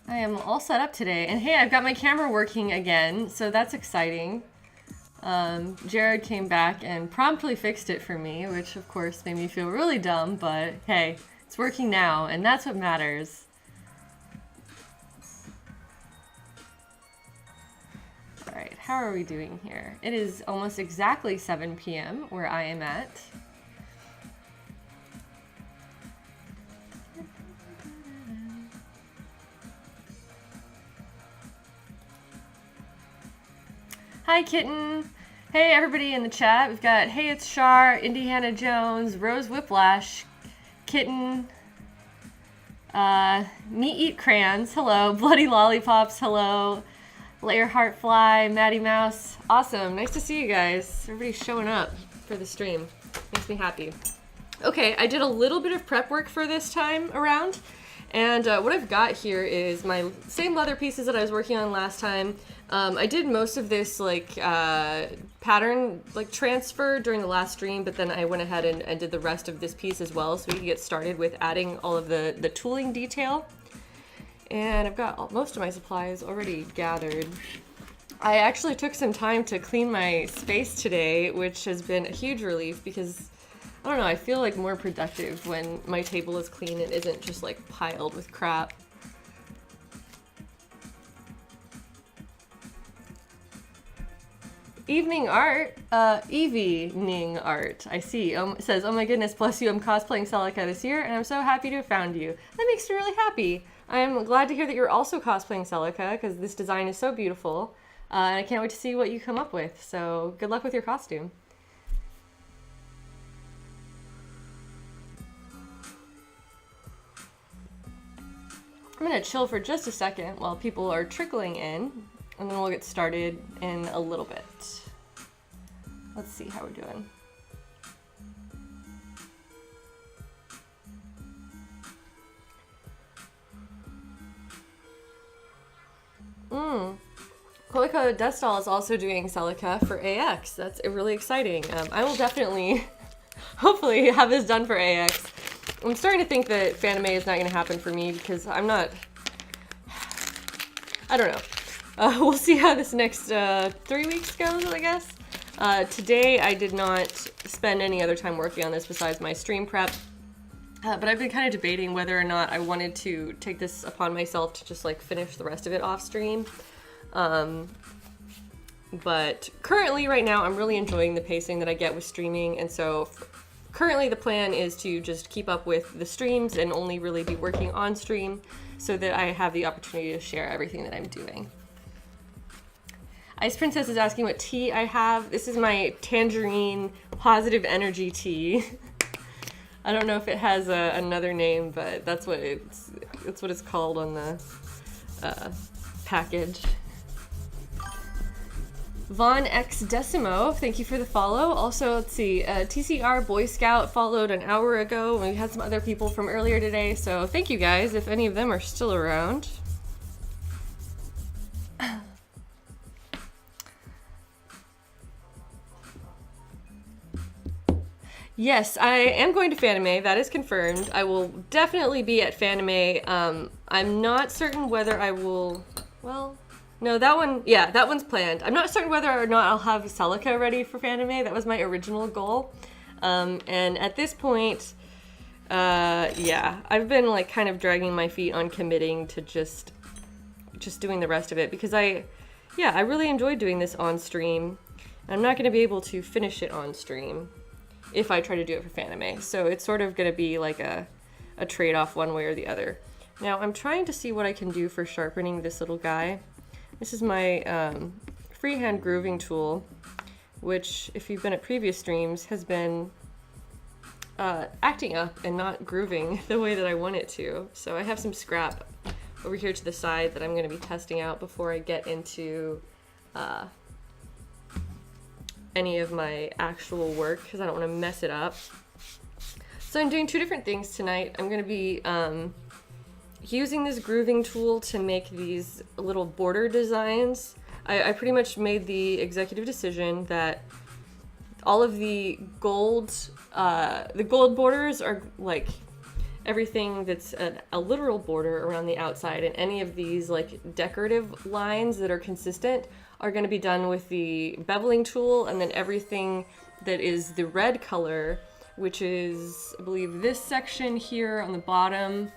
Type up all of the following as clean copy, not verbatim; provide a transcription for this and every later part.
I am all set up today. And hey, I've got my camera working again, so that's exciting. Jared came back and promptly fixed it for me, which of course made me feel really dumb, but hey, it's working now, and that's what matters. Alright, how are we doing here? It is almost exactly 7 p.m. where I am at. Hi, Kitten. Hey, everybody in the chat. We've got Hey, it's Shar, Indiana Jones, Rose Whiplash, Kitten, Me Eat Crayons, hello, Bloody Lollipops, hello, Layer Heartfly, Maddie Mouse. Awesome. Nice to see you guys. Everybody's showing up for the stream. Makes me happy. Okay, I did a little bit of prep work for this time around. And what I've got here is my same leather pieces that I was working on last time. I did most of this pattern transfer during the last stream, but then I went ahead and did the rest of this piece as well, so we can get started with adding all of the tooling detail. And I've got most of my supplies already gathered. I actually took some time to clean my space today, which has been a huge relief because I don't know, I feel like more productive when my table is clean and isn't just like piled with crap. Evening art, evening art, I see. It says, oh my goodness, bless you, I'm cosplaying Celica this year and I'm so happy to have found you. That makes me really happy. I'm glad to hear that you're also cosplaying Celica because this design is so beautiful. And I can't wait to see what you come up with, so good luck with your costume. I'm gonna chill for just a second while people are trickling in, and then we'll get started in a little bit. Let's see how we're doing. Celica Destal is also doing Celica for AX. That's really exciting. I will definitely, hopefully, have this done for AX. I'm starting to think that Fanime is not going to happen for me because I'm not, I don't know. We'll see how this next 3 weeks goes, I guess. Today I did not spend any other time working on this besides my stream prep. But I've been kind of debating whether or not I wanted to take this upon myself to just like finish the rest of it off stream. But currently right now I'm really enjoying the pacing that I get with streaming, and so currently the plan is to just keep up with the streams and only really be working on stream so that I have the opportunity to share everything that I'm doing. Ice Princess is asking what tea I have. This is my tangerine positive energy tea. I don't know if it has another name, but that's what it's called on the package. Von X Decimo, thank you for the follow. Also, let's see, TCR Boy Scout followed an hour ago, and we had some other people from earlier today, so thank you guys if any of them are still around. Yes, I am going to Fanime, that is confirmed. I will definitely be at Fanime. I'm not certain whether I will, well, no, that one, yeah, that one's planned. I'm not certain whether or not I'll have Celica ready for Fanime. That was my original goal. And at this point, yeah, I've been like kind of dragging my feet on committing to just doing the rest of it because I really enjoyed doing this on stream. I'm not going to be able to finish it on stream if I try to do it for Fanime. So it's sort of going to be like a trade-off one way or the other. Now I'm trying to see what I can do for sharpening this little guy. This is my freehand grooving tool, which if you've been at previous streams has been acting up and not grooving the way that I want it to. So I have some scrap over here to the side that I'm going to be testing out before I get into any of my actual work because I don't want to mess it up. So I'm doing two different things tonight. I'm going to be using this grooving tool to make these little border designs. I pretty much made the executive decision that all of the gold borders are like, everything that's a literal border around the outside, and any of these like decorative lines that are consistent are going to be done with the beveling tool, and then everything that is the red color, which is, I believe, this section here on the bottom,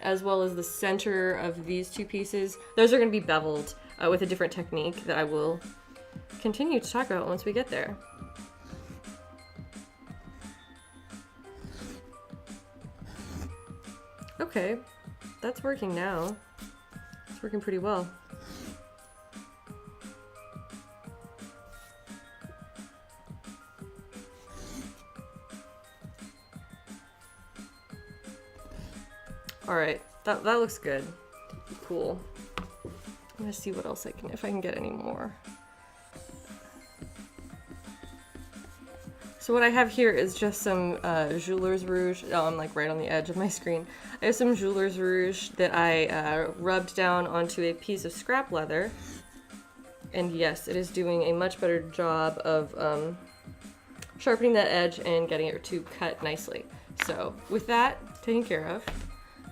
as well as the center of these two pieces, those are going to be beveled with a different technique that I will continue to talk about once we get there. Okay, that's working now. It's working pretty well. All right, that looks good. Cool. I'm gonna see what else if I can get any more. So what I have here is just some Jeweler's Rouge. Oh, I'm like right on the edge of my screen. I have some Jeweler's Rouge that I rubbed down onto a piece of scrap leather. And yes, it is doing a much better job of sharpening that edge and getting it to cut nicely. So with that taken care of,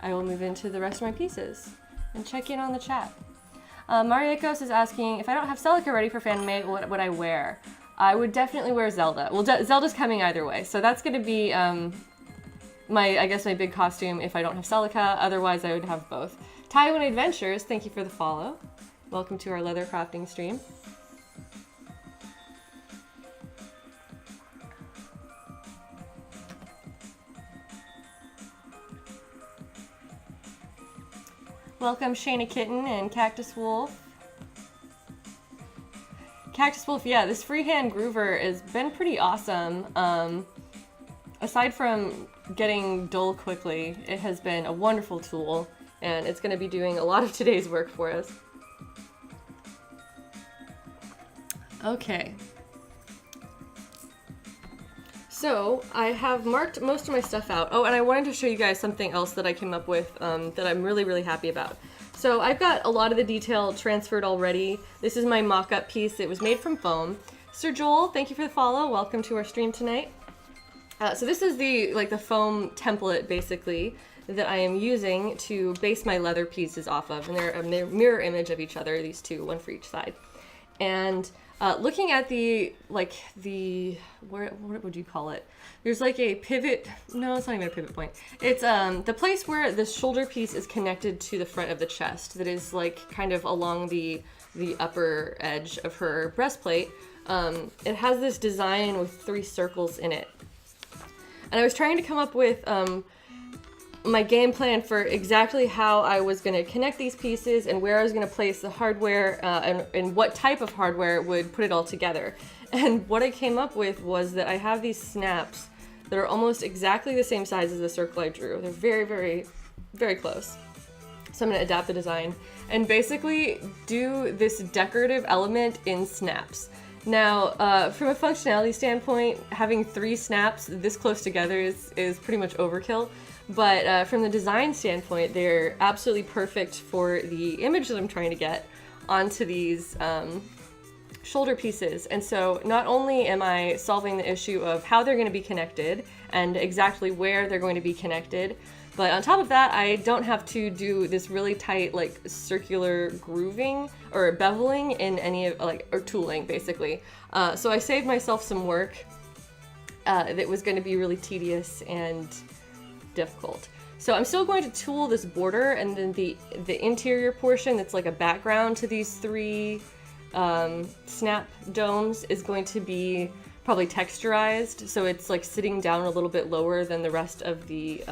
I will move into the rest of my pieces and check in on the chat. Mariekos is asking, if I don't have Celica ready for fan made, what would I wear? I would definitely wear Zelda. Well, Zelda's coming either way, so that's going to be my big costume if I don't have Celica. Otherwise, I would have both. Taiwan Adventures, thank you for the follow. Welcome to our leather crafting stream. Welcome Shayna Kitten and Cactus Wolf. Cactus Wolf, yeah, this freehand groover has been pretty awesome. Aside from getting dull quickly, it has been a wonderful tool, and it's going to be doing a lot of today's work for us. Okay. So I have marked most of my stuff out. Oh, and I wanted to show you guys something else that I came up with that I'm really, really happy about. So I've got a lot of the detail transferred already. This is my mock-up piece. It was made from foam. Sir Joel, thank you for the follow. Welcome to our stream tonight. So this is the foam template, basically, that I am using to base my leather pieces off of. And they're a mirror image of each other, these two, one for each side. And looking at what would you call it? There's like a pivot, no, it's not even a pivot point. It's the place where the shoulder piece is connected to the front of the chest that is like kind of along the upper edge of her breastplate. It has this design with 3 circles in it. And I was trying to come up with my game plan for exactly how I was going to connect these pieces and where I was going to place the hardware and what type of hardware would put it all together. And what I came up with was that I have these snaps that are almost exactly the same size as the circle I drew. They're very, very, very close. So I'm going to adapt the design and basically do this decorative element in snaps. Now, from a functionality standpoint, having 3 snaps this close together is pretty much overkill. But from the design standpoint, they're absolutely perfect for the image that I'm trying to get onto these shoulder pieces. And so not only am I solving the issue of how they're going to be connected and exactly where they're going to be connected, but on top of that, I don't have to do this really tight, like, circular grooving or beveling in any of, or tooling, basically. So I saved myself some work that was going to be really tedious and difficult. So I'm still going to tool this border, and then the interior portion that's like a background to these 3 snap domes is going to be probably texturized, so it's like sitting down a little bit lower than the rest of the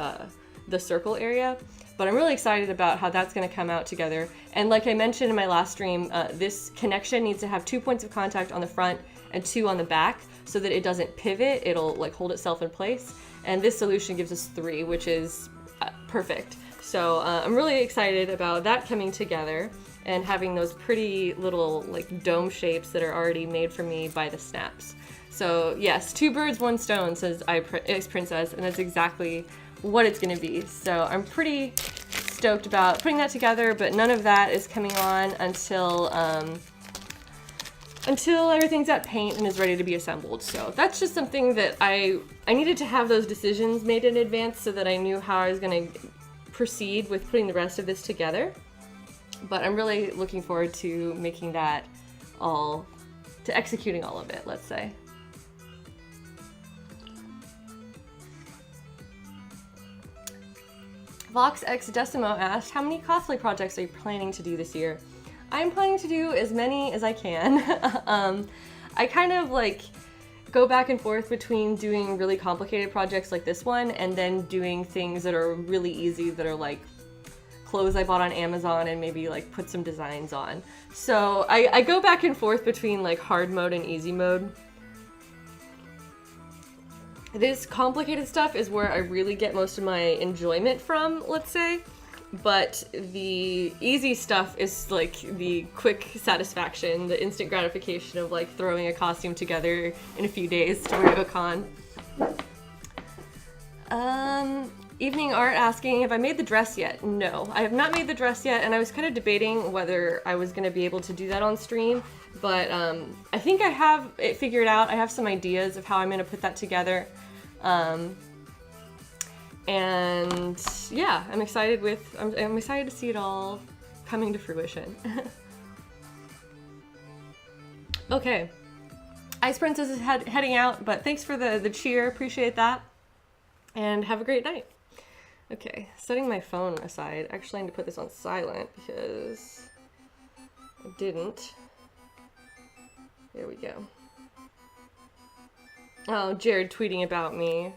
circle area. But I'm really excited about how that's going to come out together. And like I mentioned in my last stream, this connection needs to have 2 points of contact on the front and 2 on the back so that it doesn't pivot. It'll like hold itself in place. And this solution gives us 3, which is perfect. So I'm really excited about that coming together and having those pretty little like dome shapes that are already made for me by the snaps. So yes, 2 birds, 1 stone, says Ice Princess, and that's exactly what it's going to be. So I'm pretty stoked about putting that together, but none of that is coming on until until everything's at paint and is ready to be assembled. So that's just something that I needed to have those decisions made in advance so that I knew how I was going to proceed with putting the rest of this together. But I'm really looking forward to making that all, to executing all of it, let's say. VoxX Decimo asked, how many cosplay projects are you planning to do this year? I'm planning to do as many as I can. I kind of like go back and forth between doing really complicated projects like this one and then doing things that are really easy, that are like clothes I bought on Amazon and maybe like put some designs on. So I go back and forth between like hard mode and easy mode. This complicated stuff is where I really get most of my enjoyment from, let's say. But the easy stuff is like the quick satisfaction, the instant gratification of like throwing a costume together in a few days to wear to a con. Evening Art asking, have I made the dress yet? No, I have not made the dress yet, and I was kind of debating whether I was going to be able to do that on stream, but I think I have it figured out. I have some ideas of how I'm going to put that together. And yeah, I'm excited to see it all coming to fruition. Okay, Ice Princess is heading out, but thanks for the cheer, appreciate that, and have a great night. Okay, setting my phone aside. Actually, I need to put this on silent because I didn't. There we go. Oh, Jared tweeting about me.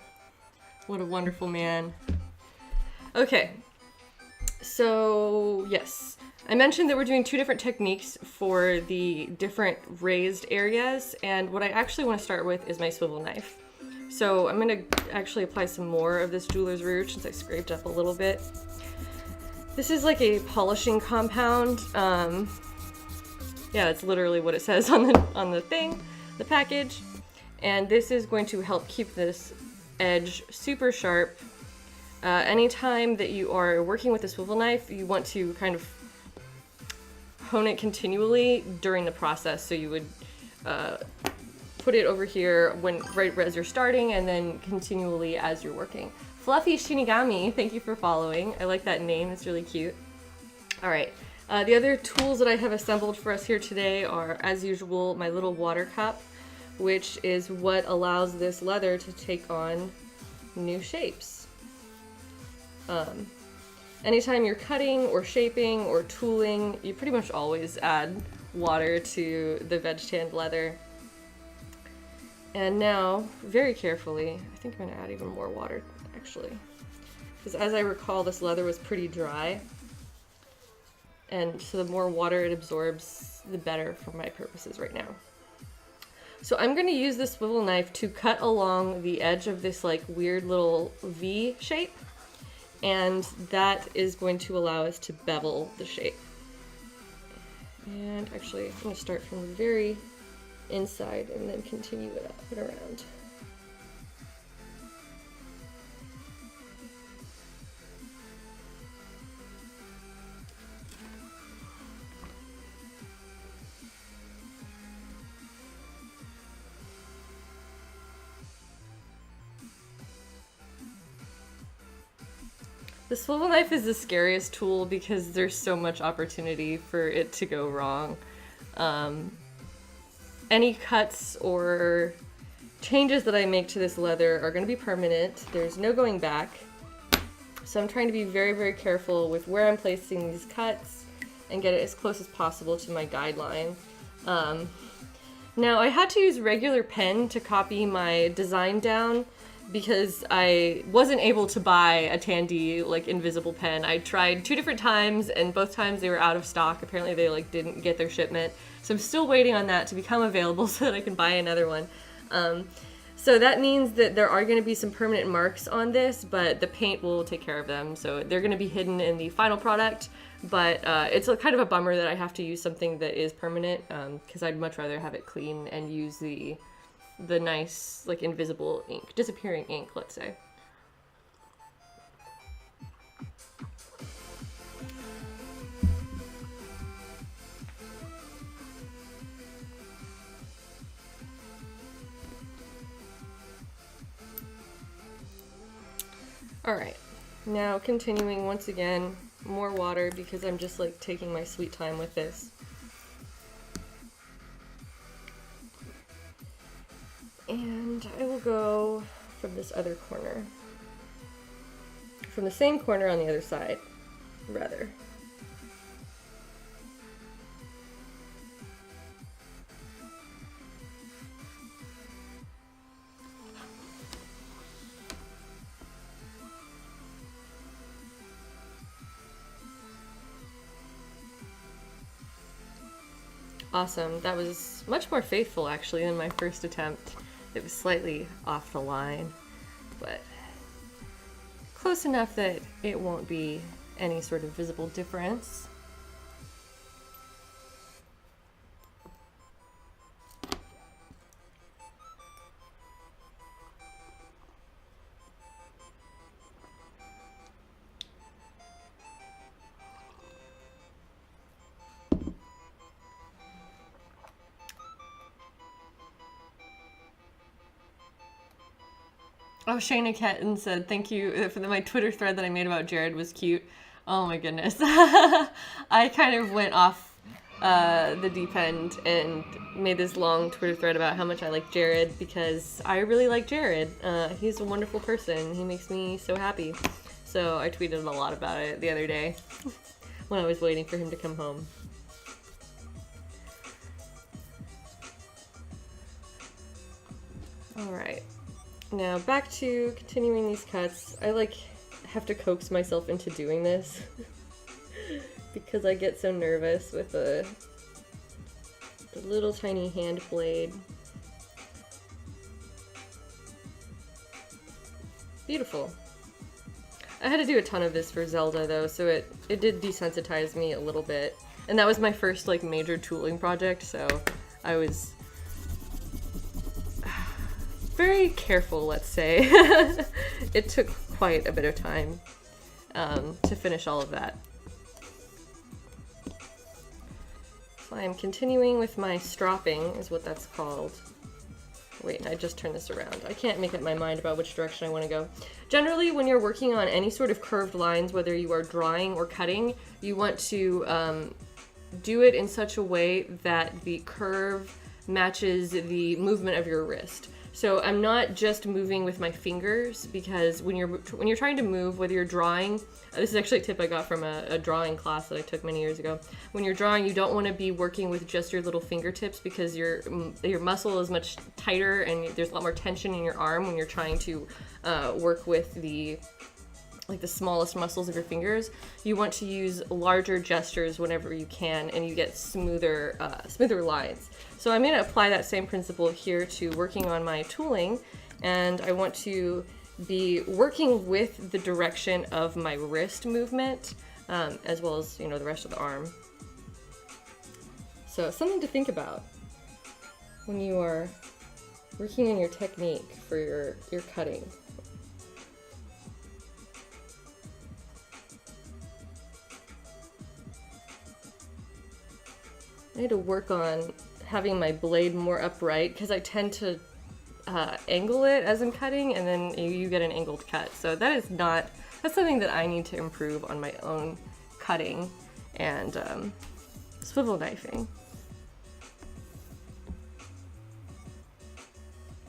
What a wonderful man. Okay, so yes, I mentioned that we're doing two different techniques for the different raised areas, and what I actually want to start with is my swivel knife. So I'm going to actually apply some more of this Jeweler's Rouge since I scraped up a little bit. This is like a polishing compound. Yeah, it's literally what it says on the thing, the package. And this is going to help keep this edge super sharp. Anytime that you are working with a swivel knife, you want to kind of hone it continually during the process. So you would put it over here right as you're starting, and then continually as you're working. Fluffy Shinigami, thank you for following. I like that name, it's really cute. All right, the other tools that I have assembled for us here today are, as usual, my little water cup, which is what allows this leather to take on new shapes. Anytime you're cutting or shaping or tooling, you pretty much always add water to the veg tanned leather. And now, very carefully, I think I'm going to add even more water, actually. Because as I recall, this leather was pretty dry. And so the more water it absorbs, the better for my purposes right now. So I'm going to use this swivel knife to cut along the edge of this like weird little V shape. And that is going to allow us to bevel the shape. And actually, I'm going to start from the very inside and then continue it up and around. The swivel knife is the scariest tool because there's so much opportunity for it to go wrong. Any cuts or changes that I make to this leather are going to be permanent. There's no going back. So I'm trying to be very, very careful with where I'm placing these cuts and get it as close as possible to my guideline. Now I had to use regular pen to copy my design down because I wasn't able to buy a Tandy like invisible pen. I tried 2 different times and both times they were out of stock. Apparently they like didn't get their shipment. So I'm still waiting on that to become available so that I can buy another one. So that means that there are going to be some permanent marks on this, but the paint will take care of them. So they're going to be hidden in the final product, but it's kind of a bummer that I have to use something that is permanent because I'd much rather have it clean and use the nice like invisible ink, disappearing ink, let's say. All right, now continuing once again, more water because I'm just like taking my sweet time with this. And I will go from this other corner. From the same corner on the other side, rather. Awesome. That was much more faithful actually than my first attempt. It was slightly off the line, but close enough that it won't be any sort of visible difference. Oh, Shayna Ketton said, thank you for my Twitter thread that I made about Jared was cute. Oh my goodness. I kind of went off the deep end and made this long Twitter thread about how much I like Jared because I really like Jared. He's a wonderful person. He makes me so happy. So I tweeted a lot about it the other day when I was waiting for him to come home. All right. Now back to continuing these cuts. I have to coax myself into doing this because I get so nervous with the little tiny hand blade. Beautiful. I had to do a ton of this for Zelda though, so it did desensitize me a little bit. And that was my first like major tooling project, so I was very careful, let's say. It took quite a bit of time to finish all of that. So I'm continuing with my stropping, is what that's called. Wait, I just turned this around. I can't make up my mind about which direction I want to go. Generally, when you're working on any sort of curved lines, whether you are drawing or cutting, you want to do it in such a way that the curve matches the movement of your wrist. So I'm not just moving with my fingers because when you're trying to move, whether you're drawing, this is actually a tip I got from a drawing class that I took many years ago. When you're drawing, you don't want to be working with just your little fingertips because your muscle is much tighter and there's a lot more tension in your arm when you're trying to work with the smallest muscles of your fingers. You want to use larger gestures whenever you can, and you get smoother lines. So I'm going to apply that same principle here to working on my tooling, and I want to be working with the direction of my wrist movement, as well as, the rest of the arm. So something to think about when you are working on your technique for your cutting. I had to work on having my blade more upright because I tend to angle it as I'm cutting, and then you get an angled cut. So that's something that I need to improve on my own cutting and swivel knifing.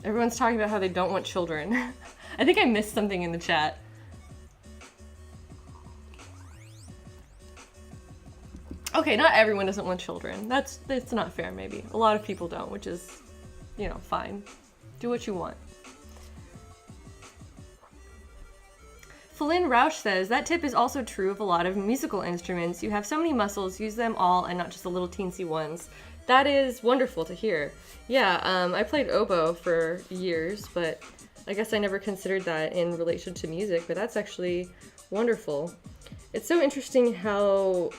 Everyone's talking about how they don't want children. I think I missed something in the chat. Okay, not everyone doesn't want children. That's not fair, maybe. A lot of people don't, which is, fine. Do what you want. Flynn Roush says, that tip is also true of a lot of musical instruments. You have so many muscles, use them all and not just the little teensy ones. That is wonderful to hear. Yeah, I played oboe for years, but I guess I never considered that in relation to music, but that's actually wonderful. It's so interesting how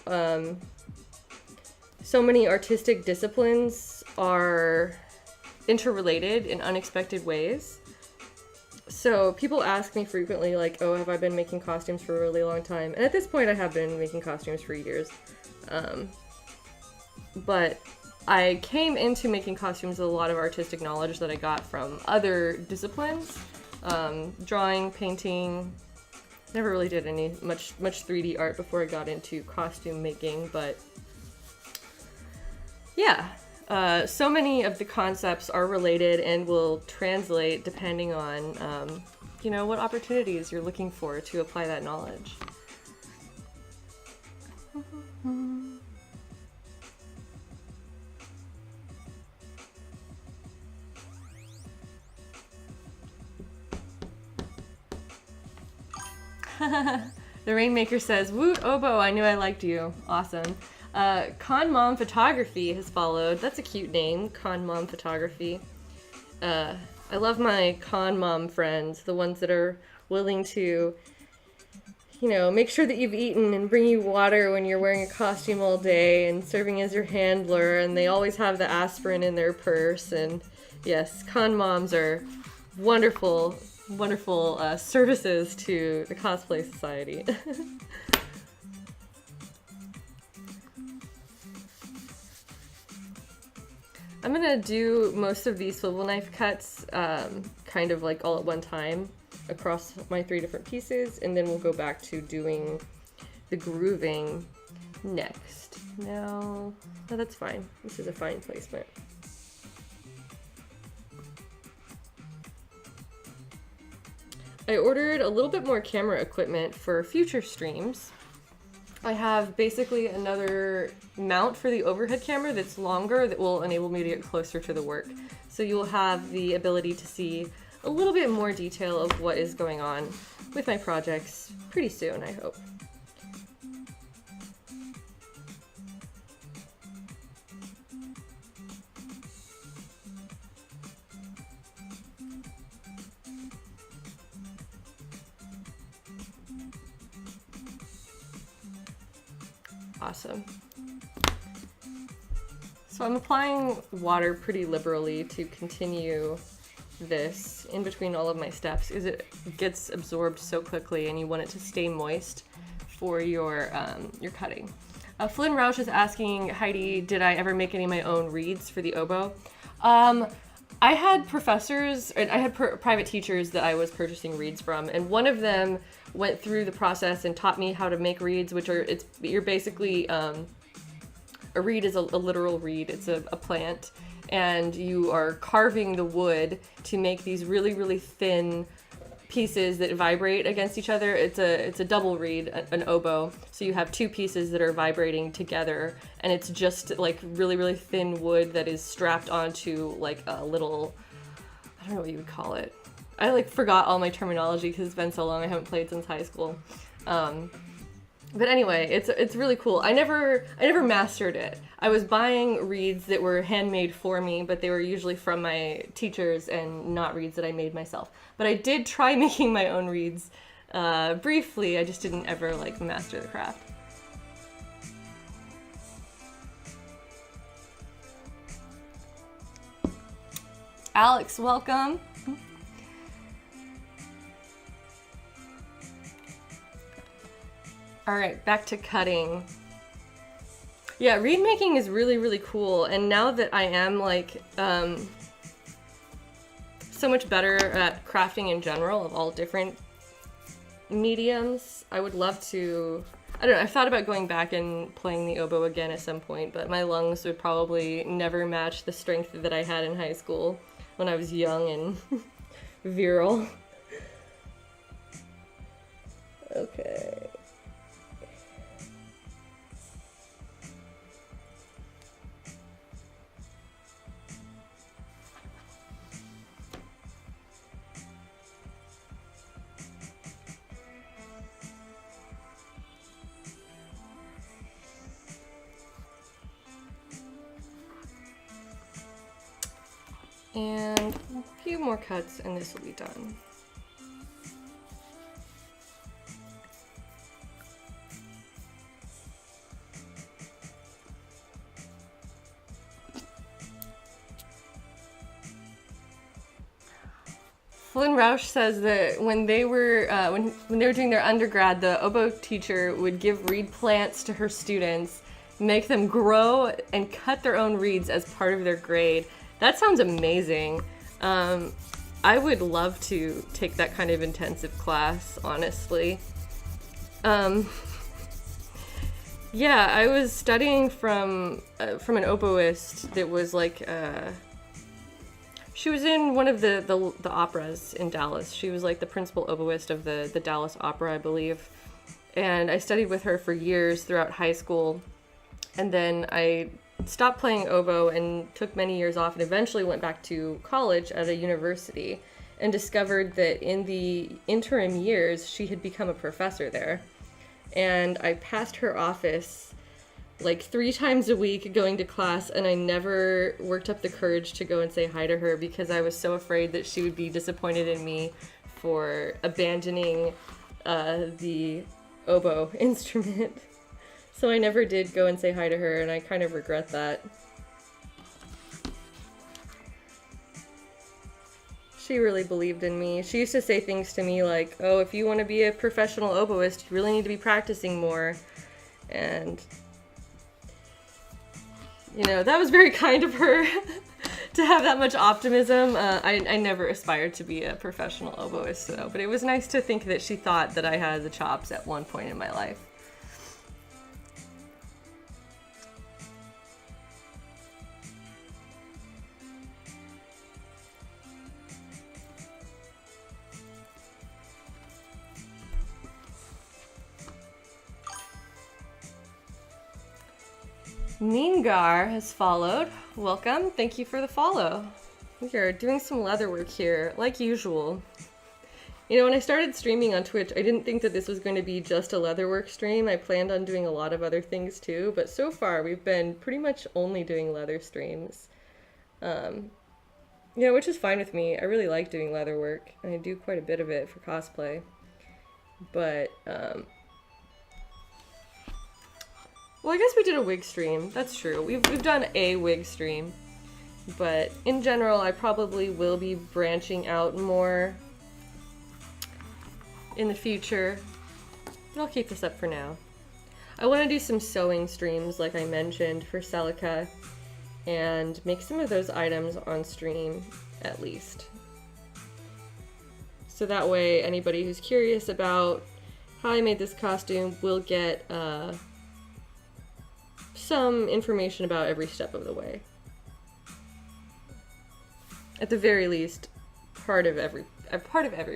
so many artistic disciplines are interrelated in unexpected ways. So people ask me frequently, like, oh, have I been making costumes for a really long time? And at this point, I have been making costumes for years. But I came into making costumes with a lot of artistic knowledge that I got from other disciplines. Drawing, painting, Never really did any much 3D art before I got into costume making, but yeah. So many of the concepts are related and will translate depending on, you know, what opportunities you're looking for to apply that knowledge. The Rainmaker says, "Woot, Oboe, I knew I liked you." Awesome. Con Mom Photography has followed. That's a cute name, Con Mom Photography. I love my Con Mom friends, the ones that are willing to, you know, make sure that you've eaten and bring you water when you're wearing a costume all day and serving as your handler, and they always have the aspirin in their purse. And yes, Con Moms are wonderful, wonderful services to the Cosplay Society. I'm gonna do most of these swivel knife cuts kind of like all at one time across my 3 different pieces, and then we'll go back to doing the grooving next. No, that's fine. This is a fine placement. I ordered a little bit more camera equipment for future streams. I have basically another mount for the overhead camera that's longer that will enable me to get closer to the work. So you'll have the ability to see a little bit more detail of what is going on with my projects pretty soon, I hope. Awesome. So I'm applying water pretty liberally to continue this in between all of my steps because it gets absorbed so quickly and you want it to stay moist for your cutting. Flynn Roush is asking, Heidi, did I ever make any of my own reeds for the oboe? I had professors, and I had private teachers that I was purchasing reeds from, and one of them went through the process and taught me how to make reeds, which are, you're basically, a reed is a literal reed, it's a plant, and you are carving the wood to make these really, really thin pieces that vibrate against each other. It's a double reed, an oboe, so you have 2 pieces that are vibrating together, and it's just like really, really thin wood that is strapped onto like a little, I don't know what you would call it. I like forgot all my terminology because it's been so long. I haven't played since high school. But anyway, it's really cool. I never mastered it. I was buying reeds that were handmade for me, but they were usually from my teachers and not reeds that I made myself. But I did try making my own reeds briefly. I just didn't ever like master the craft. Alex, welcome. All right, back to cutting. Yeah, reed making is really, really cool. And now that I am like so much better at crafting in general of all different mediums, I would love to, I don't know, I've thought about going back and playing the oboe again at some point, but my lungs would probably never match the strength that I had in high school when I was young and virile. Okay. And a few more cuts and this will be done. Flynn Roush says that when they were when they were doing their undergrad, the oboe teacher would give reed plants to her students, make them grow and cut their own reeds as part of their grade. That sounds amazing. I would love to take that kind of intensive class, honestly. Yeah, I was studying from an oboist that was like, she was in one of the operas in Dallas. She was like the principal oboist of the Dallas Opera, I believe. And I studied with her for years throughout high school. And then I stopped playing oboe and took many years off and eventually went back to college at a university and discovered that in the interim years, she had become a professor there. And I passed her office like 3 times a week going to class, and I never worked up the courage to go and say hi to her because I was so afraid that she would be disappointed in me for abandoning the oboe instrument. So I never did go and say hi to her, and I kind of regret that. She really believed in me. She used to say things to me like, oh, if you want to be a professional oboist, you really need to be practicing more. And, you know, that was very kind of her to have that much optimism. I never aspired to be a professional oboist, though, but it was nice to think that she thought that I had the chops at one point in my life. Meengar has followed. Welcome. Thank you for the follow. We are doing some leather work here, like usual. You know, when I started streaming on Twitch, I didn't think that this was going to be just a leatherwork stream. I planned on doing a lot of other things too, but so far we've been pretty much only doing leather streams. You know, which is fine with me. I really like doing leather work, and I do quite a bit of it for cosplay. But, well, I guess we did a wig stream. That's true. We've done a wig stream. But in general, I probably will be branching out more in the future. But I'll keep this up for now. I want to do some sewing streams, like I mentioned, for Celica, and make some of those items on stream, at least. So that way, anybody who's curious about how I made this costume will get, some information about every step of the way. At the very least, part of every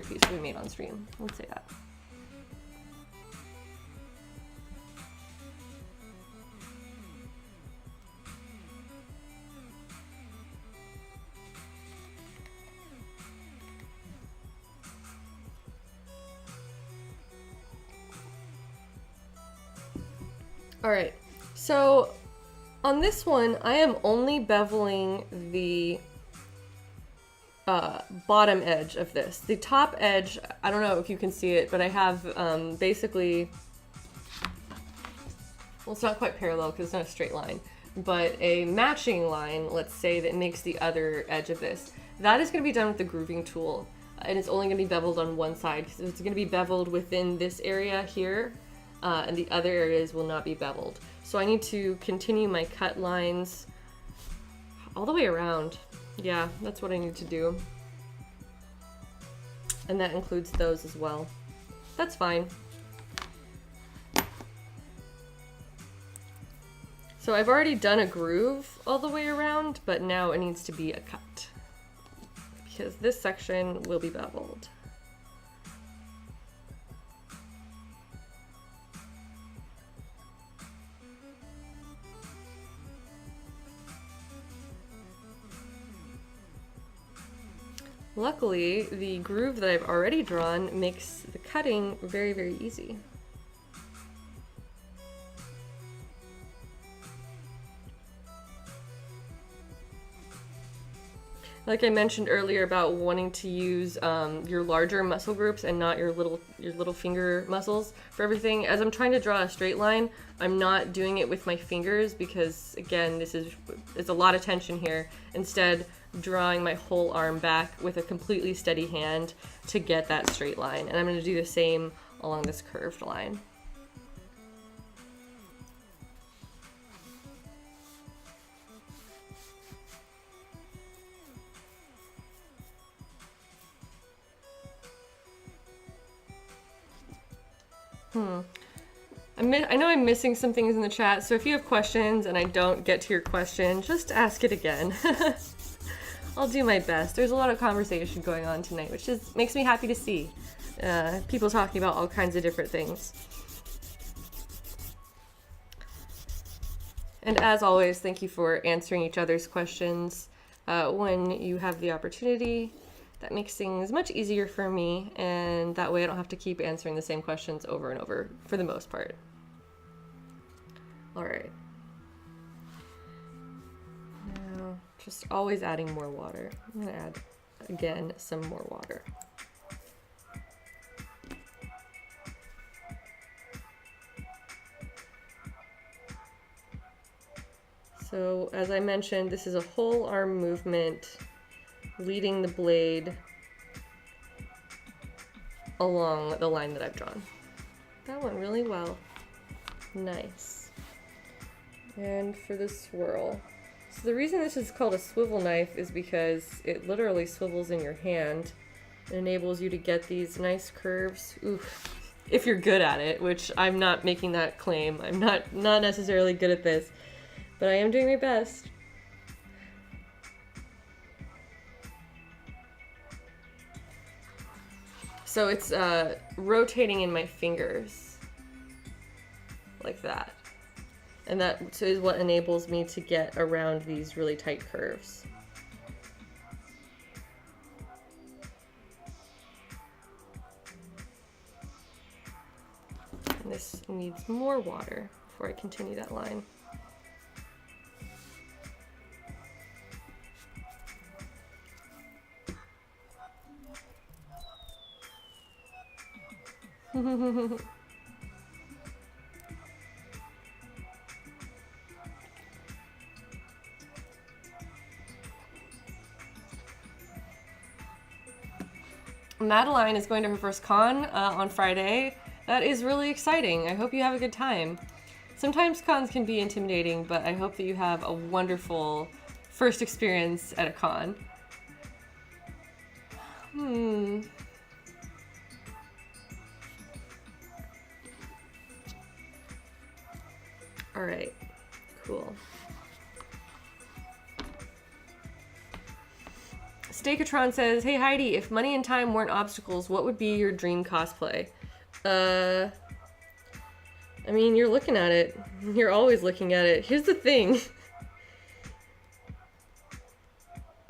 piece we made on stream. Let's say that. All right. So on this one, I am only beveling the bottom edge of this. The top edge, I don't know if you can see it, but I have basically, well, it's not quite parallel because it's not a straight line, but a matching line, let's say, that makes the other edge of this. That is going to be done with the grooving tool, and it's only going to be beveled on one side because it's going to be beveled within this area here, and the other areas will not be beveled. So I need to continue my cut lines all the way around. Yeah, that's what I need to do. And that includes those as well. That's fine. So I've already done a groove all the way around, but now it needs to be a cut, because this section will be beveled. Luckily, the groove that I've already drawn makes the cutting very, very easy. Like I mentioned earlier about wanting to use your larger muscle groups and not your little finger muscles for everything. As I'm trying to draw a straight line, I'm not doing it with my fingers because, again, it's a lot of tension here. Instead, drawing my whole arm back with a completely steady hand to get that straight line. And I'm going to do the same along this curved line. I know I'm missing some things in the chat, so if you have questions and I don't get to your question, just ask it again. I'll do my best. There's a lot of conversation going on tonight, which makes me happy to see. People talking about all kinds of different things. And as always, thank you for answering each other's questions when you have the opportunity. That makes things much easier for me, and that way I don't have to keep answering the same questions over and over for the most part. All right. Now, just always adding more water. I'm gonna add, again, some more water. So, as I mentioned, this is a whole arm movement, leading the blade along the line that I've drawn. That went really well. Nice. And for the swirl. So the reason this is called a swivel knife is because it literally swivels in your hand. It enables you to get these nice curves. Oof. If you're good at it, which I'm not making that claim. I'm not necessarily good at this, but I am doing my best. So it's rotating in my fingers like that. And that is what enables me to get around these really tight curves. And this needs more water before I continue that line. Madeline is going to her first con on Friday. That is really exciting. I hope you have a good time. Sometimes cons can be intimidating, but I hope that you have a wonderful first experience at a con. All right, cool. Steakatron says, hey Heidi, if money and time weren't obstacles, what would be your dream cosplay? I mean, you're looking at it. You're always looking at it. Here's the thing.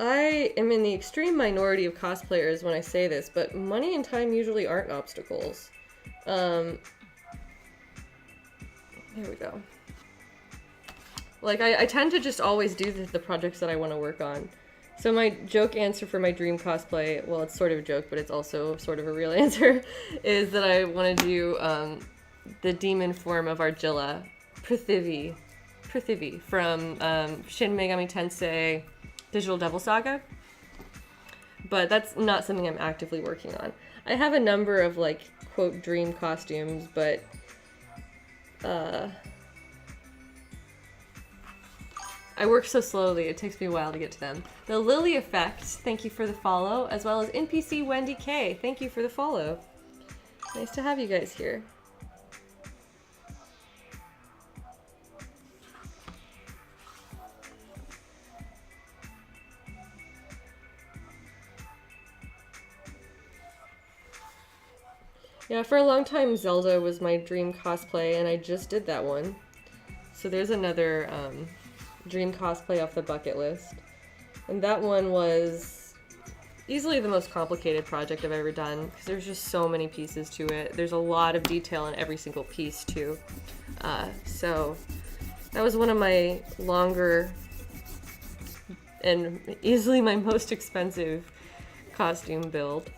I am in the extreme minority of cosplayers when I say this, but money and time usually aren't obstacles. There we go. Like, I tend to just always do the projects that I want to work on. So my joke answer for my dream cosplay, well, it's sort of a joke, but it's also sort of a real answer, is that I want to do the demon form of Argilla, Prithivi from Shin Megami Tensei Digital Devil Saga. But that's not something I'm actively working on. I have a number of, like, quote, dream costumes, but I work so slowly, it takes me a while to get to them. The Lily Effect, thank you for the follow, as well as NPC Wendy K, thank you for the follow. Nice to have you guys here. Yeah, for a long time Zelda was my dream cosplay, and I just did that one. So there's another dream cosplay off the bucket list. And that one was easily the most complicated project I've ever done, because there's just so many pieces to it. There's a lot of detail in every single piece too. So that was one of my longer and easily my most expensive costume build.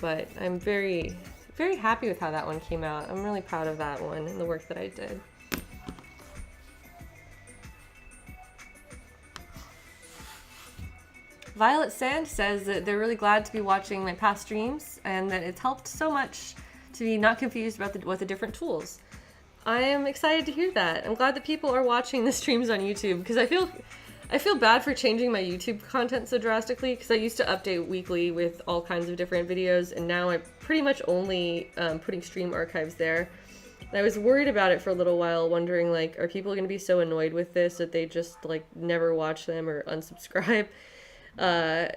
But I'm very, very happy with how that one came out. I'm really proud of that one and the work that I did. Violet Sand says that they're really glad to be watching my past streams and that it's helped so much to be not confused about what the different tools. I am excited to hear that. I'm glad that people are watching the streams on YouTube, because I feel bad for changing my YouTube content so drastically, because I used to update weekly with all kinds of different videos, and now I'm pretty much only putting stream archives there. I was worried about it for a little while, wondering like, are people going to be so annoyed with this that they just like never watch them or unsubscribe? Uh,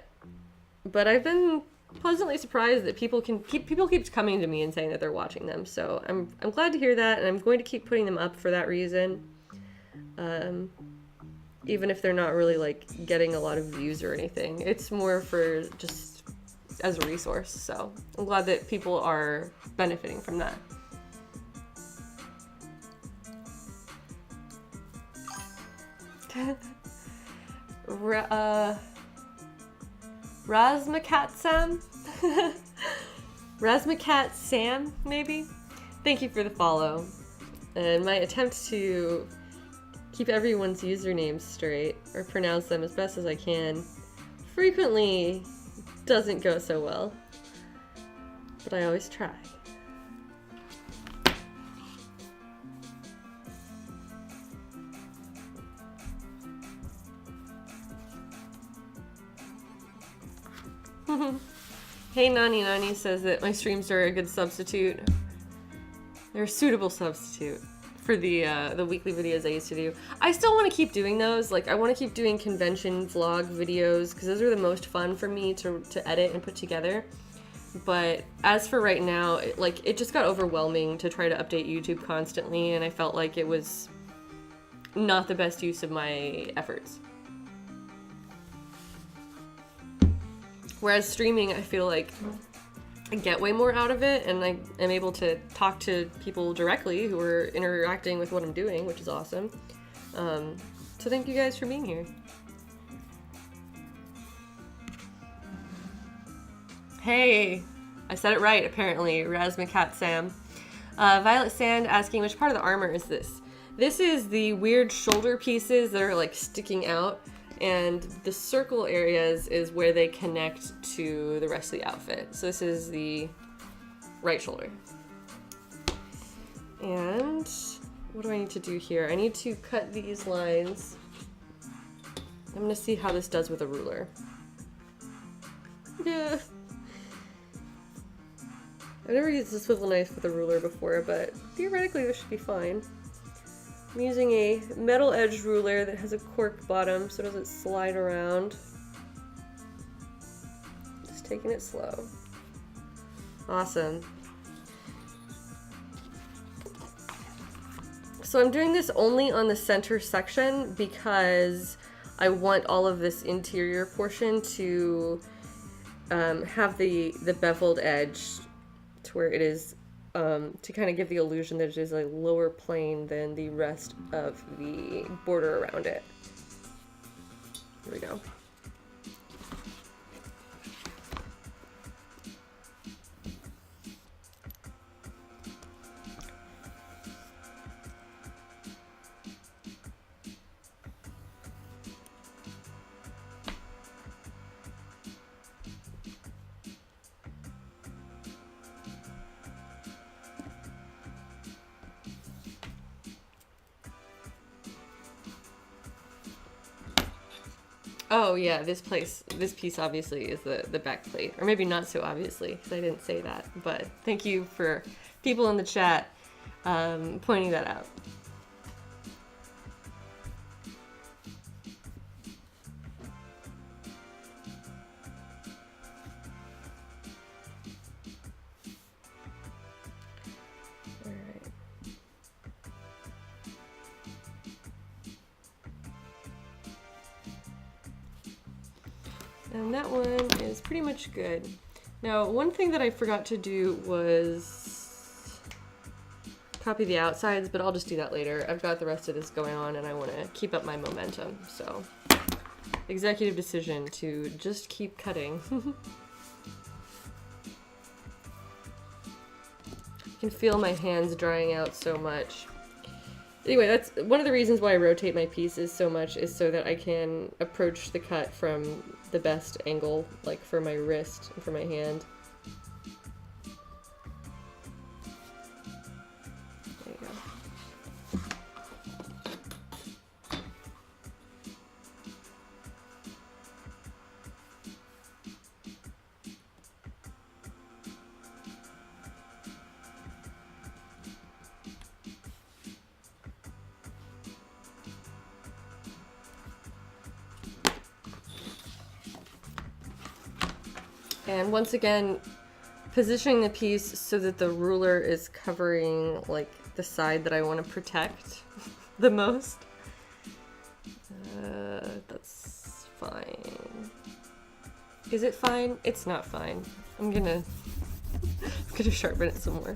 but I've been pleasantly surprised that people keeps coming to me and saying that they're watching them. So I'm glad to hear that, and I'm going to keep putting them up for that reason. Even if they're not really like getting a lot of views or anything, it's more for just as a resource. So I'm glad that people are benefiting from that. Razmacat Sam? Razmacat Sam, maybe? Thank you for the follow. And my attempt to keep everyone's usernames straight, or pronounce them as best as I can, frequently doesn't go so well. But I always try. Hey Nani Nani says that my streams are a good substitute. They're a suitable substitute for the weekly videos I used to do. I still want to keep doing those. Like, I want to keep doing convention vlog videos because those are the most fun for me to edit and put together. But as for right now, it just got overwhelming to try to update YouTube constantly, and I felt like it was not the best use of my efforts. Whereas streaming, I feel like I get way more out of it, and I am able to talk to people directly who are interacting with what I'm doing, which is awesome. So thank you guys for being here. Hey, I said it right, apparently. Razmacat Sam. Violet Sand asking, which part of the armor is this? This is the weird shoulder pieces that are like sticking out. And the circle areas is where they connect to the rest of the outfit. So this is the right shoulder. And what do I need to do here? I need to cut these lines. I'm gonna see how this does with a ruler. Yeah. I've never used a swivel knife with a ruler before, but theoretically this should be fine. I'm using a metal edged ruler that has a cork bottom so it doesn't slide around. Just taking it slow. Awesome. So I'm doing this only on the center section because I want all of this interior portion to have the beveled edge to where it is to kind of give the illusion that it is a lower plane than the rest of the border around it. Here we go. Oh yeah, this piece obviously is the back plate, or maybe not so obviously, because I didn't say that, but thank you for people in the chat pointing that out. And that one is pretty much good. Now, one thing that I forgot to do was copy the outsides, but I'll just do that later. I've got the rest of this going on and I want to keep up my momentum, so executive decision to just keep cutting. I can feel my hands drying out so much. Anyway, that's one of the reasons why I rotate my pieces so much, is so that I can approach the cut from the best angle, like for my wrist and for my hand. There you go. And once again, positioning the piece so that the ruler is covering like the side that I want to protect the most. That's fine. Is it fine? It's not fine. I'm gonna sharpen it some more.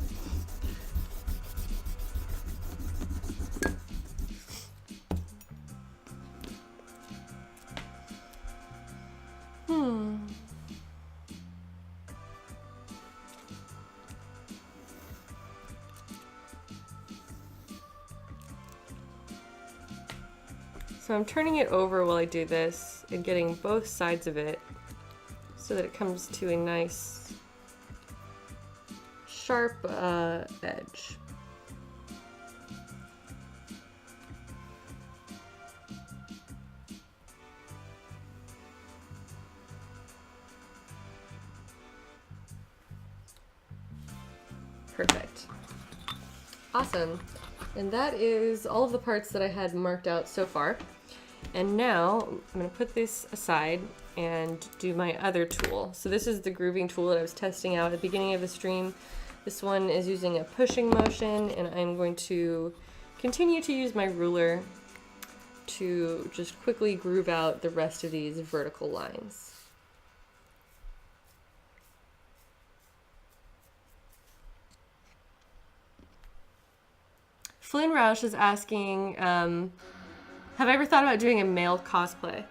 So I'm turning it over while I do this and getting both sides of it so that it comes to a nice sharp edge. Perfect. Awesome. And that is all of the parts that I had marked out so far. And now I'm going to put this aside and do my other tool. So this is the grooving tool that I was testing out at the beginning of the stream. This one is using a pushing motion, and I'm going to continue to use my ruler to just quickly groove out the rest of these vertical lines. Flynn Roush is asking, have I ever thought about doing a male cosplay?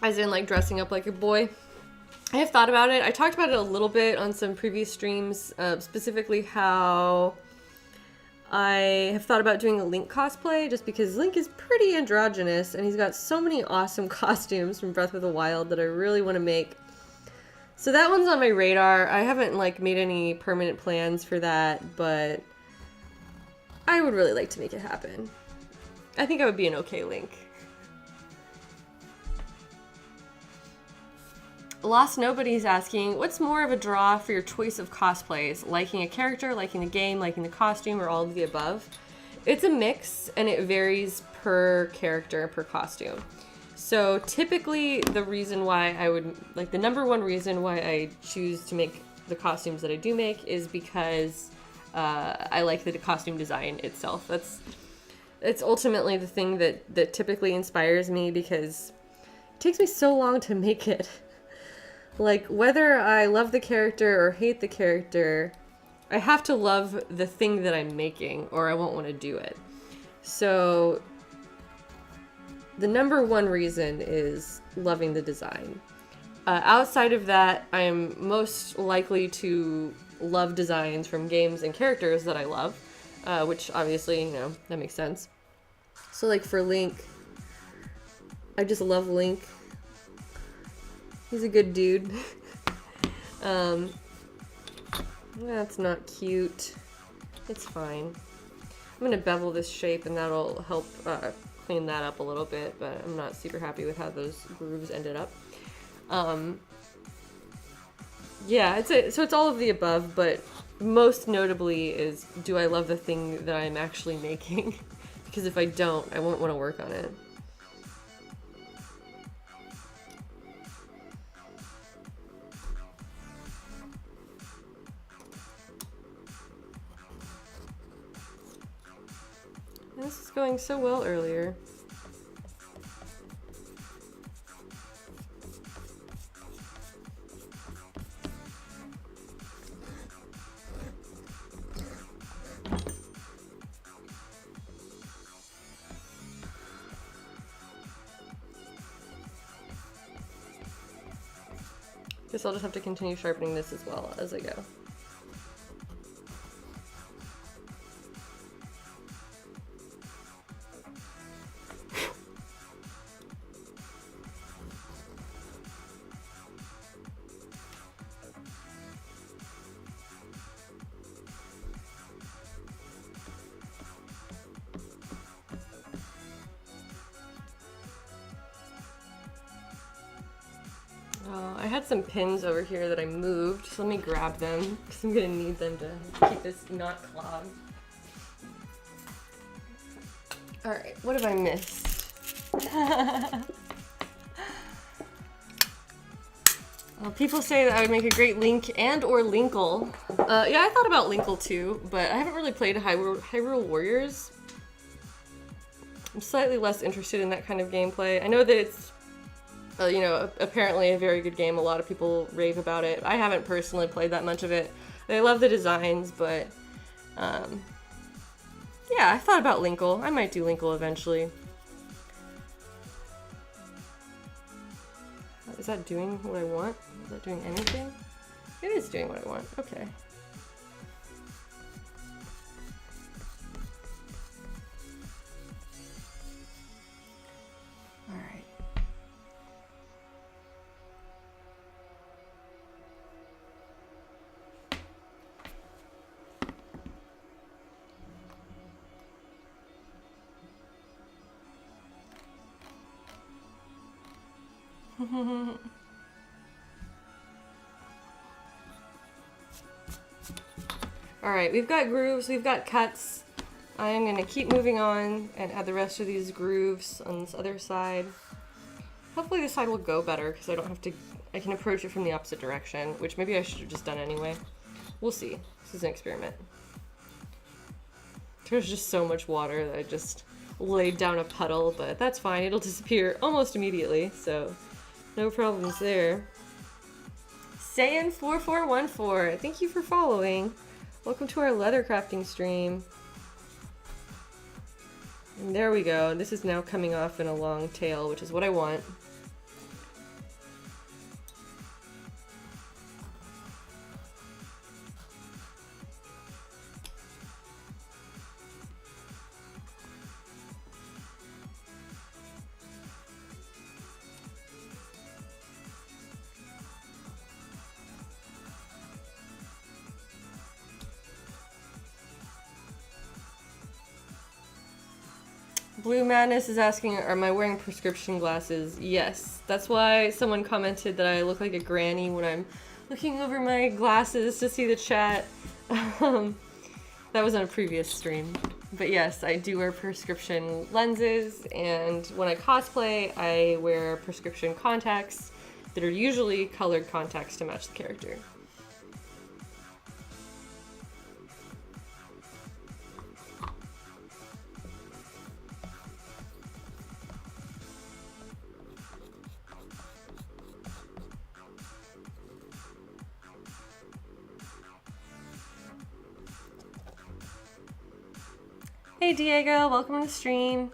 As in like dressing up like a boy? I have thought about it. I talked about it a little bit on some previous streams, specifically how I have thought about doing a Link cosplay just because Link is pretty androgynous and he's got so many awesome costumes from Breath of the Wild that I really want to make. So that one's on my radar. I haven't like made any permanent plans for that, but I would really like to make it happen. I think I would be an okay Link. Lost Nobody's asking, what's more of a draw for your choice of cosplays? Liking a character, liking the game, liking the costume, or all of the above? It's a mix, and it varies per character, per costume. So typically the reason why I would, like the number one reason why I choose to make the costumes that I do make is because I like the costume design itself. It's ultimately the thing that typically inspires me because it takes me so long to make it. Like, whether I love the character or hate the character, I have to love the thing that I'm making or I won't want to do it. So the number one reason is loving the design. Outside of that, I am most likely to love designs from games and characters that I love, which obviously, you know, that makes sense. So like for Link, I just love Link. He's a good dude. That's not cute. It's fine. I'm gonna bevel this shape and that'll help clean that up a little bit, but I'm not super happy with how those grooves ended up. Yeah, so it's all of the above, but most notably is, do I love the thing that I'm actually making? Because if I don't, I won't want to work on it. This is going so well earlier. Guess I'll just have to continue sharpening this as well as I go. I had some pins over here that I moved, so let me grab them because I'm gonna need them to keep this not clogged. Alright, what have I missed? People say that I would make a great Link and or Linkle. Yeah, I thought about Linkle too, but I haven't really played Hyrule Warriors. I'm slightly less interested in that kind of gameplay. I know that it's, you know, apparently a very good game. A lot of people rave about it. I haven't personally played that much of it. I love the designs, but yeah, I thought about Linkle. I might do Linkle eventually. Is that doing what I want? Is that doing anything? It is doing what I want. Okay. All right. Alright, we've got grooves, we've got cuts. I'm gonna keep moving on and add the rest of these grooves on this other side. Hopefully this side will go better because I don't have to, I can approach it from the opposite direction, which maybe I should have just done anyway. We'll see. This is an experiment. There's just so much water that I just laid down a puddle, but that's fine. It'll disappear almost immediately, so no problems there. Saiyan4414, thank you for following. Welcome to our leather crafting stream. And there we go. This is now coming off in a long tail, which is what I want. Blue Madness is asking, am I wearing prescription glasses? Yes. That's why someone commented that I look like a granny when I'm looking over my glasses to see the chat. That was on a previous stream. But yes, I do wear prescription lenses, and when I cosplay, I wear prescription contacts that are usually colored contacts to match the character. Hey Diego, welcome to the stream.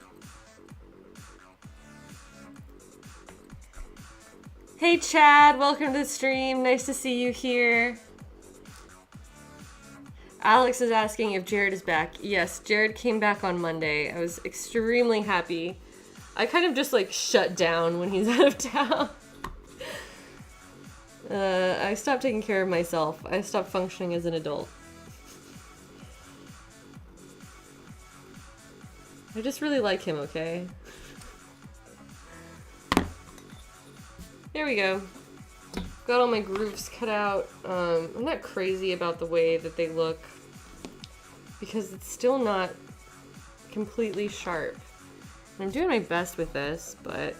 Hey Chad, welcome to the stream. Nice to see you here. Alex is asking if Jared is back. Yes, Jared came back on Monday. I was extremely happy. I kind of just like shut down when he's out of town. I stopped taking care of myself. I stopped functioning as an adult. I just really like him, okay? There we go. Got all my grooves cut out. I'm not crazy about the way that they look because it's still not completely sharp. I'm doing my best with this, but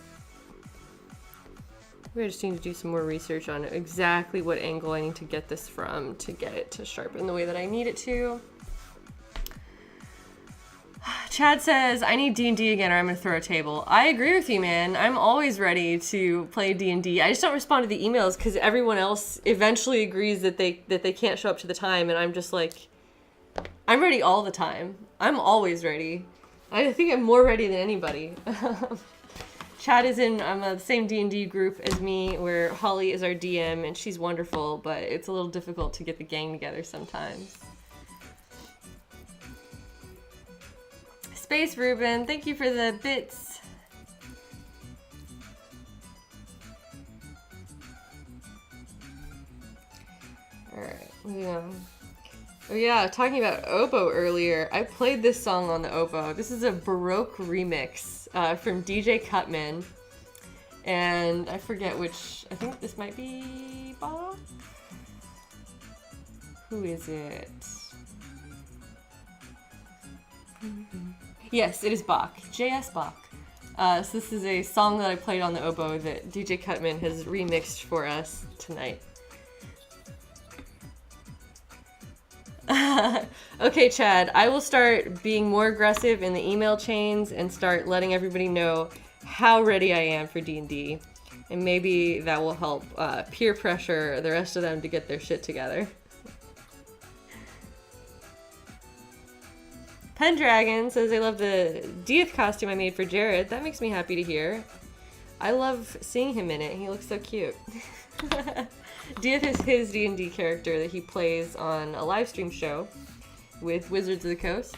we just need to do some more research on exactly what angle I need to get this from to get it to sharpen the way that I need it to. Chad says, I need D&D again or I'm gonna throw a table. I agree with you, man. I'm always ready to play D&D. I just don't respond to the emails because everyone else eventually agrees that they can't show up to the time, and I'm just like, I'm ready all the time. I'm always ready. I think I'm more ready than anybody. Chad is in the same D&D group as me, where Holly is our DM, and she's wonderful, but it's a little difficult to get the gang together sometimes. Space Ruben, thank you for the bits. Alright, yeah. Oh yeah, talking about Oboe earlier, I played this song on the Oboe. This is a Baroque remix from DJ Cutman. And I forget which, I think this might be Bach? Who is it? Yes, it is Bach. J.S. Bach. So this is a song that I played on the oboe that DJ Cutman has remixed for us tonight. Okay, Chad, I will start being more aggressive in the email chains and start letting everybody know how ready I am for D&D. And maybe that will help peer pressure the rest of them to get their shit together. Pendragon says they love the Death costume I made for Jared. That makes me happy to hear. I love seeing him in it. He looks so cute. Death is his D&D character that he plays on a live stream show with Wizards of the Coast.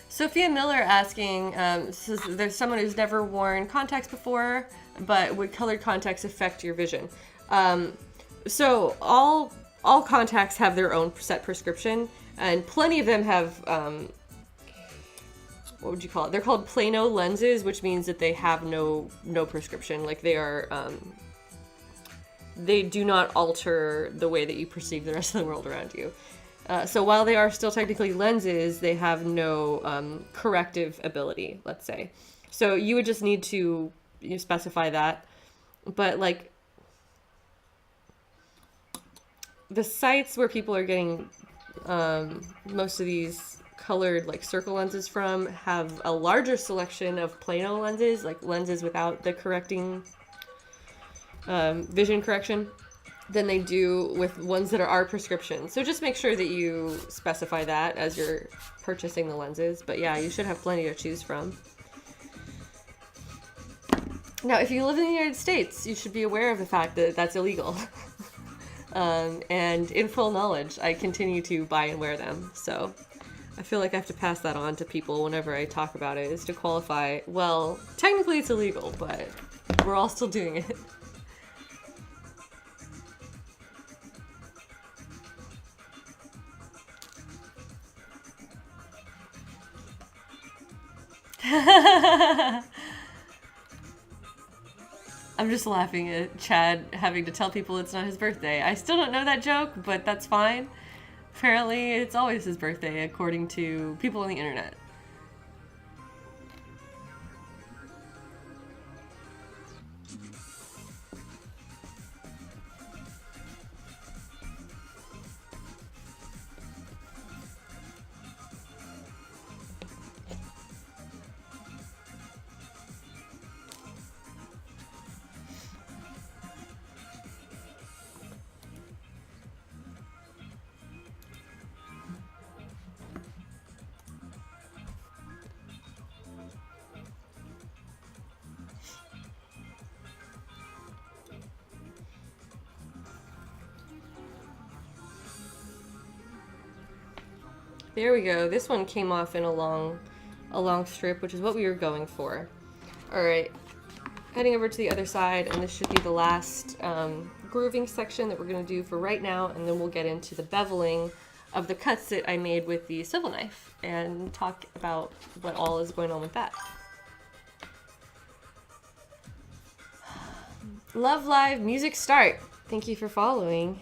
Sophia Miller asking, says there's someone who's never worn contacts before, but would colored contacts affect your vision? So all contacts have their own set prescription, and plenty of them have, what would you call it? They're called plano lenses, which means that they have no prescription. Like they are, they do not alter the way that you perceive the rest of the world around you. So while they are still technically lenses, they have no corrective ability, let's say. So you would just need to specify that. But like the sites where people are getting most of these colored like circle lenses from have a larger selection of plano lenses, like lenses without the correcting vision correction, than they do with ones that are prescription. So just make sure that you specify that as you're purchasing the lenses. But yeah, you should have plenty to choose from. Now, if you live in the United States, you should be aware of the fact that that's illegal. And in full knowledge, I continue to buy and wear them. So I feel like I have to pass that on to people whenever I talk about it, is to qualify, well, technically it's illegal, but we're all still doing it. I'm just laughing at Chad having to tell people it's not his birthday. I still don't know that joke, but that's fine. Apparently, it's always his birthday, according to people on the internet. There we go. This one came off in a long strip, which is what we were going for. All right, heading over to the other side, and this should be the last grooving section that we're going to do for right now, and then we'll get into the beveling of the cuts that I made with the swivel knife and talk about what all is going on with that. Love Live Music Start. Thank you for following.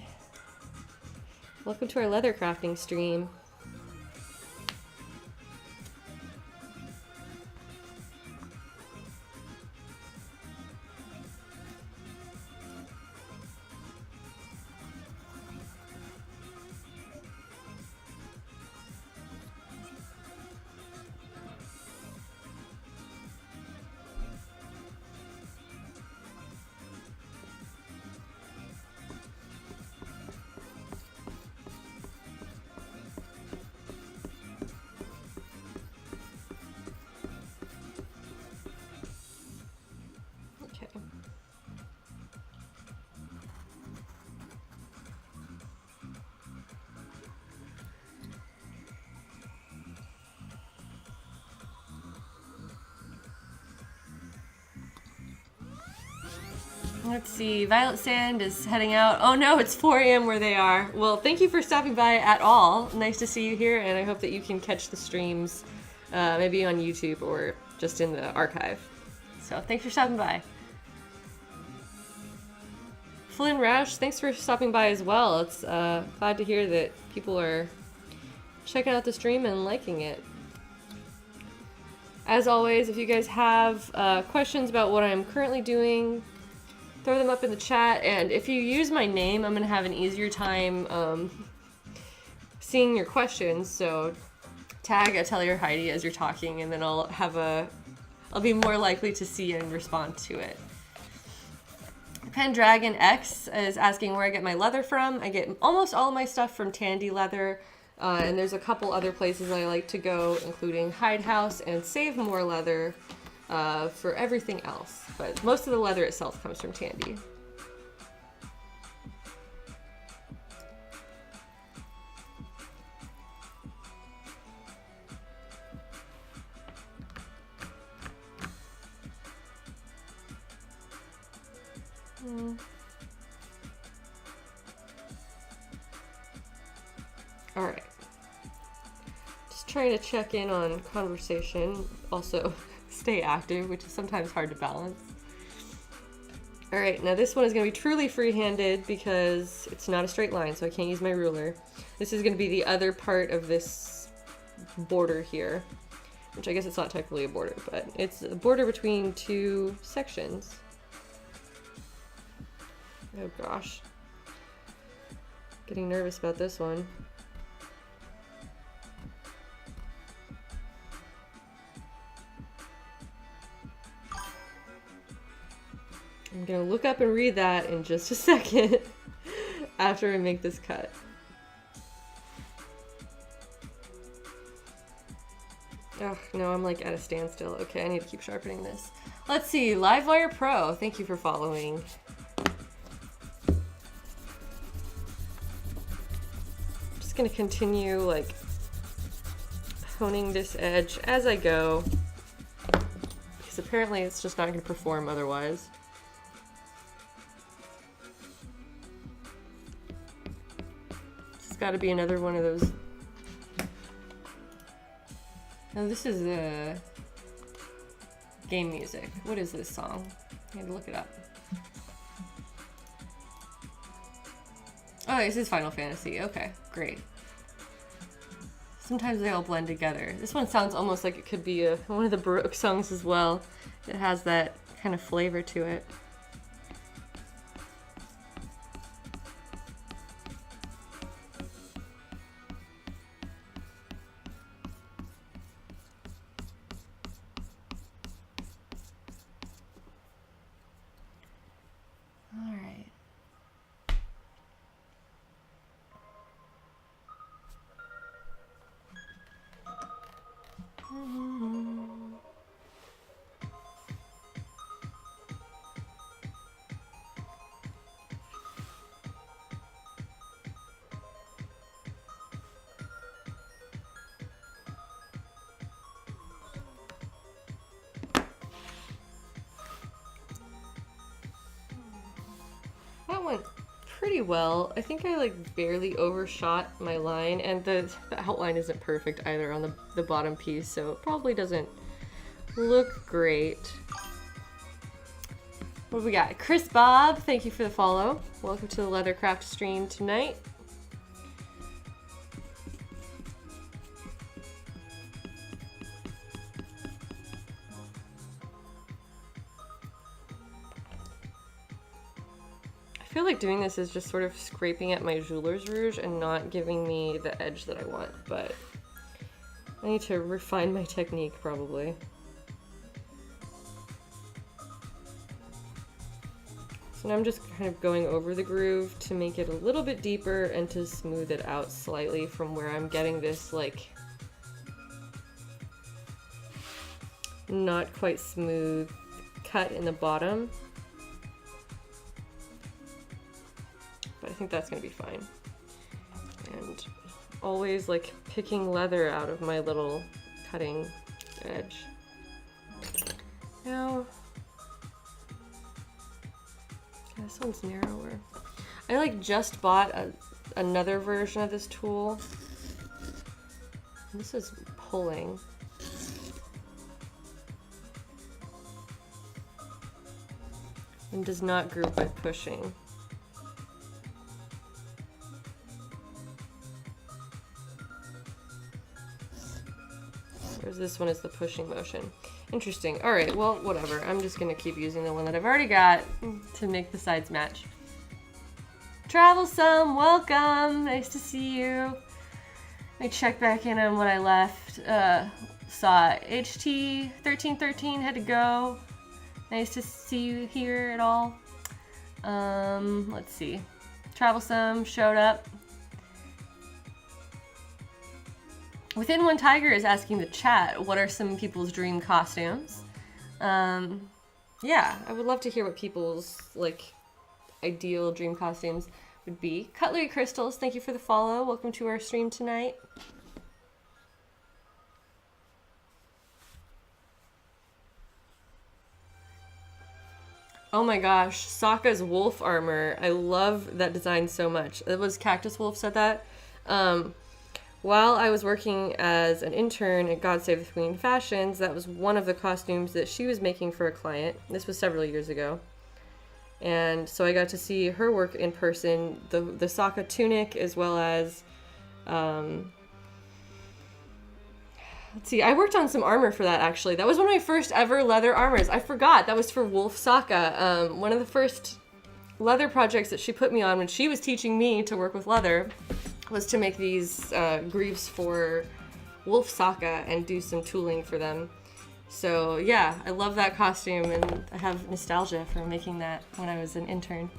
Welcome to our leather crafting stream. Let's see, Violet Sand is heading out. Oh no, it's 4 a.m. where they are. Well, thank you for stopping by at all. Nice to see you here, and I hope that you can catch the streams maybe on YouTube or just in the archive. So thanks for stopping by. Flynn Rash, thanks for stopping by as well. It's glad to hear that people are checking out the stream and liking it. As always, if you guys have questions about what I'm currently doing, throw them up in the chat, and if you use my name, I'm going to have an easier time seeing your questions, so tag Atelier Heidi as you're talking, and then I'll be more likely to see and respond to it. Pendragon X is asking where I get my leather from. I get almost all of my stuff from Tandy Leather, and there's a couple other places I like to go, including Hide House and Save More Leather for everything else. But most of the leather itself comes from Tandy. All right. Just trying to check in on conversation. Also, stay active, which is sometimes hard to balance. All right, now this one is going to be truly free-handed because it's not a straight line, so I can't use my ruler. This is going to be the other part of this border here, which I guess it's not technically a border, but it's a border between two sections. Oh gosh. Getting nervous about this one. I'm gonna look up and read that in just a second after I make this cut. Oh, no, I'm like at a standstill. Okay, I need to keep sharpening this. Let's see, Livewire Pro, thank you for following. Just gonna continue like honing this edge as I go, because apparently it's just not gonna perform otherwise. It's got to be another one of those. Now this is the game music. What is this song? I had to look it up. Oh, this is Final Fantasy. Okay, great. Sometimes they all blend together. This one sounds almost like it could be one of the Baroque songs as well. It has that kind of flavor to it. That went pretty well. I think I like barely overshot my line, and the outline isn't perfect either on the bottom piece, so it probably doesn't look great. What do we got? Chris Bob, thank you for the follow. Welcome to the Leathercraft stream tonight. I feel like doing this is just sort of scraping at my jeweler's rouge and not giving me the edge that I want, but I need to refine my technique probably. So now I'm just kind of going over the groove to make it a little bit deeper and to smooth it out slightly from where I'm getting this like not quite smooth cut in the bottom. But I think that's gonna be fine. And always like picking leather out of my little cutting edge. Now, this one's narrower. I like just bought another version of this tool. This is pulling. And does not group by pushing. Whereas this one is the pushing motion. Interesting. All right, well, whatever. I'm just gonna keep using the one that I've already got to make the sides match. Travelsome, welcome. Nice to see you. Let me check back in on what I left. Saw HT 1313 had to go. Nice to see you here at all. Let's see. Travelsome showed up. Within One Tiger is asking the chat, what are some people's dream costumes? Yeah, I would love to hear what people's like ideal dream costumes would be. Cutlery Crystals, thank you for the follow. Welcome to our stream tonight. Oh my gosh, Sokka's wolf armor. I love that design so much. It was Cactus Wolf said that. While I was working as an intern at God Save the Queen Fashions, that was one of the costumes that she was making for a client. This was several years ago. And so I got to see her work in person, the Sokka tunic, as well as, let's see, I worked on some armor for that, actually. That was one of my first ever leather armors. I forgot, that was for Wolf Sokka. One of the first leather projects that she put me on when she was teaching me to work with leather was to make these greaves for Wolf Sokka and do some tooling for them. So yeah, I love that costume and I have nostalgia for making that when I was an intern.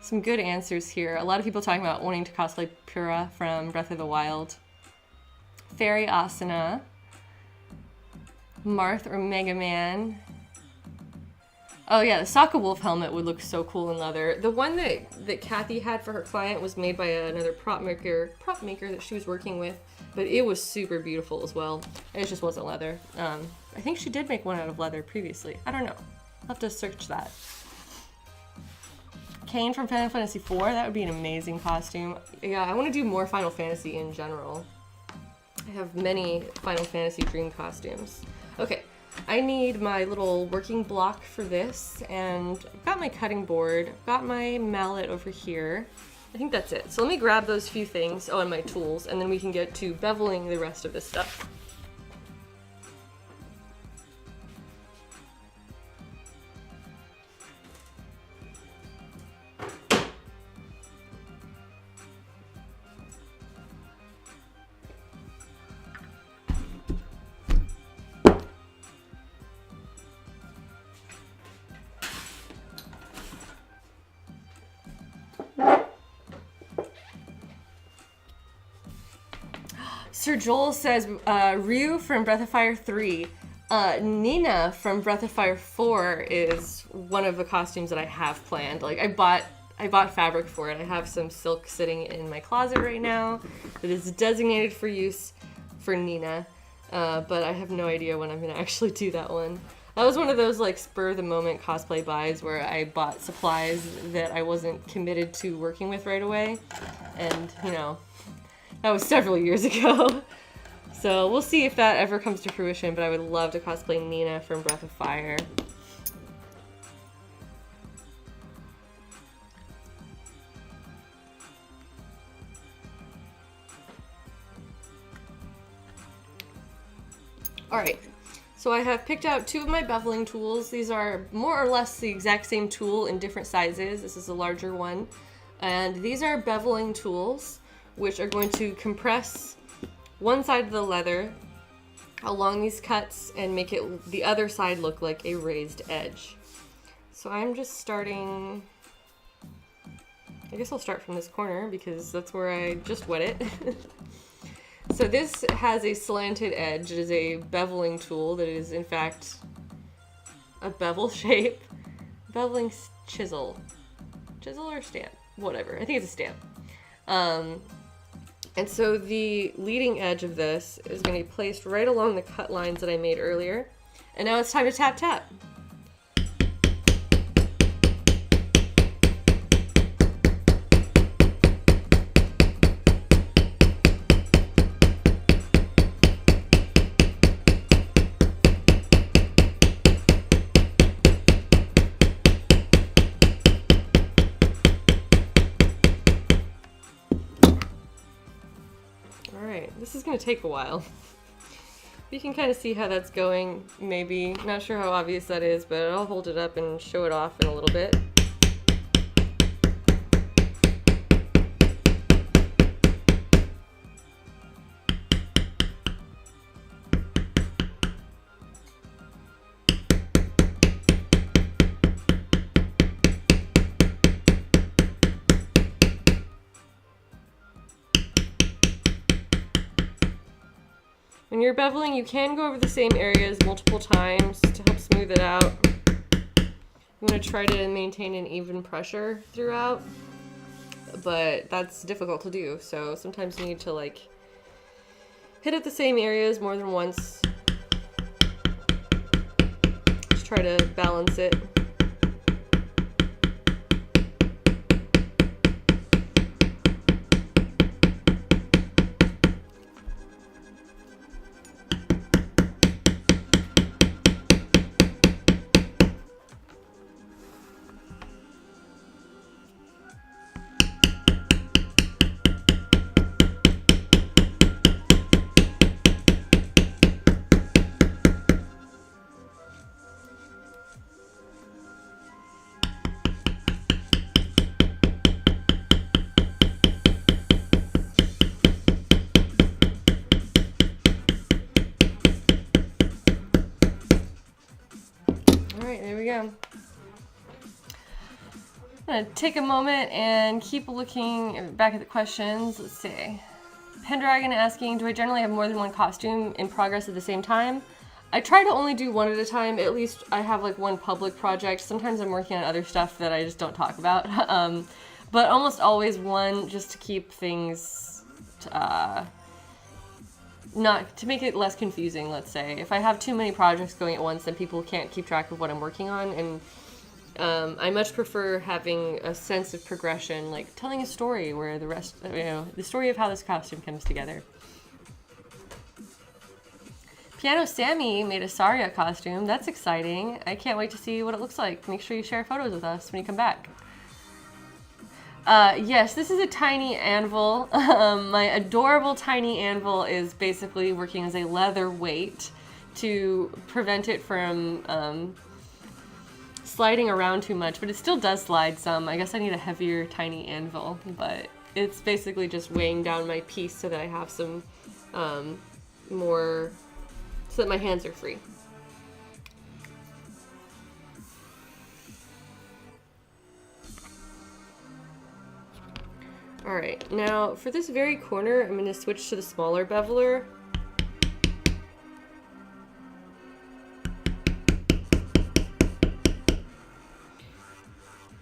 Some good answers here. A lot of people talking about wanting to cosplay Pura from Breath of the Wild. Fairy Asuna. Marth or Mega Man. Oh yeah, the Sokka Wolf helmet would look so cool in leather. The one that Kathy had for her client was made by another prop maker that she was working with, but it was super beautiful as well. It just wasn't leather. I think she did make one out of leather previously. I don't know. I'll have to search that. Kane from Final Fantasy IV, that would be an amazing costume. Yeah, I want to do more Final Fantasy in general. I have many Final Fantasy dream costumes. Okay. I need my little working block for this, and I've got my cutting board, I've got my mallet over here. I think that's it. So let me grab those few things, and my tools, and then we can get to beveling the rest of this stuff. Sir Joel says Ryu from Breath of Fire 3. Nina from Breath of Fire 4 is one of the costumes that I have planned. Like I bought fabric for it. I have some silk sitting in my closet right now that is designated for use for Nina, but I have no idea when I'm gonna actually do that one. That was one of those like spur of the moment cosplay buys where I bought supplies that I wasn't committed to working with right away, and you know. That was several years ago. So we'll see if that ever comes to fruition, but I would love to cosplay Nina from Breath of Fire. Alright, so I have picked out two of my beveling tools. These are more or less the exact same tool in different sizes. This is a larger one. And these are beveling tools, which are going to compress one side of the leather along these cuts and make it the other side look like a raised edge. So I'm just starting, I guess I'll start from this corner because that's where I just wet it. So this has a slanted edge. It is a beveling tool that is in fact a bevel shape. Beveling chisel. Chisel or stamp? Whatever. I think it's a stamp. And so the leading edge of this is going to be placed right along the cut lines that I made earlier. And now it's time to tap tap. This is gonna take a while. You can kind of see how that's going, maybe. Not sure how obvious that is, but I'll hold it up and show it off in a little bit. When you're beveling, you can go over the same areas multiple times to help smooth it out. You want to try to maintain an even pressure throughout, but that's difficult to do. So sometimes you need to like hit at the same areas more than once. Just try to balance it. There we go. I'm gonna take a moment and keep looking back at the questions. Let's see. Pendragon asking, do I generally have more than one costume in progress at the same time? I try to only do one at a time. At least I have like one public project. Sometimes I'm working on other stuff that I just don't talk about. But almost always one, just to keep things not to make it less confusing, let's say. If I have too many projects going at once, then people can't keep track of what I'm working on, and I much prefer having a sense of progression, like telling a story where the rest, you know, the story of how this costume comes together. Piano Sammy made a Saria costume. That's exciting. I can't wait to see what it looks like. Make sure you share photos with us when you come back. Yes, this is a tiny anvil. My adorable tiny anvil is basically working as a leather weight to prevent it from sliding around too much, but it still does slide some. I guess I need a heavier tiny anvil, but it's basically just weighing down my piece so that I have some more, so that my hands are free. Alright, now for this very corner, I'm going to switch to the smaller beveler.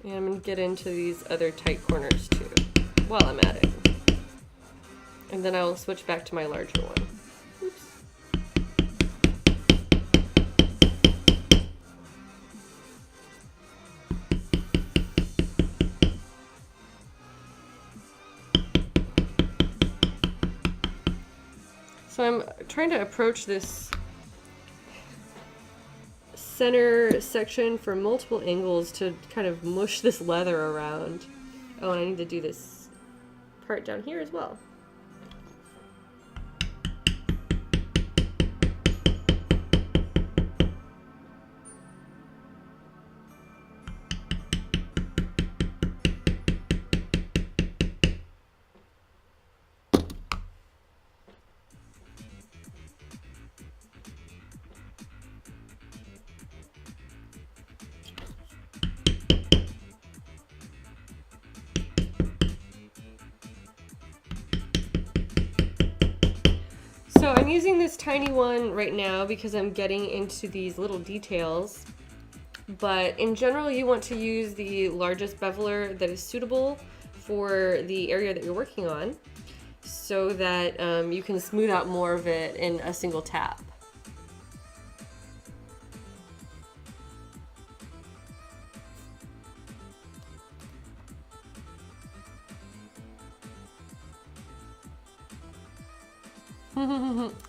And I'm going to get into these other tight corners too, while I'm at it. And then I will switch back to my larger one. Oops. So I'm trying to approach this center section from multiple angles to kind of mush this leather around. Oh, and I need to do this part down here as well. So I'm using this tiny one right now because I'm getting into these little details, but in general you want to use the largest beveler that is suitable for the area that you're working on so that you can smooth out more of it in a single tap.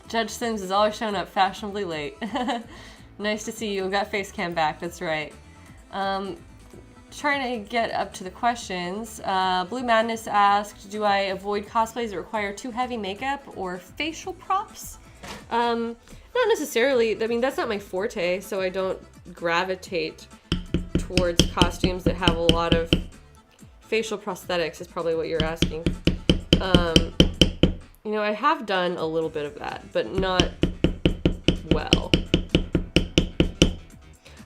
Judge Sims is always showing up fashionably late. Nice to see you. We've got face cam back, that's right. trying to get up to the questions. Blue Madness asked, do I avoid cosplays that require too heavy makeup or facial props? Not necessarily. I mean, that's not my forte, so I don't gravitate towards costumes that have a lot of facial prosthetics, is probably what you're asking. You know, I have done a little bit of that, but not well.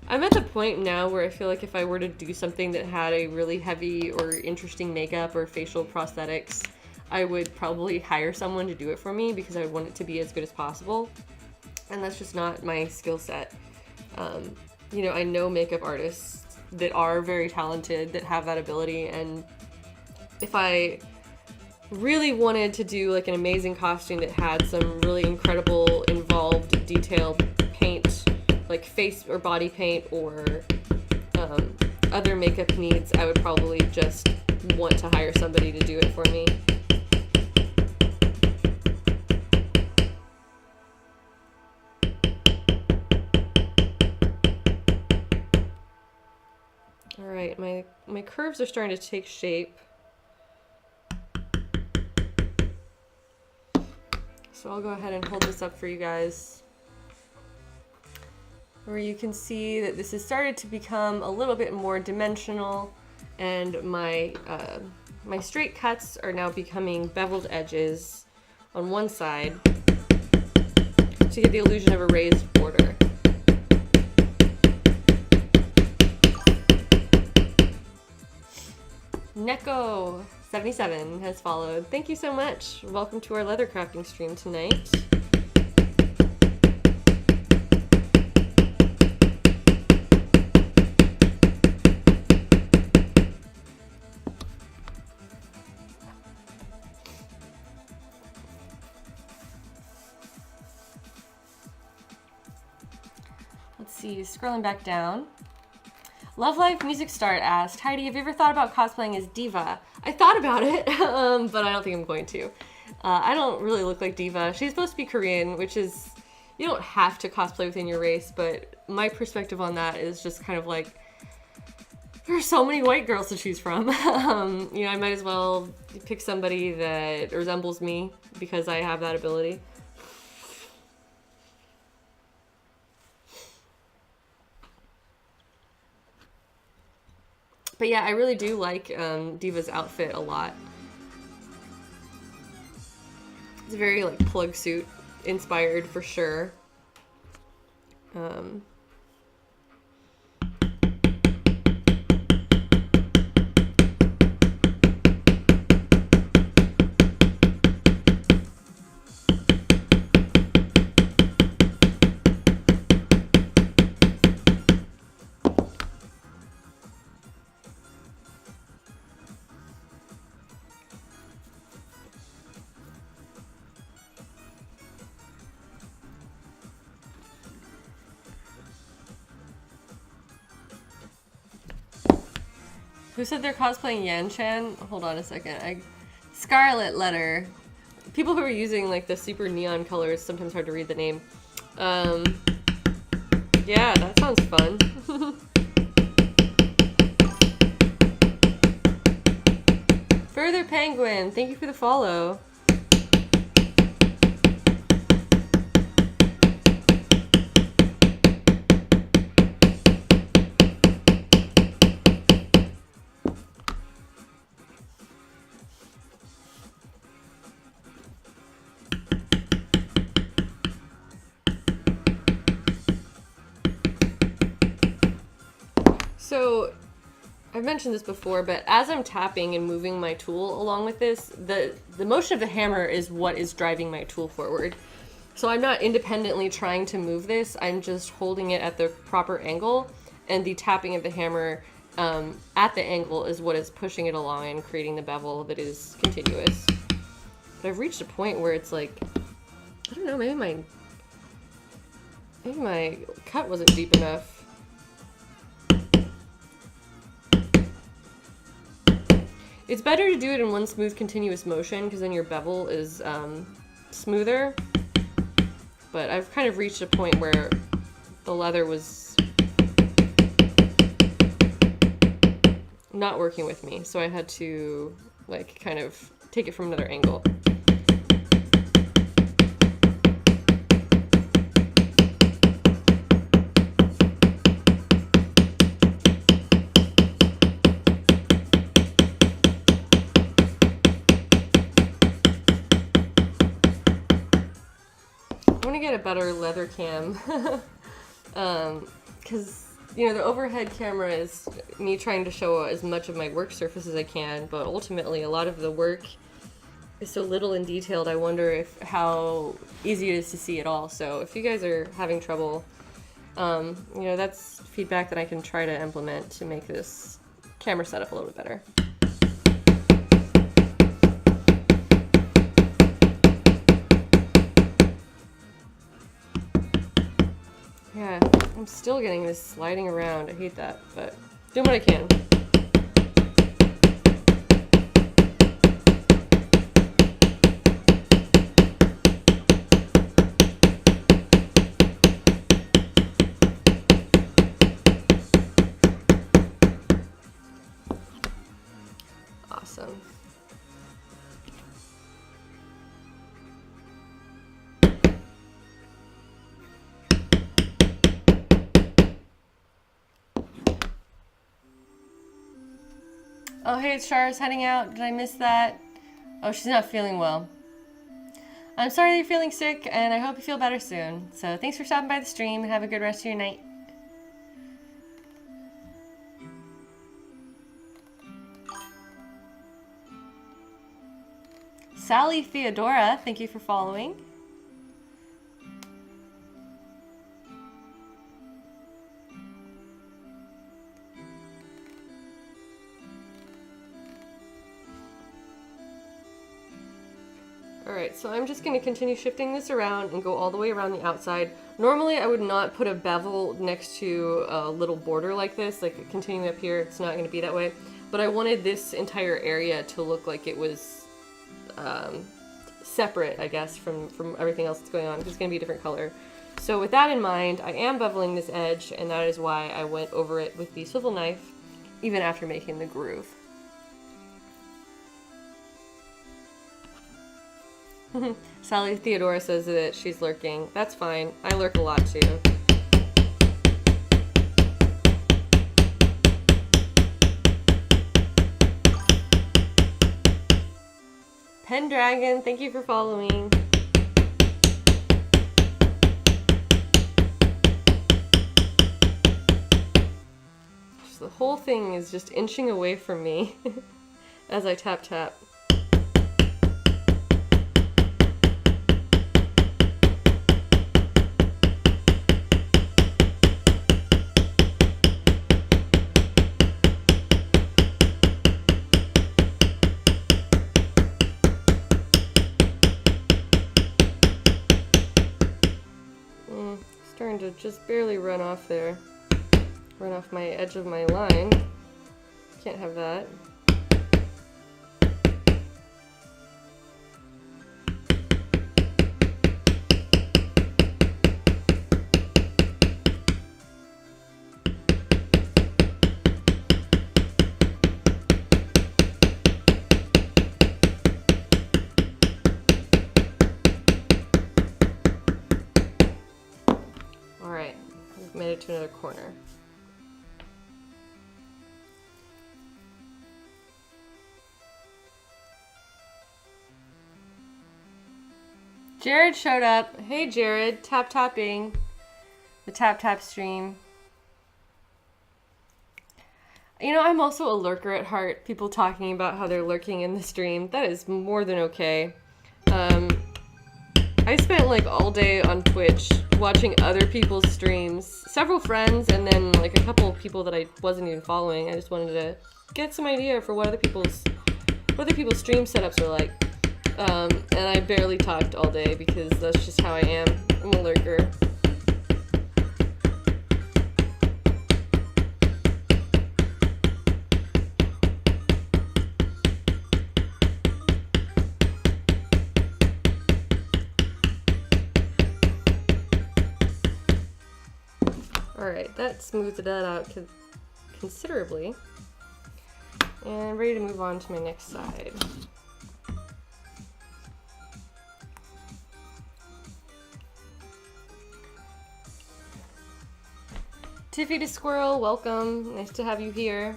I'm at the point now where I feel like if I were to do something that had a really heavy or interesting makeup or facial prosthetics, I would probably hire someone to do it for me because I want it to be as good as possible. And that's just not my skill set. You know, I know makeup artists that are very talented, that have that ability, and if I really wanted to do like an amazing costume that had some really incredible, involved, detailed paint, like face or body paint or other makeup needs, I would probably just want to hire somebody to do it for me. All right, my curves are starting to take shape. So I'll go ahead and hold this up for you guys, where you can see that this has started to become a little bit more dimensional, and my straight cuts are now becoming beveled edges on one side to get the illusion of a raised border. Neko77 has followed. Thank you so much. Welcome to our leather crafting stream tonight. Let's see, scrolling back down. Love Life Music Start asked, Heidi, have you ever thought about cosplaying as Diva? I thought about it, but I don't think I'm going to. I don't really look like Diva. She's supposed to be Korean, which is, you don't have to cosplay within your race, but my perspective on that is just kind of like, there are so many white girls to choose from. You know, I might as well pick somebody that resembles me because I have that ability. But yeah, I really do like Diva's outfit a lot. It's very like plug suit inspired for sure. Who said they're cosplaying Yan-chan? Hold on a second. Scarlet Letter. People who are using like the super neon colors, sometimes hard to read the name. Yeah, that sounds fun. Further Penguin, thank you for the follow. So, I've mentioned this before, but as I'm tapping and moving my tool along with this, the motion of the hammer is what is driving my tool forward. So I'm not independently trying to move this, I'm just holding it at the proper angle, and the tapping of the hammer at the angle is what is pushing it along and creating the bevel that is continuous. But I've reached a point where it's like, I don't know, maybe my cut wasn't deep enough. It's better to do it in one smooth, continuous motion, because then your bevel is smoother. But I've kind of reached a point where the leather was not working with me, so I had to like kind of take it from another angle. I want to get a better leather cam because you know the overhead camera is me trying to show as much of my work surface as I can, but ultimately a lot of the work is so little and detailed. I wonder how easy it is to see it all. So if you guys are having trouble, you know, that's feedback that I can try to implement to make this camera setup a little bit better. Yeah, I'm still getting this sliding around. I hate that, but doing what I can. Awesome. Oh, hey, it's Char's heading out. Did I miss that? Oh, she's not feeling well. I'm sorry that you're feeling sick, and I hope you feel better soon. So thanks for stopping by the stream, and have a good rest of your night. Sally Theodora, thank you for following. Alright, so I'm just going to continue shifting this around and go all the way around the outside. Normally I would not put a bevel next to a little border like this, like continuing up here, it's not going to be that way. But I wanted this entire area to look like it was separate, I guess, from everything else that's going on, because it's going to be a different color. So with that in mind, I am beveling this edge, and that is why I went over it with the swivel knife, even after making the groove. Sally Theodora says that she's lurking. That's fine. I lurk a lot too. Pendragon, thank you for following. The whole thing is just inching away from me as I tap tap. Starting to just barely run off there. Run off my edge of my line. Can't have that. Alright, we've made it to another corner. Jared showed up. Hey Jared, tap tapping. The tap tap stream. You know, I'm also a lurker at heart. People talking about how they're lurking in the stream. That is more than okay. I spent like all day on Twitch watching other people's streams. Several friends and then like a couple of people that I wasn't even following. I just wanted to get some idea for what other people's stream setups are like. And I barely talked all day because that's just how I am. I'm a lurker. Alright, that smoothed that out considerably. And ready to move on to my next side. Tiffy the Squirrel, welcome. Nice to have you here.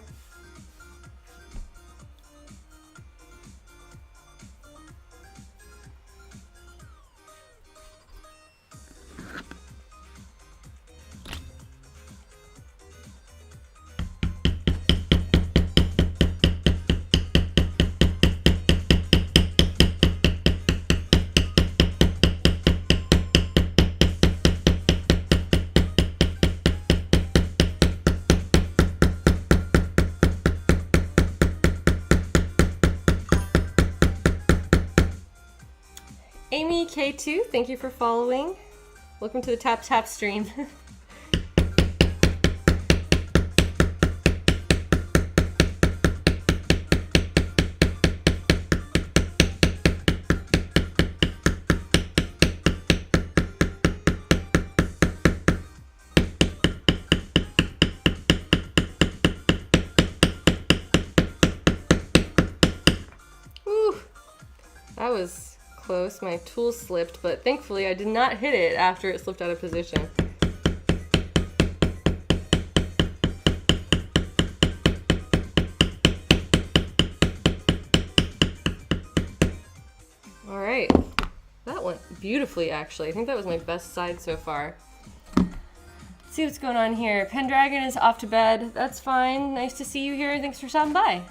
Amy K2, thank you for following. Welcome to the Tap Tap stream. Ooh, that was close. My tool slipped, but thankfully I did not hit it after it slipped out of position. All right, that went beautifully actually. I think that was my best side so far. Let's see what's going on here. Pendragon is off to bed. That's fine. Nice to see you here. Thanks for stopping by.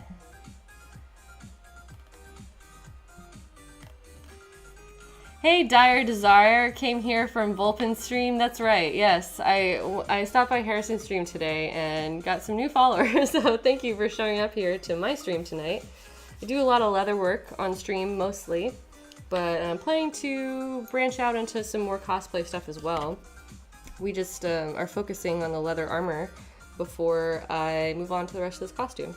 Hey, Dire Desire came here from Vulpin's stream. That's right. Yes, I stopped by Harrison's stream today and got some new followers. So thank you for showing up here to my stream tonight. I do a lot of leather work on stream mostly, but I'm planning to branch out into some more cosplay stuff as well. We just are focusing on the leather armor before I move on to the rest of this costume.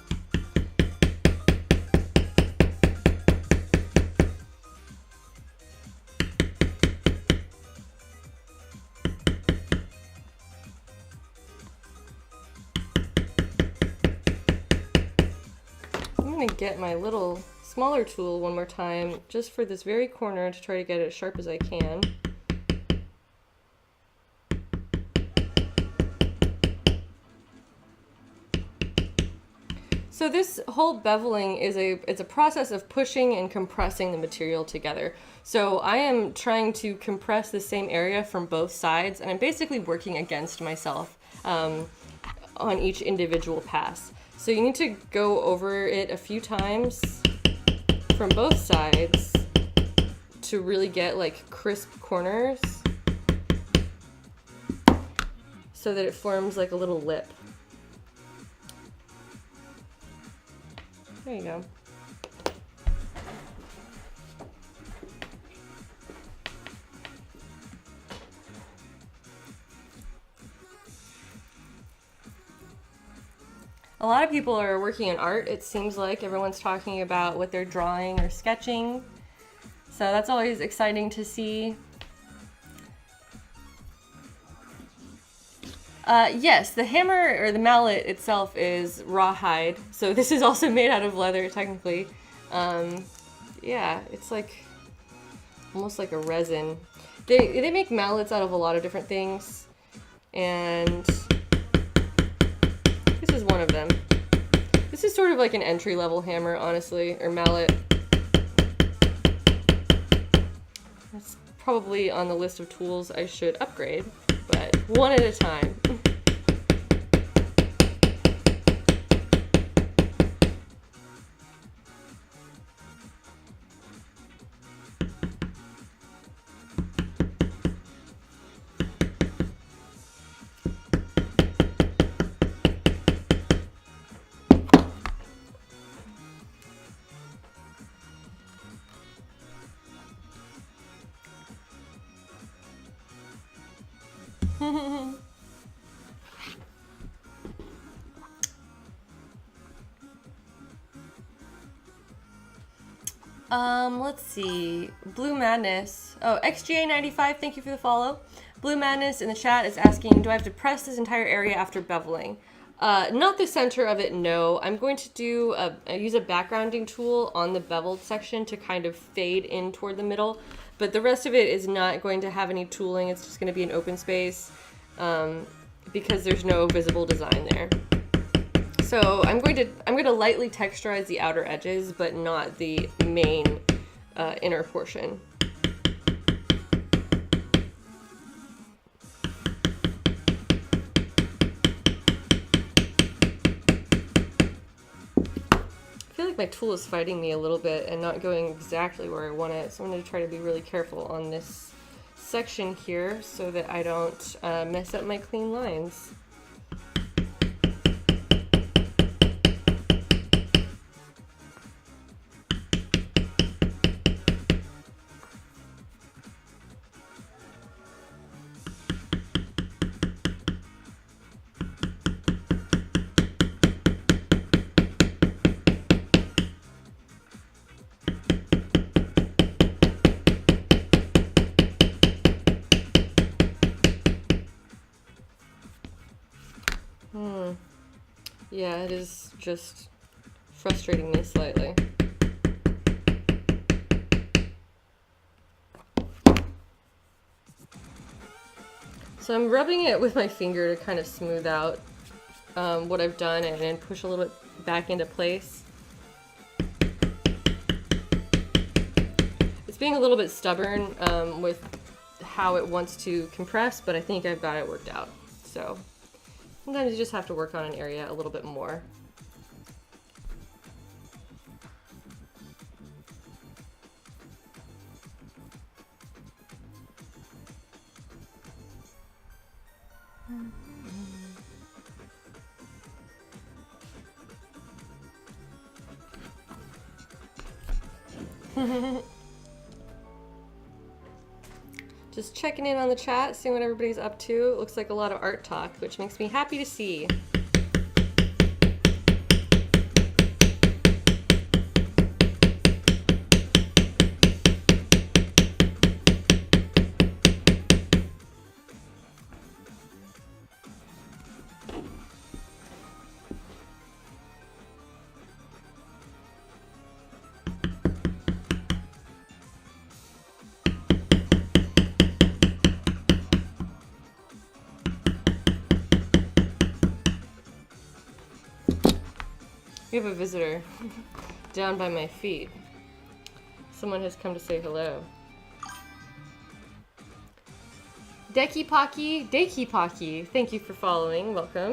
I'm gonna get my little smaller tool one more time just for this very corner to try to get it as sharp as I can. So this whole beveling is it's a process of pushing and compressing the material together. So I am trying to compress the same area from both sides, and I'm basically working against myself on each individual pass. So you need to go over it a few times from both sides to really get like crisp corners so that it forms like a little lip. There you go. A lot of people are working in art. It seems like everyone's talking about what they're drawing or sketching. So that's always exciting to see. Yes, the hammer or the mallet itself is rawhide. So this is also made out of leather technically. Yeah, it's like almost like a resin. They make mallets out of a lot of different things. And this is one of them. This is sort of like an entry-level hammer, honestly, or mallet. That's probably on the list of tools I should upgrade, but one at a time. Let's see. Blue Madness. Oh, XGA95, thank you for the follow. Blue Madness in the chat is asking, do I have to press this entire area after beveling? Not the center of it, no. I'm going to use a backgrounding tool on the beveled section to kind of fade in toward the middle, but the rest of it is not going to have any tooling. It's just going to be an open space because there's no visible design there. So I'm going to lightly texturize the outer edges, but not the main inner portion. I feel like my tool is fighting me a little bit and not going exactly where I want it, so I'm going to try to be really careful on this section here so that I don't mess up my clean lines. Yeah, it is just frustrating me slightly. So I'm rubbing it with my finger to kind of smooth out what I've done and then push a little bit back into place. It's being a little bit stubborn with how it wants to compress, but I think I've got it worked out. So sometimes you just have to work on an area a little bit more. Just checking in on the chat, seeing what everybody's up to. It looks like a lot of art talk, which makes me happy to see. We have a visitor down by my feet. Someone has come to say hello. Deki Paki, thank you for following. Welcome.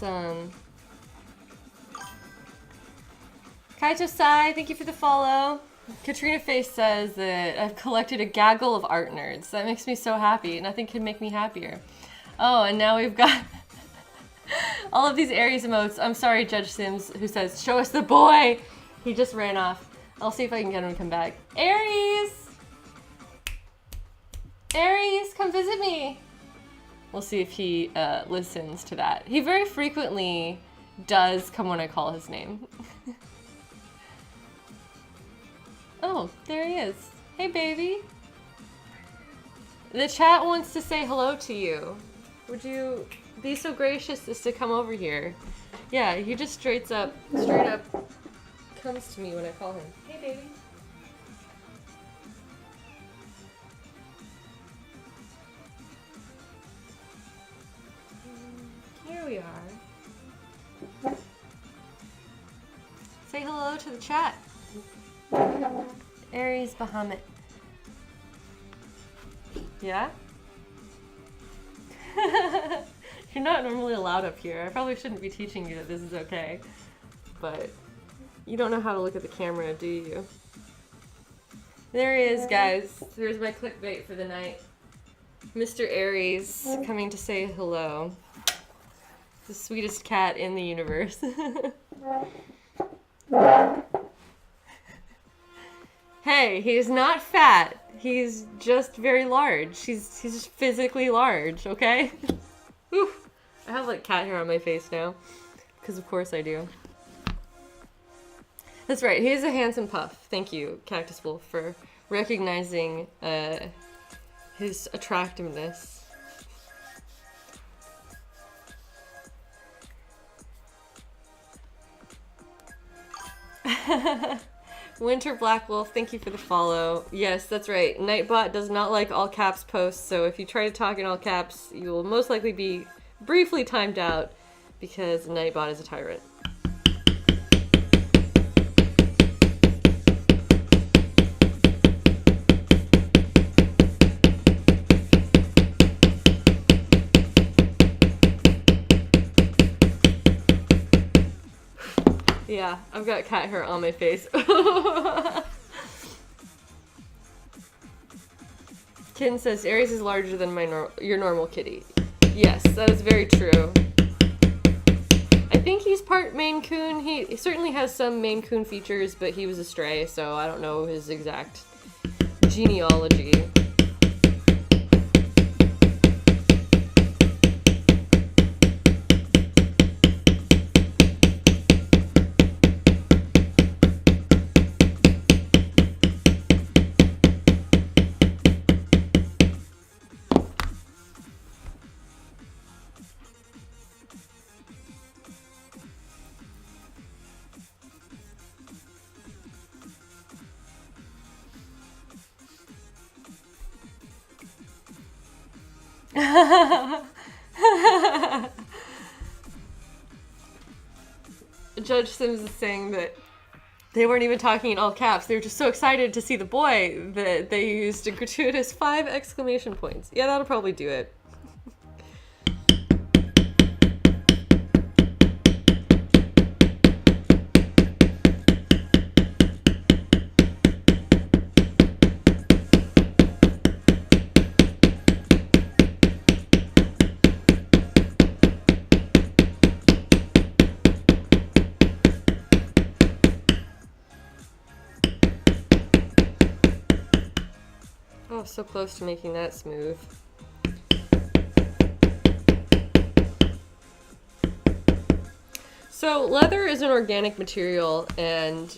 Awesome. Kaito Sai, thank you for the follow. Katrina Face says that I've collected a gaggle of art nerds. That makes me so happy. Nothing can make me happier. Oh, and now we've got all of these Aries emotes. I'm sorry, Judge Sims, who says, show us the boy. He just ran off. I'll see if I can get him to come back. Aries! Aries, come visit me. We'll see if he listens to that. He very frequently does come when I call his name. Oh, there he is. Hey, baby. The chat wants to say hello to you. Would you be so gracious as to come over here? Yeah, he just straight up comes to me when I call him. Hey, baby. Here we are. Say hello to the chat. Aries Bahamut. Yeah? You're not normally allowed up here. I probably shouldn't be teaching you that this is okay. But you don't know how to look at the camera, do you? There he is, guys. There's my clickbait for the night. Mr. Aries coming to say hello. The sweetest cat in the universe. Hey, he's not fat. He's just very large. He's just physically large, okay? Whew. I have like cat hair on my face now. Because of course I do. That's right, he is a handsome puff. Thank you, Cactus Wolf, for recognizing his attractiveness. Winter Black Wolf, thank you for the follow. Yes, that's right. Nightbot does not like all caps posts, so if you try to talk in all caps, you will most likely be briefly timed out because Nightbot is a tyrant. Yeah, I've got cat hair on my face. Kitten says, Aries is larger than your normal kitty. Yes, that is very true. I think he's part Maine Coon. He certainly has some Maine Coon features, but he was a stray, so I don't know his exact genealogy. Judge Sims is saying that they weren't even talking in all caps. They were just so excited to see the boy that they used a gratuitous 5 exclamation points. Yeah, that'll probably do it. Oh, so close to making that smooth. So leather is an organic material, and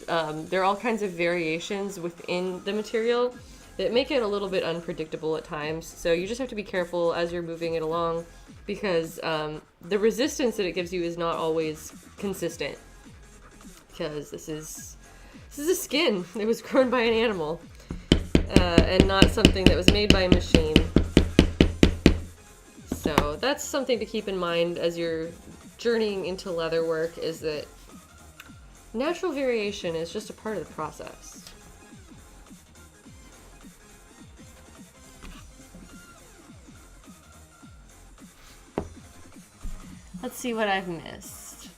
there are all kinds of variations within the material that make it a little bit unpredictable at times. So you just have to be careful as you're moving it along, because the resistance that it gives you is not always consistent. Because this is a skin that was grown by an animal. And not something that was made by a machine. So that's something to keep in mind as you're journeying into leather work, is that natural variation is just a part of the process. Let's see what I've missed.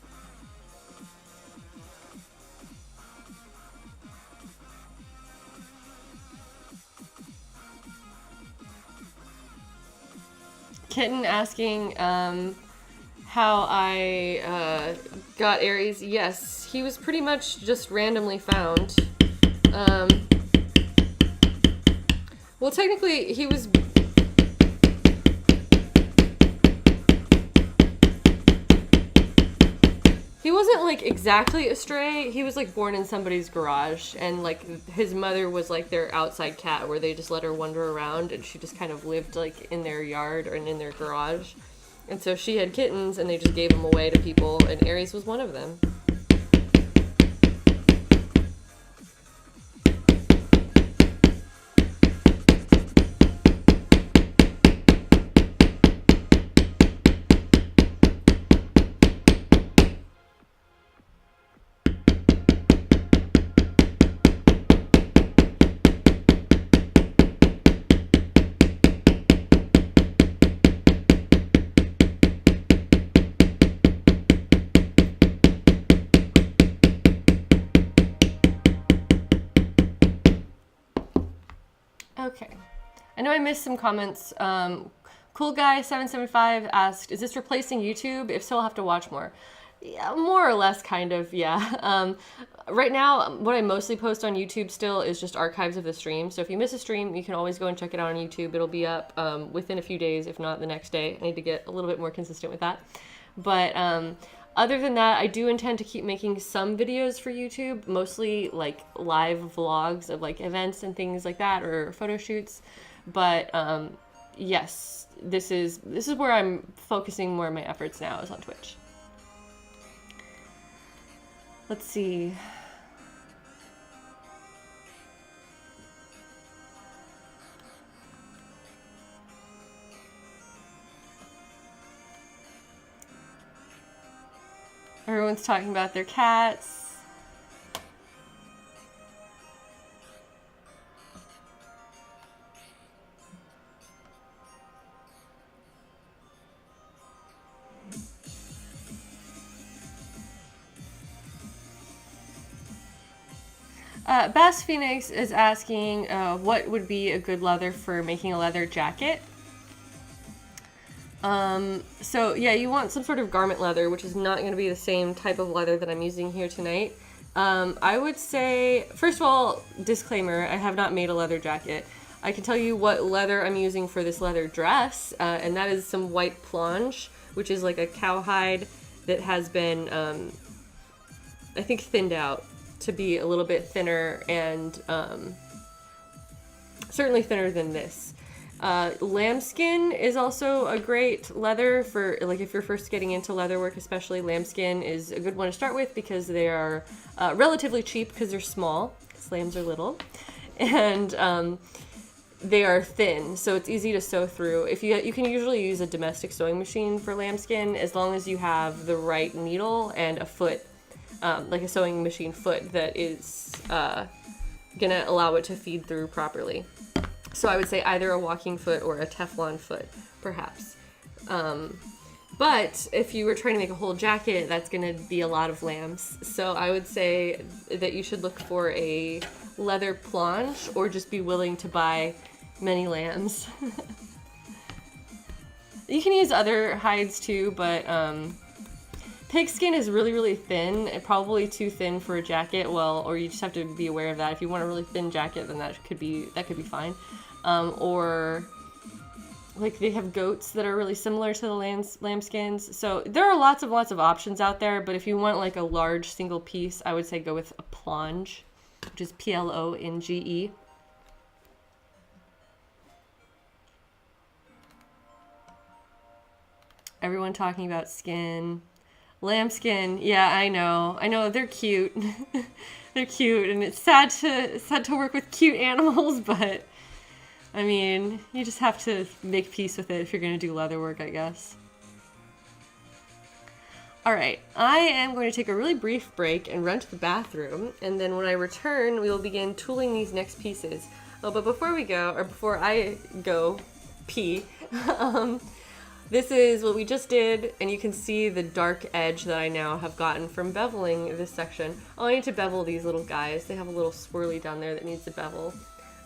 Kitten asking how I got Aries. Yes, he was pretty much just randomly found. Well, technically, he was... He wasn't, like, exactly a stray. He was, like, born in somebody's garage, and, like, his mother was, like, their outside cat where they just let her wander around, and she just kind of lived, like, in their yard or in their garage. And so she had kittens, and they just gave them away to people, and Aries was one of them. Okay. I know I missed some comments. Cool Guy 775 asked, is this replacing YouTube? If so, I'll have to watch more. Yeah, more or less, kind of, yeah. Right now, what I mostly post on YouTube still is just archives of the stream. So if you miss a stream, you can always go and check it out on YouTube. It'll be up within a few days, if not the next day. I need to get a little bit more consistent with that. But other than that, I do intend to keep making some videos for YouTube, mostly like live vlogs of like events and things like that, or photo shoots. But yes, this is where I'm focusing more of my efforts now, is on Twitch. Let's see. Everyone's talking about their cats. Bass Phoenix is asking what would be a good leather for making a leather jacket. So yeah, you want some sort of garment leather, which is not going to be the same type of leather that I'm using here tonight. I would say, first of all, disclaimer, I have not made a leather jacket. I can tell you what leather I'm using for this leather dress, and that is some white planche, which is like a cowhide that has been, I think, thinned out to be a little bit thinner, and certainly thinner than this. Lambskin is also a great leather for, like, if you're first getting into leather work, especially. Lambskin is a good one to start with because they are relatively cheap because they're small, because lambs are little, and they are thin, so it's easy to sew through. If you can usually use a domestic sewing machine for lambskin, as long as you have the right needle and a foot, like a sewing machine foot that is gonna allow it to feed through properly. So I would say either a walking foot or a Teflon foot, perhaps. But if you were trying to make a whole jacket, that's going to be a lot of lambs. So I would say that you should look for a leather planche, or just be willing to buy many lambs. You can use other hides too, but pigskin is really, really thin, and probably too thin for a jacket. Well, or you just have to be aware of that. If you want a really thin jacket, then that could be fine. Or like they have goats that are really similar to the lambskins. So there are lots of options out there, but if you want like a large single piece, I would say go with a plonge, which is Plonge. Everyone talking about skin. Lambskin, yeah, I know, they're cute. They're cute, and it's sad to work with cute animals, but I mean, you just have to make peace with it if you're going to do leather work, I guess. Alright, I am going to take a really brief break and run to the bathroom, and then when I return, we will begin tooling these next pieces. Oh, but before I go pee, this is what we just did, and you can see the dark edge that I now have gotten from beveling this section. Oh, I need to bevel these little guys. They have a little swirly down there that needs to bevel.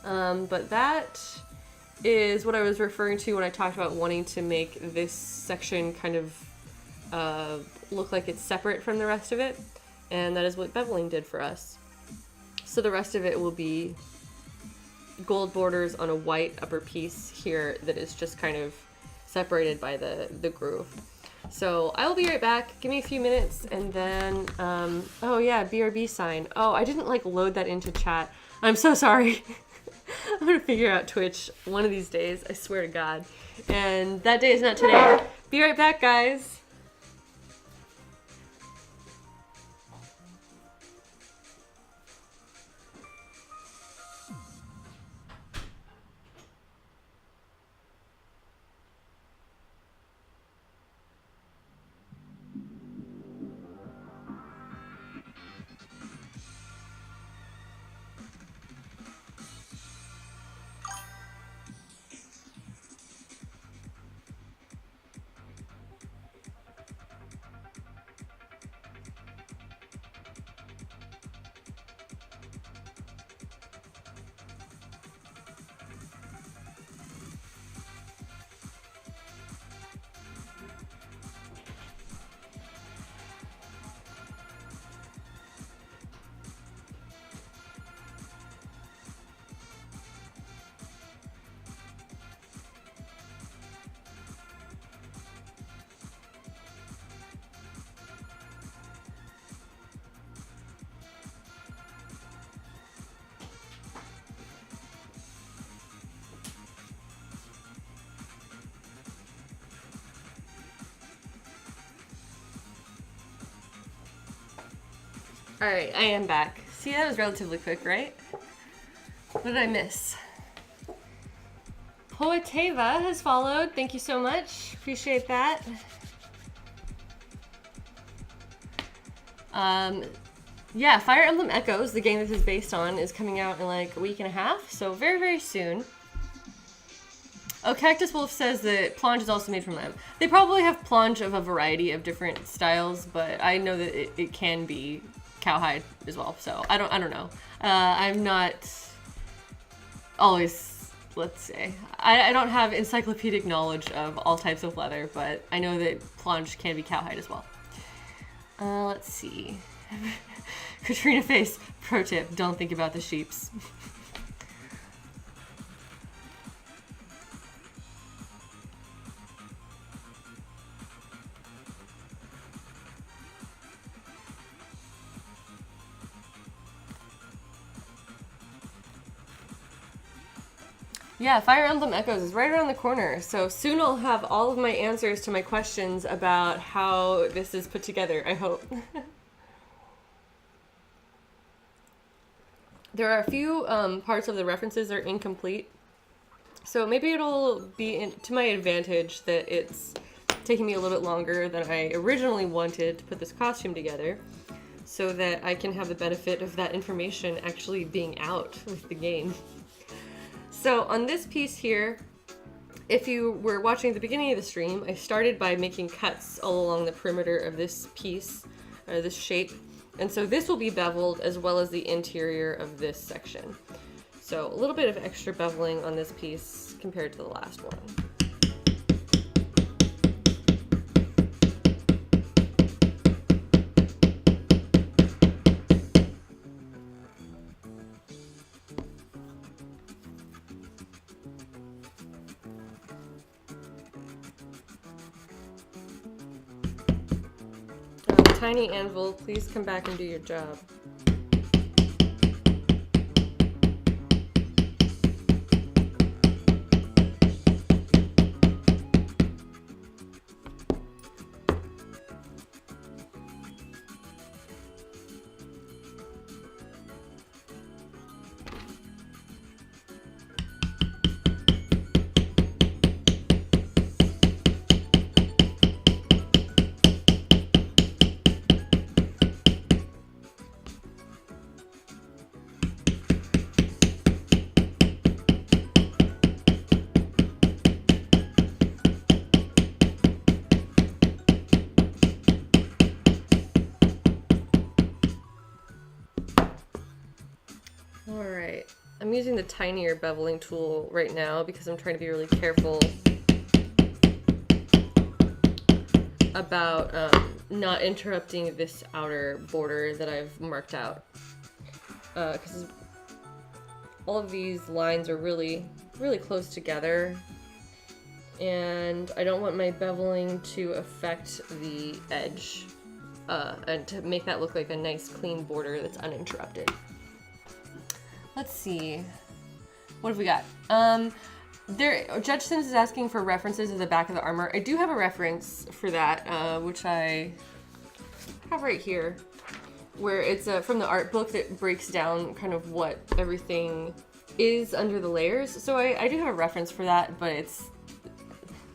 But that is what I was referring to when I talked about wanting to make this section kind of look like it's separate from the rest of it. And that is what beveling did for us. So the rest of it will be gold borders on a white upper piece here that is just kind of separated by the groove. So I will be right back. Give me a few minutes, and then oh yeah, BRB sign. Oh, I didn't like load that into chat. I'm so sorry. I'm gonna figure out Twitch one of these days, I swear to God. And that day is not today. Be right back, guys. All right, I am back. See, that was relatively quick, right? What did I miss? Poeteva has followed. Thank you so much. Appreciate that. Yeah, Fire Emblem Echoes, the game this is based on, is coming out in like a week and a half, so very, very soon. Oh, Cactus Wolf says that Plonge is also made from them. They probably have Plonge of a variety of different styles, but I know that it can be cowhide as well, so I don't know. I'm not always, let's say, I don't have encyclopedic knowledge of all types of leather, but I know that Plonge can be cowhide as well. Let's see. Katrina Face, pro tip, don't think about the sheeps. Yeah, Fire Emblem Echoes is right around the corner, so soon I'll have all of my answers to my questions about how this is put together, I hope. There are a few parts of the references that are incomplete, so maybe it'll be to my advantage that it's taking me a little bit longer than I originally wanted to put this costume together, so that I can have the benefit of that information actually being out with the game. So on this piece here, if you were watching at the beginning of the stream, I started by making cuts all along the perimeter of this piece, this shape. And so this will be beveled as well as the interior of this section. So a little bit of extra beveling on this piece compared to the last one. Tiny Anvil, please come back and do your job. Alright, I'm using the tinier beveling tool right now because I'm trying to be really careful about not interrupting this outer border that I've marked out. Because all of these lines are really, really close together, and I don't want my beveling to affect the edge, and to make that look like a nice clean border that's uninterrupted. Let's see. What have we got? Judge Sims is asking for references to the back of the armor. I do have a reference for that, which I have right here, where it's from the art book that breaks down kind of what everything is under the layers. So I do have a reference for that, but it's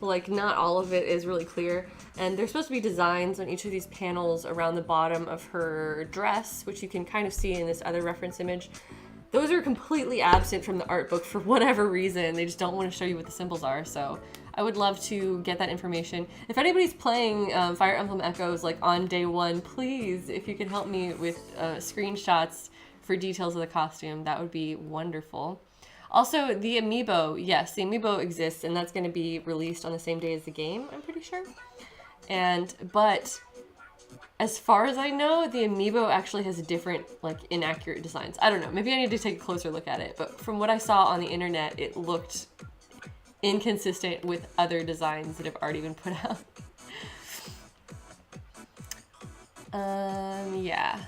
like not all of it is really clear. And there's supposed to be designs on each of these panels around the bottom of her dress, which you can kind of see in this other reference image. Those are completely absent from the art book for whatever reason. They just don't want to show you what the symbols are. So I would love to get that information. If anybody's playing Fire Emblem Echoes like on day one, please, if you could help me with screenshots for details of the costume, that would be wonderful. Also, the amiibo, yes, the amiibo exists, and that's going to be released on the same day as the game, I'm pretty sure. But as far as I know, the amiibo actually has different, like, inaccurate designs. I don't know. Maybe I need to take a closer look at it. But from what I saw on the internet, it looked inconsistent with other designs that have already been put out. Yeah.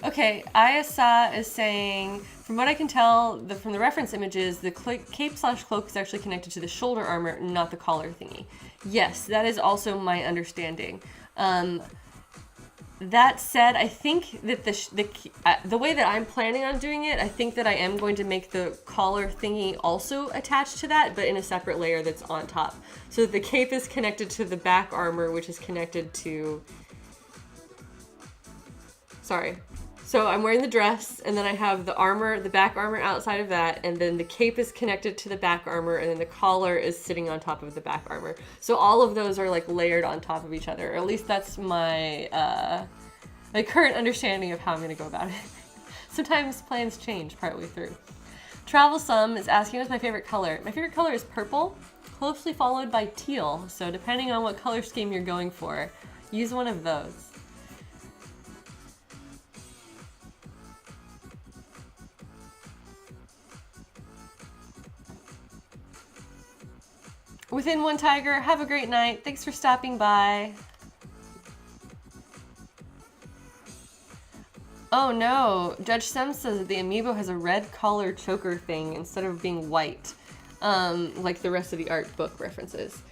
Okay, Ayasa is saying, from what I can tell from the reference images, the cape/cloak is actually connected to the shoulder armor, not the collar thingy. Yes, that is also my understanding. That said, I think that the way that I'm planning on doing it, I think that I am going to make the collar thingy also attached to that, but in a separate layer that's on top. So the cape is connected to the back armor, which is connected to... Sorry. So I'm wearing the dress, and then I have the armor, the back armor outside of that, and then the cape is connected to the back armor, and then the collar is sitting on top of the back armor. So all of those are like layered on top of each other, or at least that's my my current understanding of how I'm going to go about it. Sometimes plans change partway through. Travel is asking what's my favorite color. My favorite color is purple, closely followed by teal. So depending on what color scheme you're going for, use one of those. Within One Tiger, have a great night. Thanks for stopping by. Oh no, Judge Sem says that the amiibo has a red collar choker thing instead of being white, like the rest of the art book references.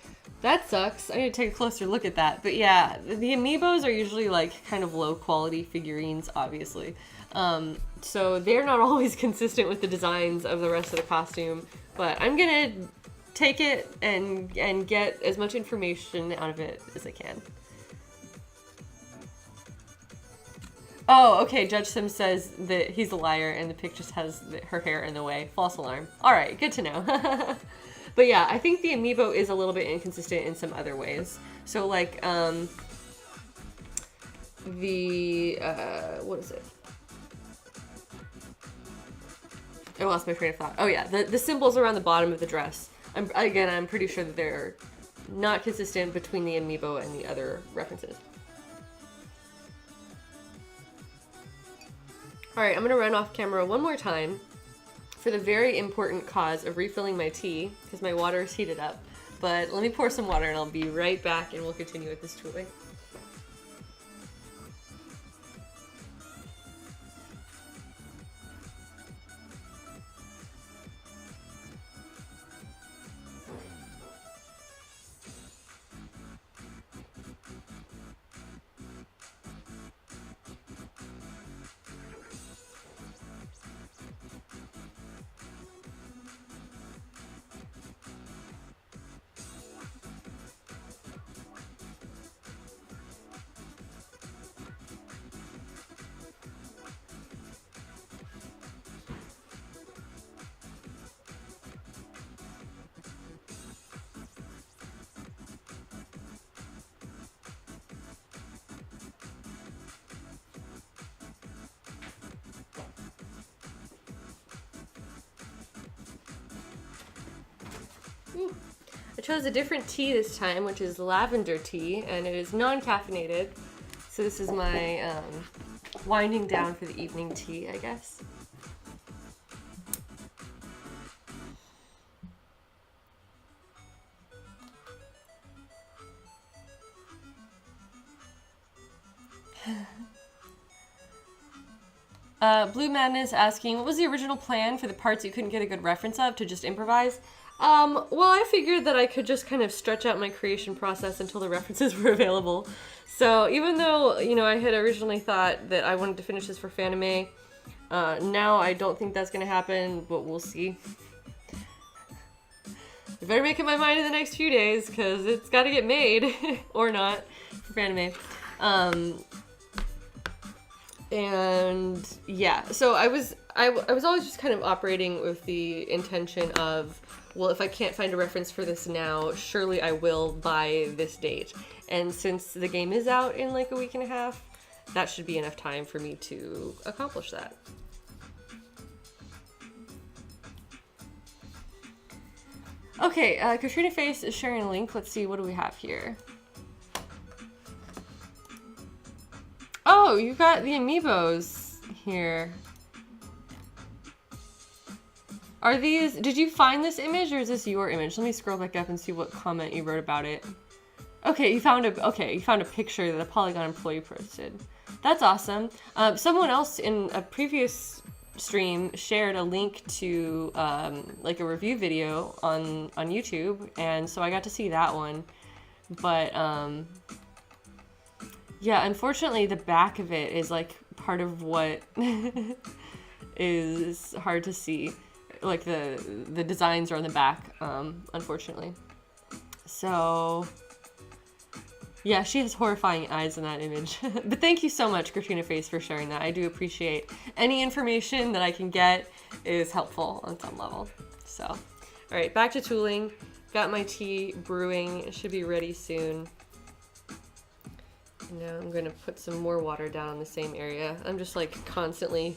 That sucks. I need to take a closer look at that. But yeah, the amiibos are usually like kind of low quality figurines, obviously. So they're not always consistent with the designs of the rest of the costume, but I'm gonna take it and get as much information out of it as I can. Oh, okay, Judge Sim says that he's a liar and the pic just has her hair in the way. False alarm. Alright, good to know. But yeah, I think the amiibo is a little bit inconsistent in some other ways. So like, what is it? I lost my train of thought. Oh yeah, the symbols around the bottom of the dress. I'm pretty sure that they're not consistent between the amiibo and the other references. Alright, I'm gonna run off camera one more time for the very important cause of refilling my tea, because my water is heated up. But let me pour some water and I'll be right back and we'll continue with this tooling. I chose a different tea this time, which is lavender tea, and it is non-caffeinated. So this is my winding down for the evening tea, I guess. Blue Madness asking, what was the original plan for the parts you couldn't get a good reference of to just improvise? Well, I figured that I could just kind of stretch out my creation process until the references were available. So even though, you know, I had originally thought that I wanted to finish this for Fanime, now I don't think that's going to happen, but we'll see. I better make up my mind in the next few days, because it's got to get made, or not, for Fanime. And yeah, so I was always just kind of operating with the intention of, well, if I can't find a reference for this now, surely I will by this date. And since the game is out in like a week and a half, that should be enough time for me to accomplish that. Okay, Katrina Face is sharing a link. Let's see, what do we have here? Oh, you got the amiibos here. Are these, did you find this image or is this your image? Let me scroll back up and see what comment you wrote about it. Okay, you found a picture that a Polygon employee posted. That's awesome. Someone else in a previous stream shared a link to like a review video on YouTube, and so I got to see that one. But Yeah, unfortunately, the back of it is like part of what is hard to see. Like the designs are on the back, unfortunately. So, yeah, she has horrifying eyes in that image. But thank you so much, Katrina Face, for sharing that. I do appreciate any information that I can get is helpful on some level. So, all right, back to tooling. Got my tea brewing. It should be ready soon. Now I'm going to put some more water down on the same area. I'm just like constantly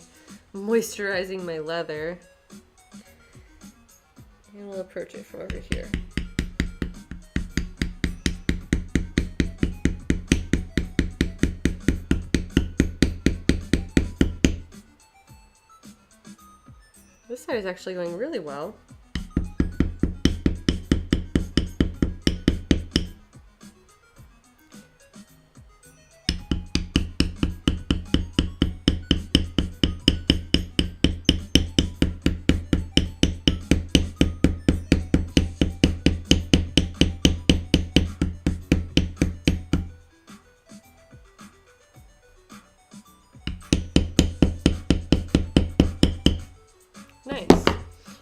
moisturizing my leather. And we'll approach it from over here. This side is actually going really well. Nice.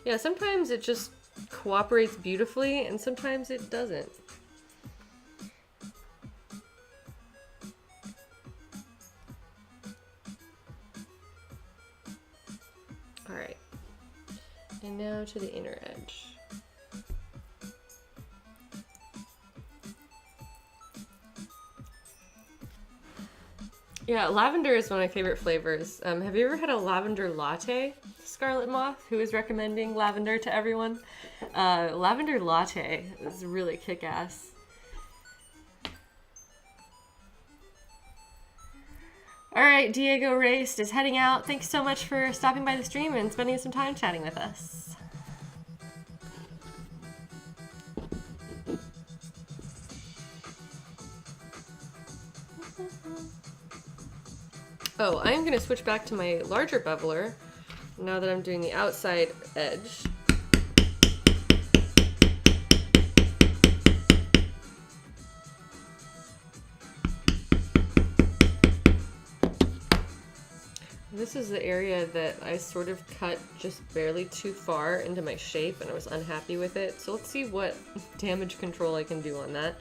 Yeah, sometimes it just cooperates beautifully and sometimes it doesn't. All right. And now to the inner edge. Yeah, lavender is one of my favorite flavors. Have you ever had a lavender latte? Scarlet Moth, who is recommending lavender to everyone. Lavender latte is really kick-ass. All right, Diego Raced is heading out. Thanks so much for stopping by the stream and spending some time chatting with us. Oh, I'm going to switch back to my larger beveler now that I'm doing the outside edge. This is the area that I sort of cut just barely too far into my shape and I was unhappy with it. So let's see what damage control I can do on that.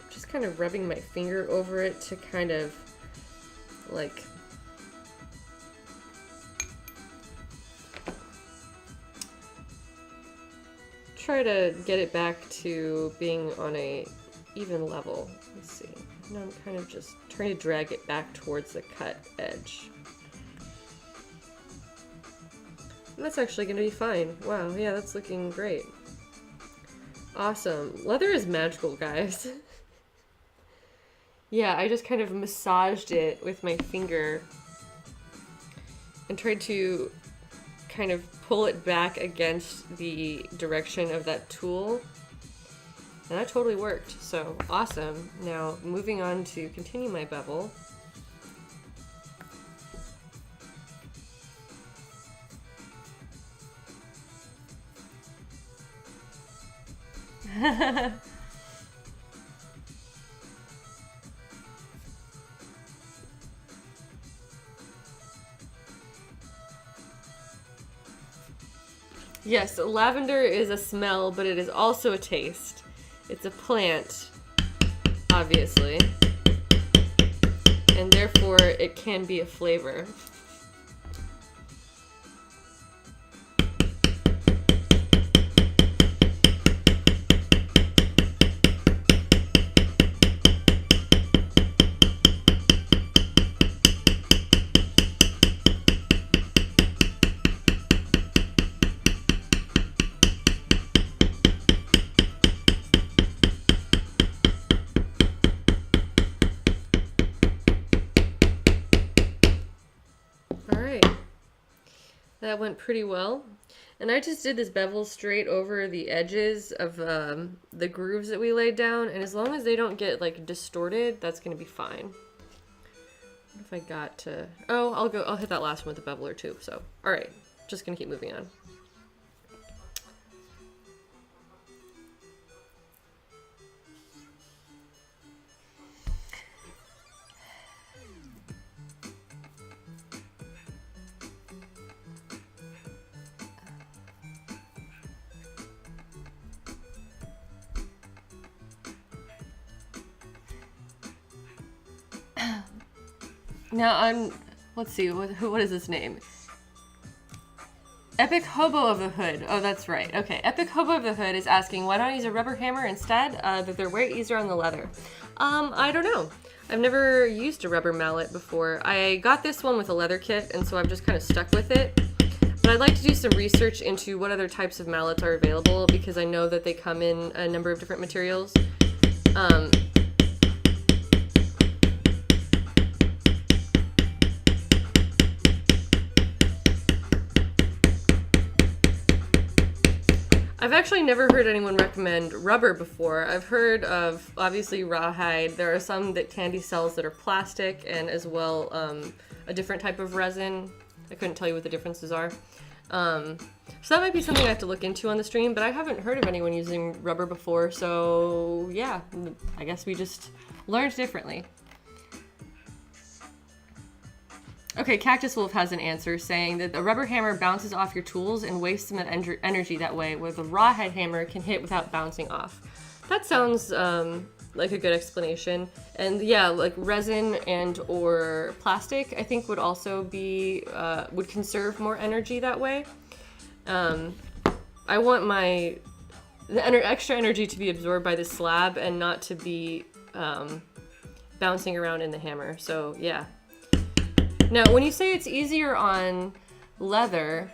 Just kind of rubbing my finger over it to kind of like try to get it back to being on a even level. Let's see. Now I'm kind of just trying to drag it back towards the cut edge. And that's actually going to be fine. Wow, yeah, that's looking great. Awesome. Leather is magical, guys. Yeah, I just kind of massaged it with my finger and tried to kind of pull it back against the direction of that tool. And that totally worked, so awesome. Now, moving on to continue my bevel. Yes, lavender is a smell, but it is also a taste. It's a plant, obviously, and therefore it can be a flavor. That went pretty well. And I just did this bevel straight over the edges of the grooves that we laid down, and as long as they don't get like distorted, that's gonna be fine. What if I got to, oh, I'll hit that last one with the beveler too, so. All right, just gonna keep moving on. Now, let's see, what is this name? Epic Hobo of the Hood. Oh, that's right. Okay, Epic Hobo of the Hood is asking, why don't I use a rubber hammer instead? That they're way easier on the leather. I don't know. I've never used a rubber mallet before. I got this one with a leather kit, and so I've just kind of stuck with it. But I'd like to do some research into what other types of mallets are available, because I know that they come in a number of different materials. I've actually never heard anyone recommend rubber before. I've heard of, obviously, rawhide. There are some that Tandy sells that are plastic, and as well a different type of resin. I couldn't tell you what the differences are. So that might be something I have to look into on the stream, but I haven't heard of anyone using rubber before, so yeah, I guess we just learned differently. Okay, Cactus Wolf has an answer saying that the rubber hammer bounces off your tools and wastes some energy that way, where the rawhide hammer can hit without bouncing off. That sounds like a good explanation. And yeah, like resin and or plastic, I think would also be, would conserve more energy that way. I want the extra energy to be absorbed by the slab and not to be bouncing around in the hammer, so yeah. Now, when you say it's easier on leather,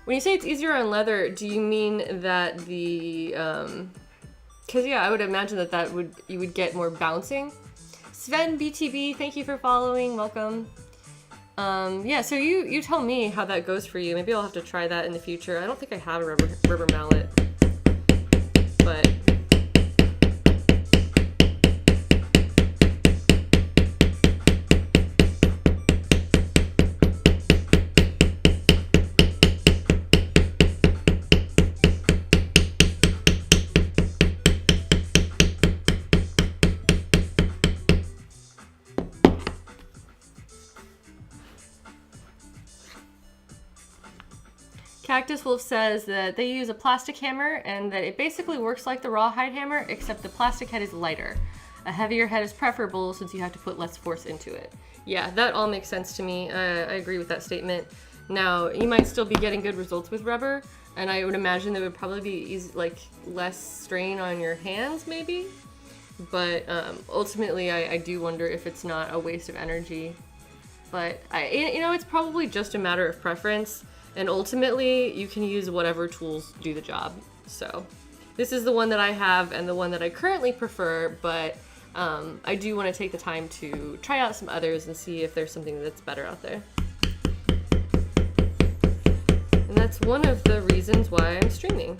do you mean that the, because yeah, I would imagine that you would get more bouncing. Sven BTB, thank you for following, welcome. Yeah, so you tell me how that goes for you. Maybe I'll have to try that in the future. I don't think I have a rubber mallet, but... Cactus Wolf says that they use a plastic hammer and that it basically works like the rawhide hammer, except the plastic head is lighter. A heavier head is preferable since you have to put less force into it. Yeah, that all makes sense to me. I agree with that statement. Now, you might still be getting good results with rubber, and I would imagine there would probably be less strain on your hands, maybe. But ultimately, I do wonder if it's not a waste of energy. But it's probably just a matter of preference. And ultimately, you can use whatever tools do the job. So this is the one that I have and the one that I currently prefer, but I do want to take the time to try out some others and see if there's something that's better out there. And that's one of the reasons why I'm streaming.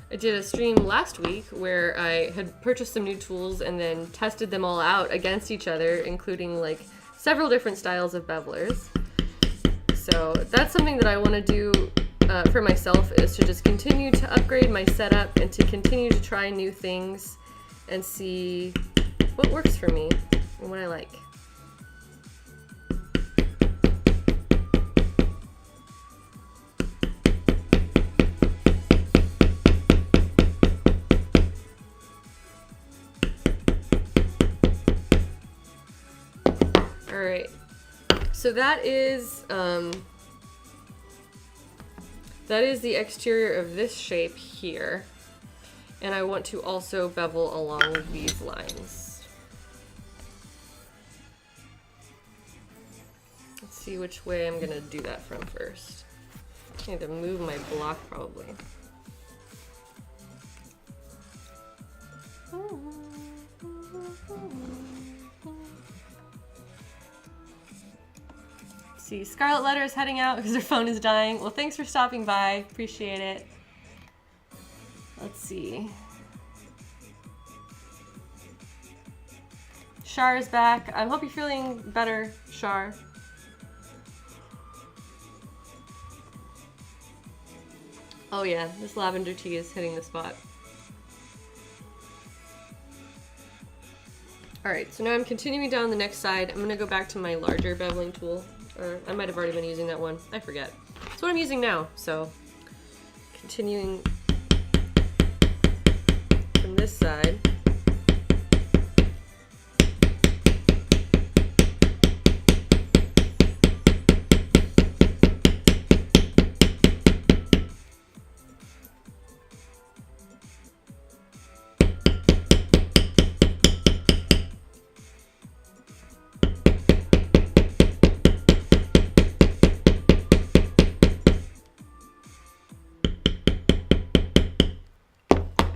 I did a stream last week where I had purchased some new tools and then tested them all out against each other, including like several different styles of bevelers. So that's something that I want to do for myself, is to just continue to upgrade my setup and to continue to try new things and see what works for me and what I like. Alright, so that is the exterior of this shape here, and I want to also bevel along these lines. Let's see which way I'm gonna do that from first. I need to move my block probably. See, Scarlet Letter is heading out because her phone is dying. Well, thanks for stopping by. Appreciate it. Let's see. Shar is back. I hope you're feeling better, Shar. Oh yeah, this lavender tea is hitting the spot. Alright, so now I'm continuing down the next side. I'm going to go back to my larger beveling tool. Or I might have already been using that one. I forget. It's what I'm using now, so continuing. this side.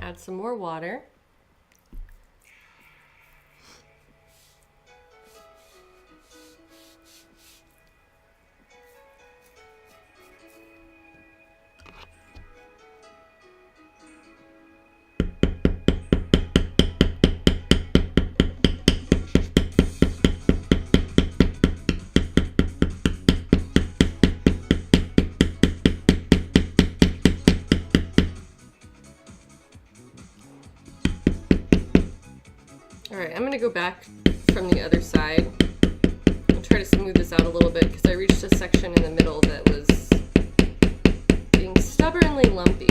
Add some more water. Alright, I'm going to go back from the other side and try to smooth this out a little bit because I reached a section in the middle that was being stubbornly lumpy.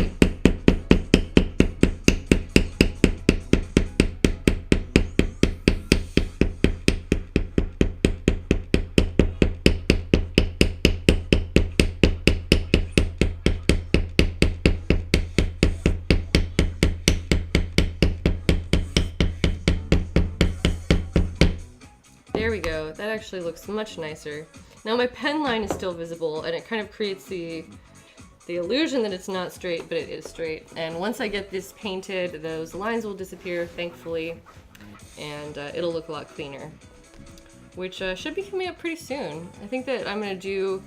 There we go. That actually looks much nicer. Now my pen line is still visible, and it kind of creates the illusion that it's not straight, but it is straight. And once I get this painted, those lines will disappear, thankfully, and it'll look a lot cleaner, which should be coming up pretty soon. I think that I'm gonna do...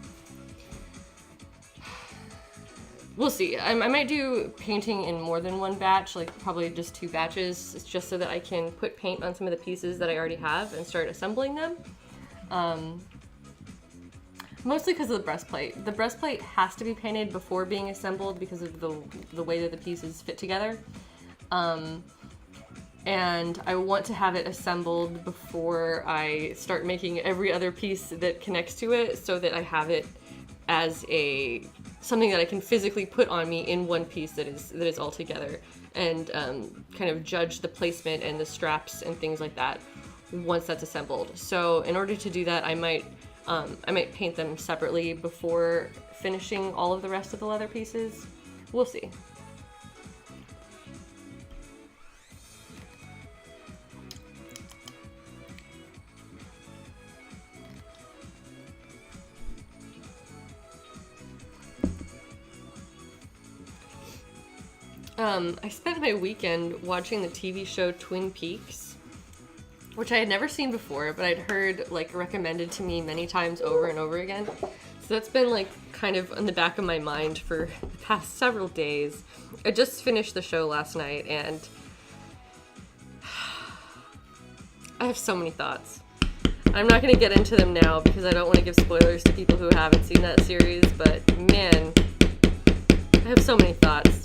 We'll see. I might do painting in more than one batch, like probably just 2 batches, just so that I can put paint on some of the pieces that I already have and start assembling them. Mostly because of the breastplate. The breastplate has to be painted before being assembled because of the way that the pieces fit together. And I want to have it assembled before I start making every other piece that connects to it, so that I have it as something that I can physically put on me in one piece that is all together, and kind of judge the placement and the straps and things like that once that's assembled. So in order to do that, I might paint them separately before finishing all of the rest of the leather pieces. We'll see. I spent my weekend watching the TV show Twin Peaks, which I had never seen before, but I'd heard like recommended to me many times over and over again. So that's been like kind of in the back of my mind for the past several days. I just finished the show last night, and I have so many thoughts. I'm not going to get into them now because I don't want to give spoilers to people who haven't seen that series, but man, I have so many thoughts.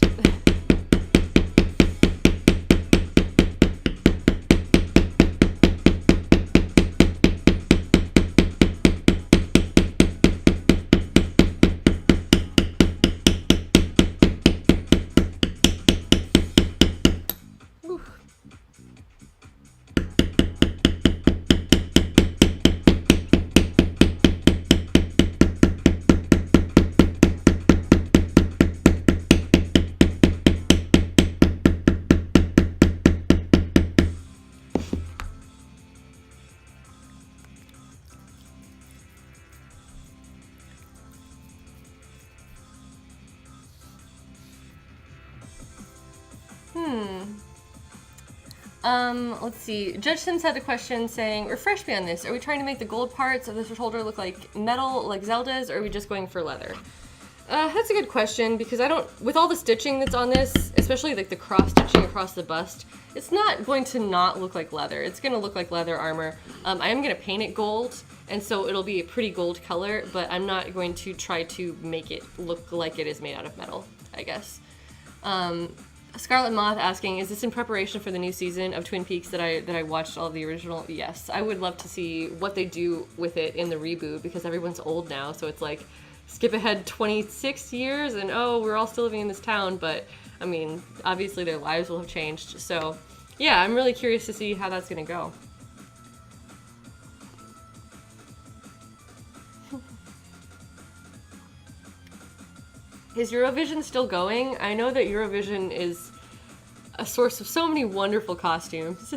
Let's see. Judge Sims had a question saying, refresh me on this. Are we trying to make the gold parts of the shoulder look like metal, like Zelda's, or are we just going for leather? That's a good question, because with all the stitching that's on this, especially like the cross stitching across the bust, it's not going to not look like leather. It's going to look like leather armor. I am going to paint it gold, and so it'll be a pretty gold color, but I'm not going to try to make it look like it is made out of metal, I guess. Scarlet Moth asking, is this in preparation for the new season of Twin Peaks that I watched all of the original? Yes, I would love to see what they do with it in the reboot, because everyone's old now, so it's like skip ahead 26 years and oh, we're all still living in this town, but I mean, obviously their lives will have changed. So yeah, I'm really curious to see how that's gonna go. Is Eurovision still going? I know that Eurovision is a source of so many wonderful costumes.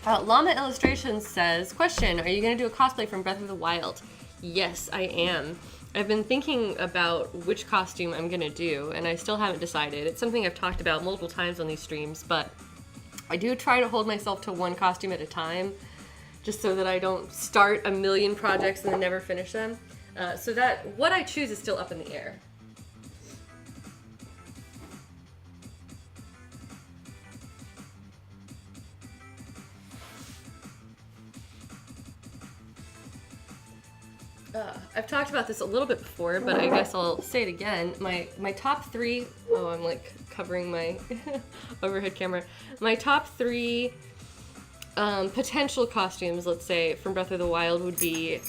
Llama Illustrations says, question, are you going to do a cosplay from Breath of the Wild? Yes, I am. I've been thinking about which costume I'm going to do, and I still haven't decided. It's something I've talked about multiple times on these streams, but I do try to hold myself to one costume at a time, just so that I don't start a million projects and then never finish them. So that what I choose is still up in the air. I've talked about this a little bit before, but I guess I'll say it again. My top three, oh, I'm like covering my overhead camera. My top three potential costumes, let's say, from Breath of the Wild would be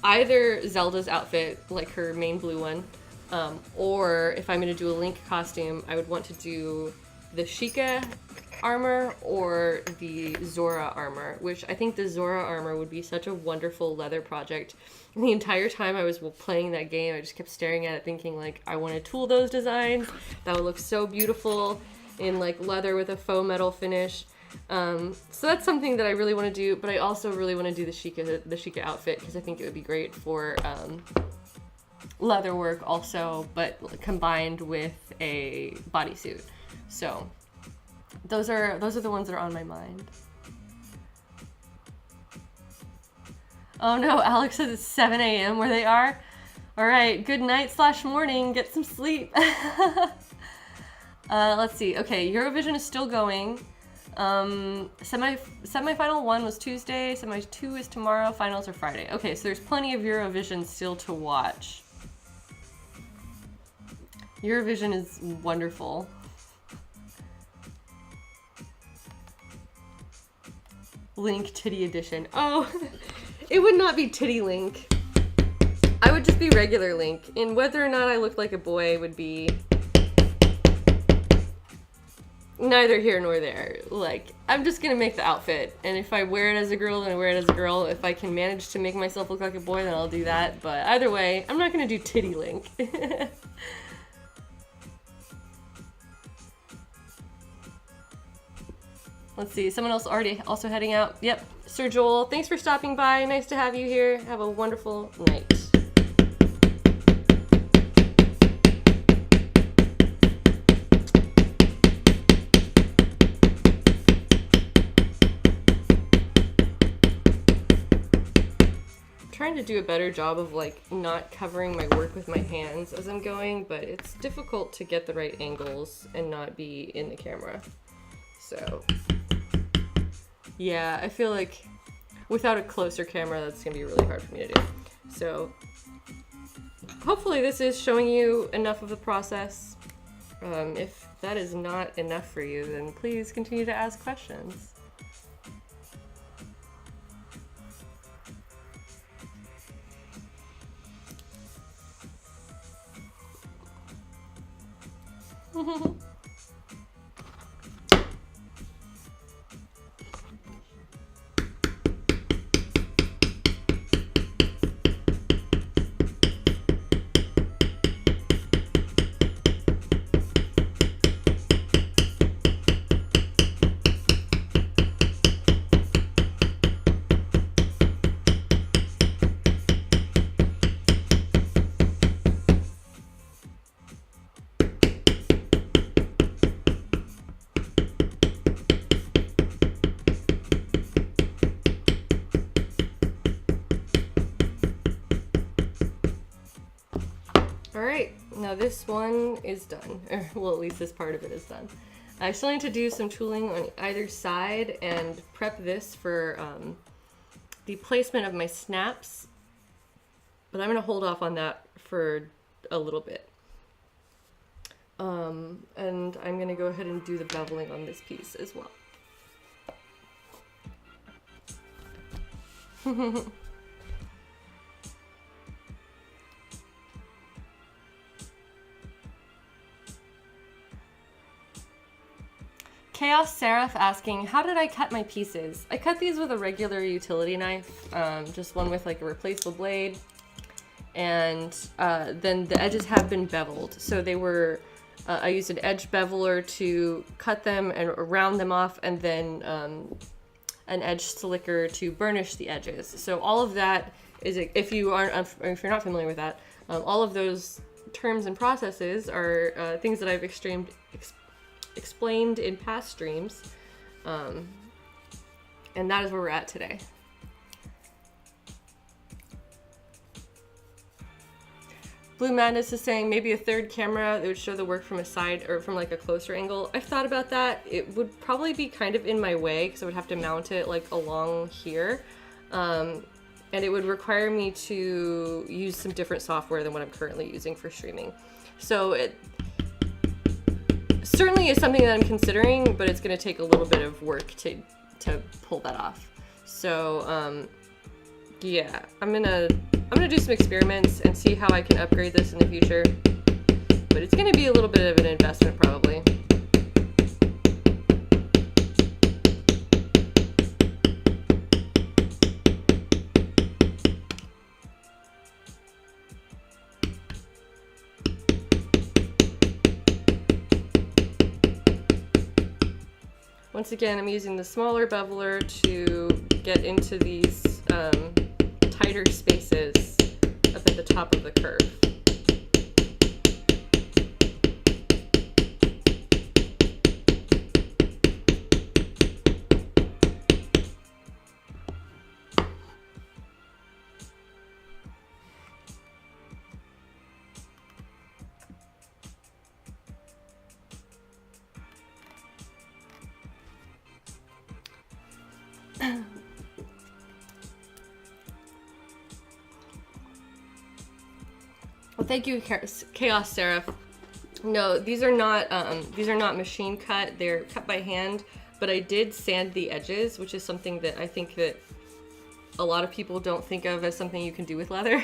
either Zelda's outfit, like her main blue one, or if I'm going to do a Link costume, I would want to do the Sheikah armor or the Zora armor, which I think the Zora armor would be such a wonderful leather project. And the entire time I was playing that game, I just kept staring at it thinking, like, I want to tool those designs. That would look so beautiful in, like, leather with a faux metal finish. So that's something that I really want to do, but I also really want to do the Sheikah outfit, because I think it would be great for leather work also, but combined with a bodysuit. So those are the ones that are on my mind. Oh no, Alex says it's 7 a.m. where they are. All right, good night / morning. Get some sleep. Let's see. Okay, Eurovision is still going. Semi-final 1 was Tuesday. Semi 2 is tomorrow. Finals are Friday. Okay, so there's plenty of Eurovision still to watch. Eurovision is wonderful. Link Titty Edition. Oh, it would not be Titty Link. I would just be regular Link. And whether or not I looked like a boy would be neither here nor there. Like, I'm just gonna make the outfit. And if I wear it as a girl, then I wear it as a girl. If I can manage to make myself look like a boy, then I'll do that. But either way, I'm not gonna do Titty Link. Let's see, someone else already also heading out. Yep, Sir Joel, thanks for stopping by. Nice to have you here. Have a wonderful night. I'm trying to do a better job of like not covering my work with my hands as I'm going, but it's difficult to get the right angles and not be in the camera. So yeah, I feel like without a closer camera, that's gonna be really hard for me to do. So hopefully this is showing you enough of the process. If that is not enough for you, then please continue to ask questions. Alright, now this one is done. Well, at least this part of it is done. I still need to do some tooling on either side and prep this for the placement of my snaps, but I'm going to hold off on that for a little bit. And I'm going to go ahead and do the beveling on this piece as well. Chaos Seraph asking, how did I cut my pieces? I cut these with a regular utility knife, just one with like a replaceable blade. And then the edges have been beveled. So they were, I used an edge beveler to cut them and round them off, and then an edge slicker to burnish the edges. So all of that is, if you're not familiar with that, all of those terms and processes are things that I've explained in past streams, and that is where we're at today. Blue Madness is saying maybe a third camera that would show the work from a side or from like a closer angle. I've thought about that. It would probably be kind of in my way because I would have to mount it like along here. And it would require me to use some different software than what I'm currently using for streaming. So it certainly is something that I'm considering, but it's going to take a little bit of work to pull that off. So yeah, I'm gonna do some experiments and see how I can upgrade this in the future. But it's gonna be a little bit of an investment probably. Once again, I'm using the smaller beveler to get into these tighter spaces up at the top of the curve. Well, thank you, Chaos Seraph. No, these are not machine cut. They're cut by hand, but I did sand the edges, which is something that I think that a lot of people don't think of as something you can do with leather.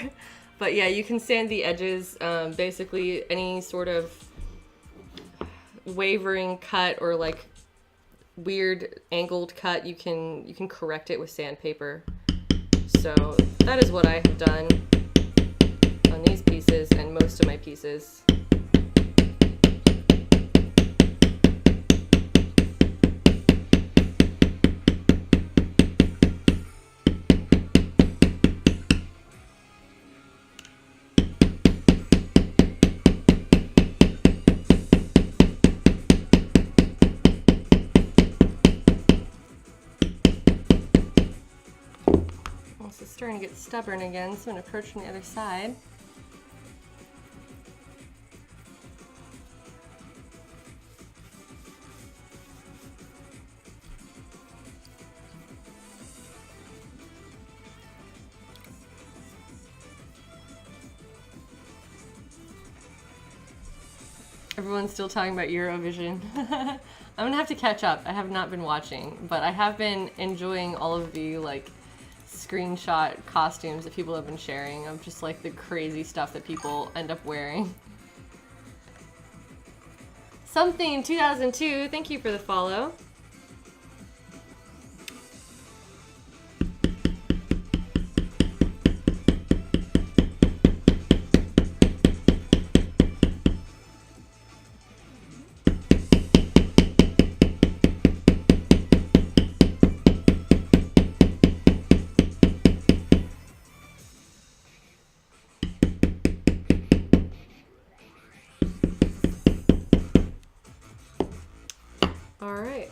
But yeah, you can sand the edges. Basically, any sort of wavering cut or like weird angled cut, you can correct it with sandpaper. So that is what I have done on these pieces and most of my pieces. This is starting to get stubborn again, so I'm going to approach from the other side. Everyone's still talking about Eurovision. I'm gonna have to catch up. I have not been watching, but I have been enjoying all of the like screenshot costumes that people have been sharing of just like the crazy stuff that people end up wearing. Something 2002, thank you for the follow. Alright,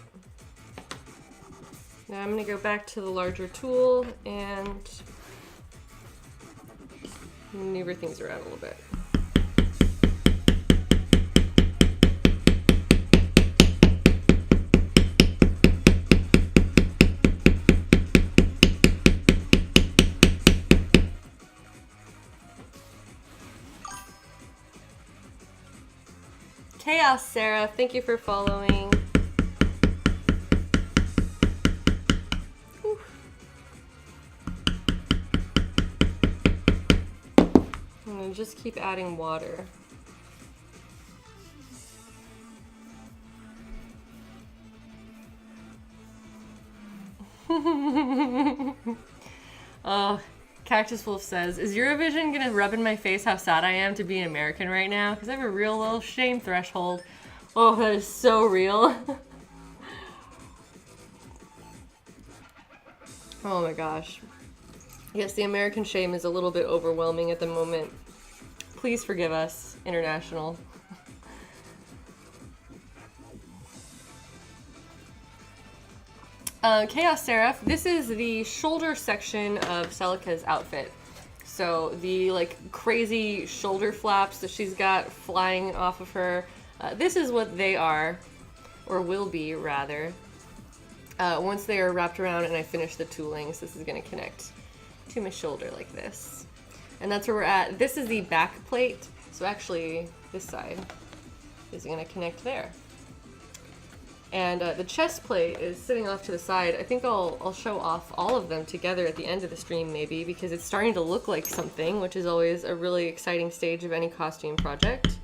now I'm going to go back to the larger tool and maneuver things around a little bit. Chaos Sarah, thank you for following. And just keep adding water. Oh, Cactus Wolf says, is Eurovision gonna rub in my face how sad I am to be an American right now? Because I have a real little shame threshold. Oh, that is so real. Oh my gosh. Yes, the American shame is a little bit overwhelming at the moment. Please forgive us, International. Chaos Seraph, this is the shoulder section of Celica's outfit. So the like crazy shoulder flaps that she's got flying off of her, this is what they are, or will be rather, once they are wrapped around and I finish the tooling. So this is going to connect to my shoulder like this. And that's where we're at. This is the back plate. So actually this side is going to connect there. And the chest plate is sitting off to the side. I think I'll show off all of them together at the end of the stream maybe, because it's starting to look like something, which is always a really exciting stage of any costume project.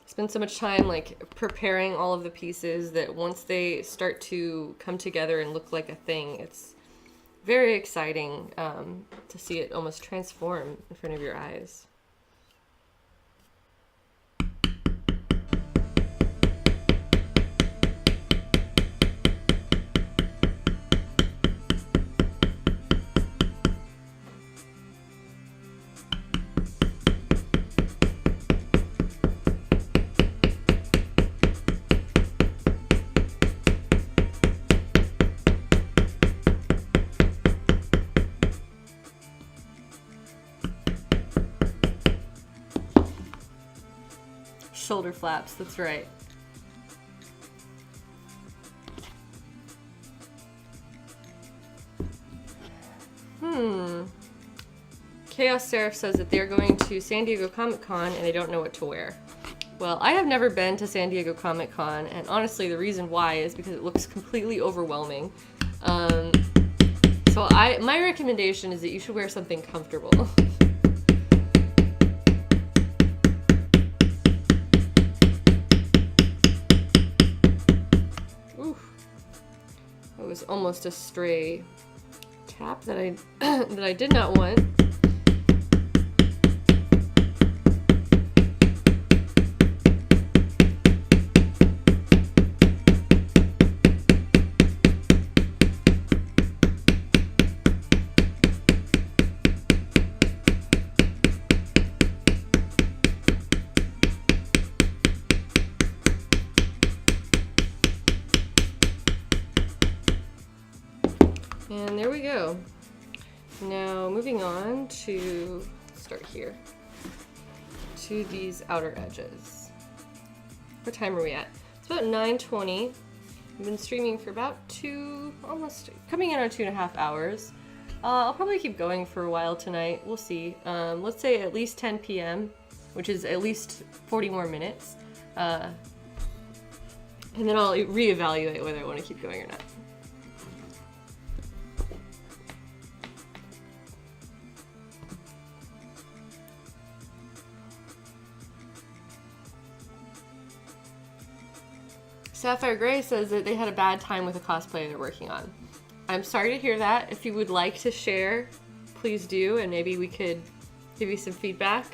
Spend so much time like preparing all of the pieces that once they start to come together and look like a thing, it's very exciting to see it almost transform in front of your eyes. Shoulder flaps, that's right. Chaos Seraph says that they're going to San Diego Comic-Con and they don't know what to wear. Well, I have never been to San Diego Comic-Con, and honestly the reason why is because it looks completely overwhelming. So my recommendation is that you should wear something comfortable. That was almost a stray tap that I did not want. And there we go. Now moving on to, start here, to these outer edges. What time are we at? It's about 9:20. I've been streaming for about almost coming in on 2.5 hours. I'll probably keep going for a while tonight. We'll see. Let's say at least 10 p.m., which is at least 40 more minutes. And then I'll reevaluate whether I want to keep going or not. Sapphire Gray says that they had a bad time with a cosplay they're working on. I'm sorry to hear that. If you would like to share, please do, and maybe we could give you some feedback.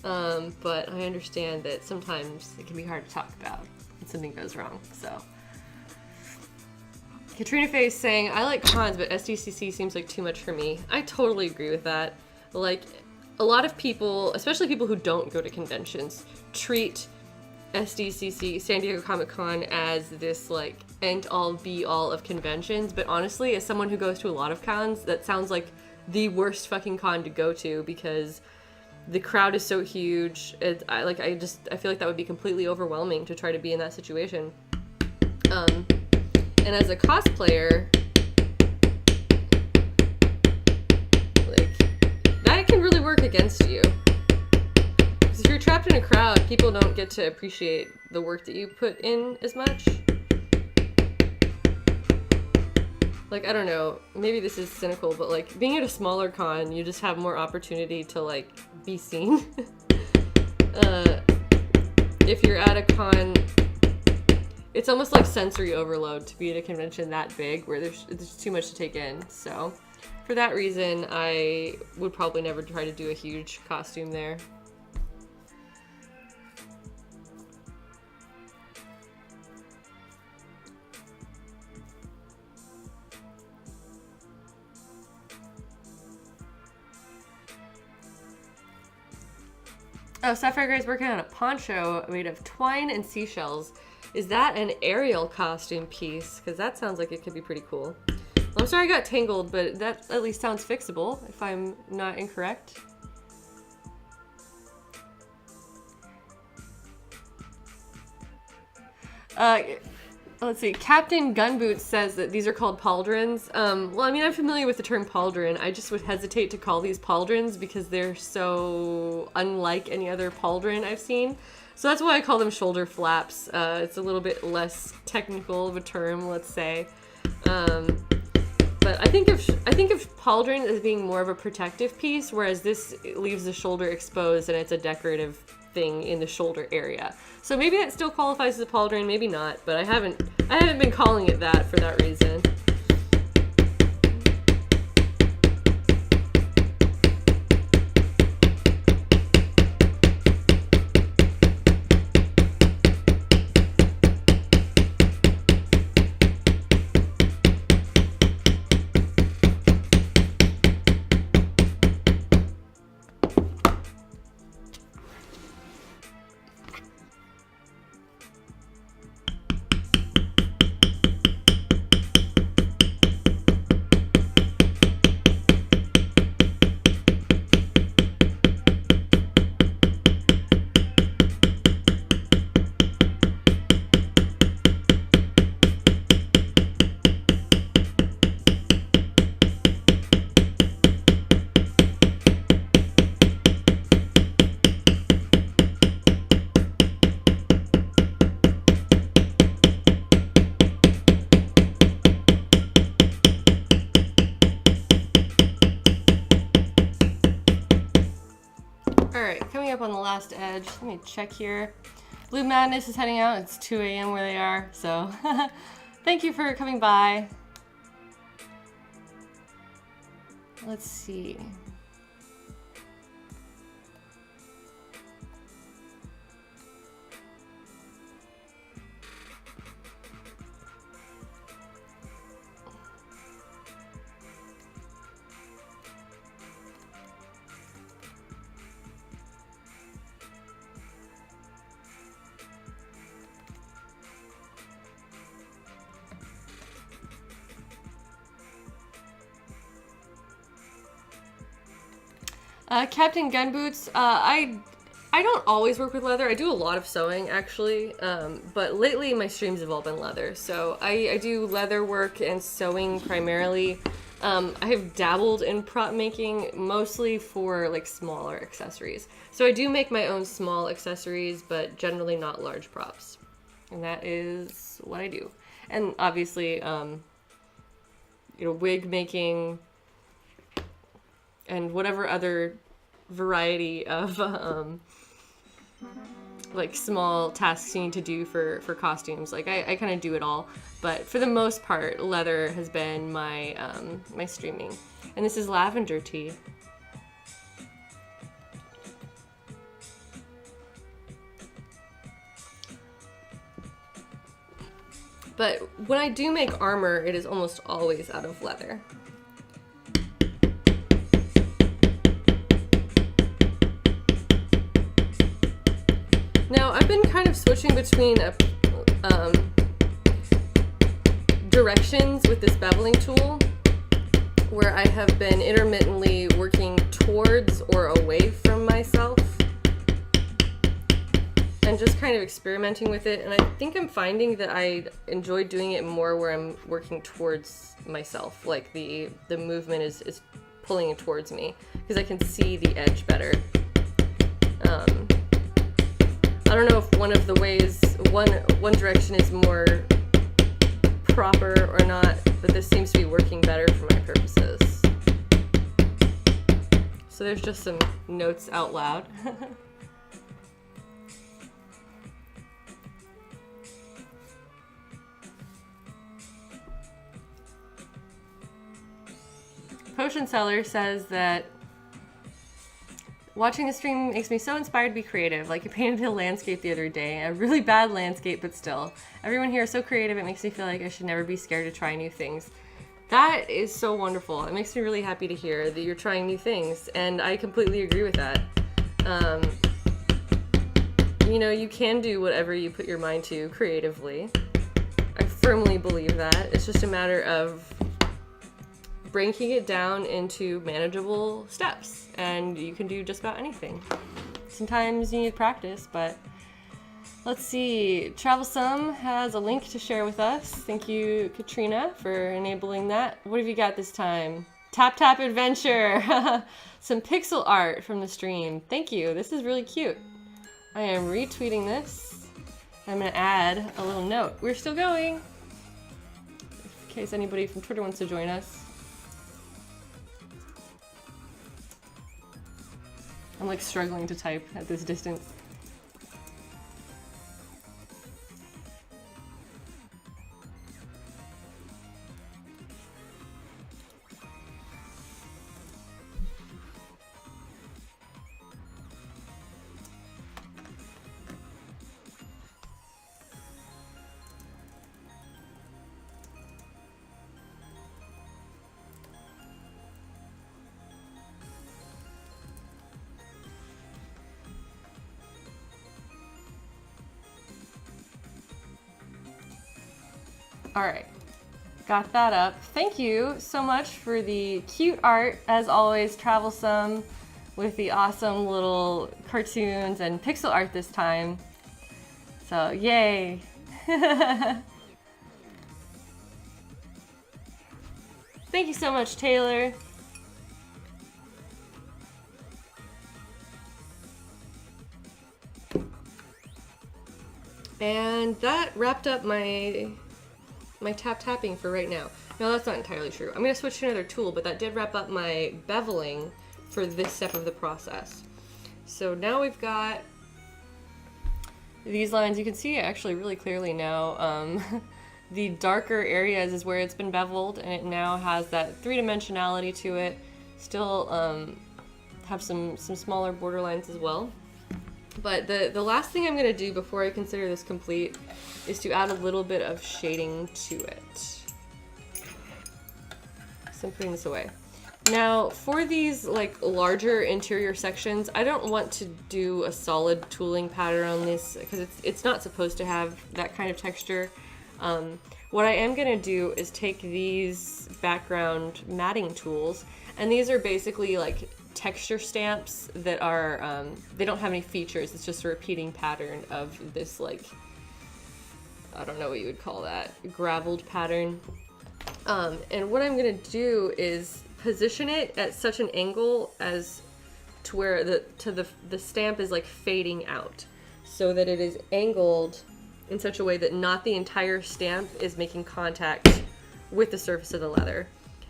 But I understand that sometimes it can be hard to talk about when something goes wrong, so. Katrina Faye is saying, I like cons, but SDCC seems like too much for me. I totally agree with that. Like, a lot of people, especially people who don't go to conventions, treat SDCC, San Diego Comic-Con, as this like end-all be-all of conventions, but honestly, as someone who goes to a lot of cons, that sounds like the worst fucking con to go to because the crowd is so huge. I feel like that would be completely overwhelming to try to be in that situation. And as a cosplayer, like, that can really work against you. If you're trapped in a crowd, people don't get to appreciate the work that you put in as much. like, I don't know, maybe this is cynical, but like being at a smaller con, you just have more opportunity to like be seen. If you're at a con, it's almost like sensory overload to be at a convention that big where there's too much to take in. So for that reason, I would probably never try to do a huge costume there. Oh, Sapphire Grey's working on a poncho made of twine and seashells. Is that an Ariel costume piece? Because that sounds like it could be pretty cool. Well, I'm sorry I got tangled, but that at least sounds fixable, if I'm not incorrect. Let's see. Captain Gunboots says that these are called pauldrons. Well, I mean, I'm familiar with the term pauldron. I just would hesitate to call these pauldrons because they're so unlike any other pauldron I've seen. So that's why I call them shoulder flaps. It's a little bit less technical of a term, let's say. But I think of pauldron as being more of a protective piece, whereas this leaves the shoulder exposed and it's a decorative thing in the shoulder area. So maybe that still qualifies as a pauldron, maybe not, but I haven't been calling it that for that reason. Up on the last edge. Let me check here. Blue Madness is heading out. It's 2 a.m. where they are, so thank you for coming by. Let's see. Captain Gunboots, I don't always work with leather. I do a lot of sewing, actually, but lately my streams have all been leather. So I do leather work and sewing primarily. I have dabbled in prop making, mostly for like smaller accessories. So I do make my own small accessories, but generally not large props. And that is what I do. And obviously, wig making, and whatever other variety of like small tasks you need to do for costumes. Like I kind of do it all, but for the most part, leather has been my my streaming. And this is lavender tea. But when I do make armor, it is almost always out of leather. Now, I've been kind of switching between directions with this beveling tool, where I have been intermittently working towards or away from myself, and just kind of experimenting with it. And I think I'm finding that I enjoy doing it more where I'm working towards myself, like the movement is pulling it towards me, because I can see the edge better. I don't know if one of the ways, one direction is more proper or not, but this seems to be working better for my purposes. So there's just some notes out loud. Potion Seller says that watching the stream makes me so inspired to be creative. Like, you painted a landscape the other day, a really bad landscape, but still. Everyone here is so creative, it makes me feel like I should never be scared to try new things. That is so wonderful. It makes me really happy to hear that you're trying new things, and I completely agree with that. You know, you can do whatever you put your mind to creatively. I firmly believe that. It's just a matter of breaking it down into manageable steps, and you can do just about anything. Sometimes you need practice, but let's see. Travelsome has a link to share with us. Thank you, Katrina, for enabling that. What have you got this time? Tap Tap Adventure. Some pixel art from the stream. Thank you. This is really cute. I am retweeting this. I'm going to add a little note. We're still going, in case anybody from Twitter wants to join us. I'm like struggling to type at this distance. All right, got that up. Thank you so much for the cute art, as always, Travelsome, with the awesome little cartoons and pixel art this time. So, yay. Thank you so much, Taylor. And that wrapped up my tapping for right now. No, that's not entirely true. I'm gonna switch to another tool, but that did wrap up my beveling for this step of the process. So now we've got these lines. You can see actually really clearly now. The darker areas is where it's been beveled, and it now has that three-dimensionality to it. Still have some smaller border lines as well. But the last thing I'm gonna do before I consider this complete is to add a little bit of shading to it. So I'm putting this away. Now, for these like larger interior sections, I don't want to do a solid tooling pattern on this because it's not supposed to have that kind of texture. What I am gonna do is take these background matting tools, and these are basically like texture stamps that are, they don't have any features, it's just a repeating pattern of this, like, I don't know what you would call that, graveled pattern. And what I'm gonna do is position it at such an angle as to where the stamp is like fading out, so that it is angled in such a way that not the entire stamp is making contact with the surface of the leather,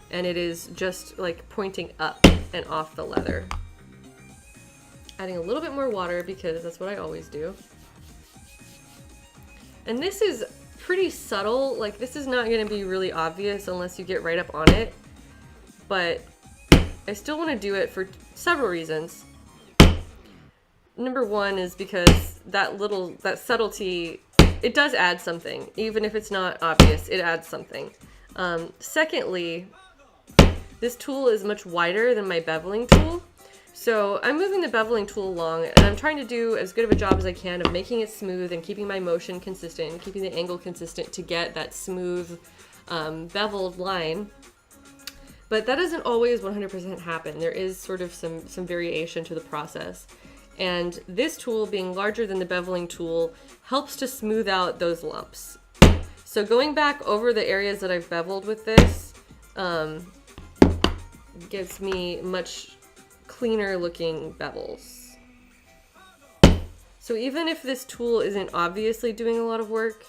and it is just like pointing up and off the leather. Adding a little bit more water because that's what I always do. And this is pretty subtle, like this is not gonna be really obvious unless you get right up on it, but I still want to do it for several reasons. Number one is because that subtlety, it does add something. Even if it's not obvious, it adds something. Secondly, this tool is much wider than my beveling tool. So I'm moving the beveling tool along, and I'm trying to do as good of a job as I can of making it smooth and keeping my motion consistent, and keeping the angle consistent to get that smooth beveled line. But that doesn't always 100% happen. There is sort of some variation to the process. And this tool, being larger than the beveling tool, helps to smooth out those lumps. So going back over the areas that I've beveled with this gives me much cleaner looking bevels. So even if this tool isn't obviously doing a lot of work,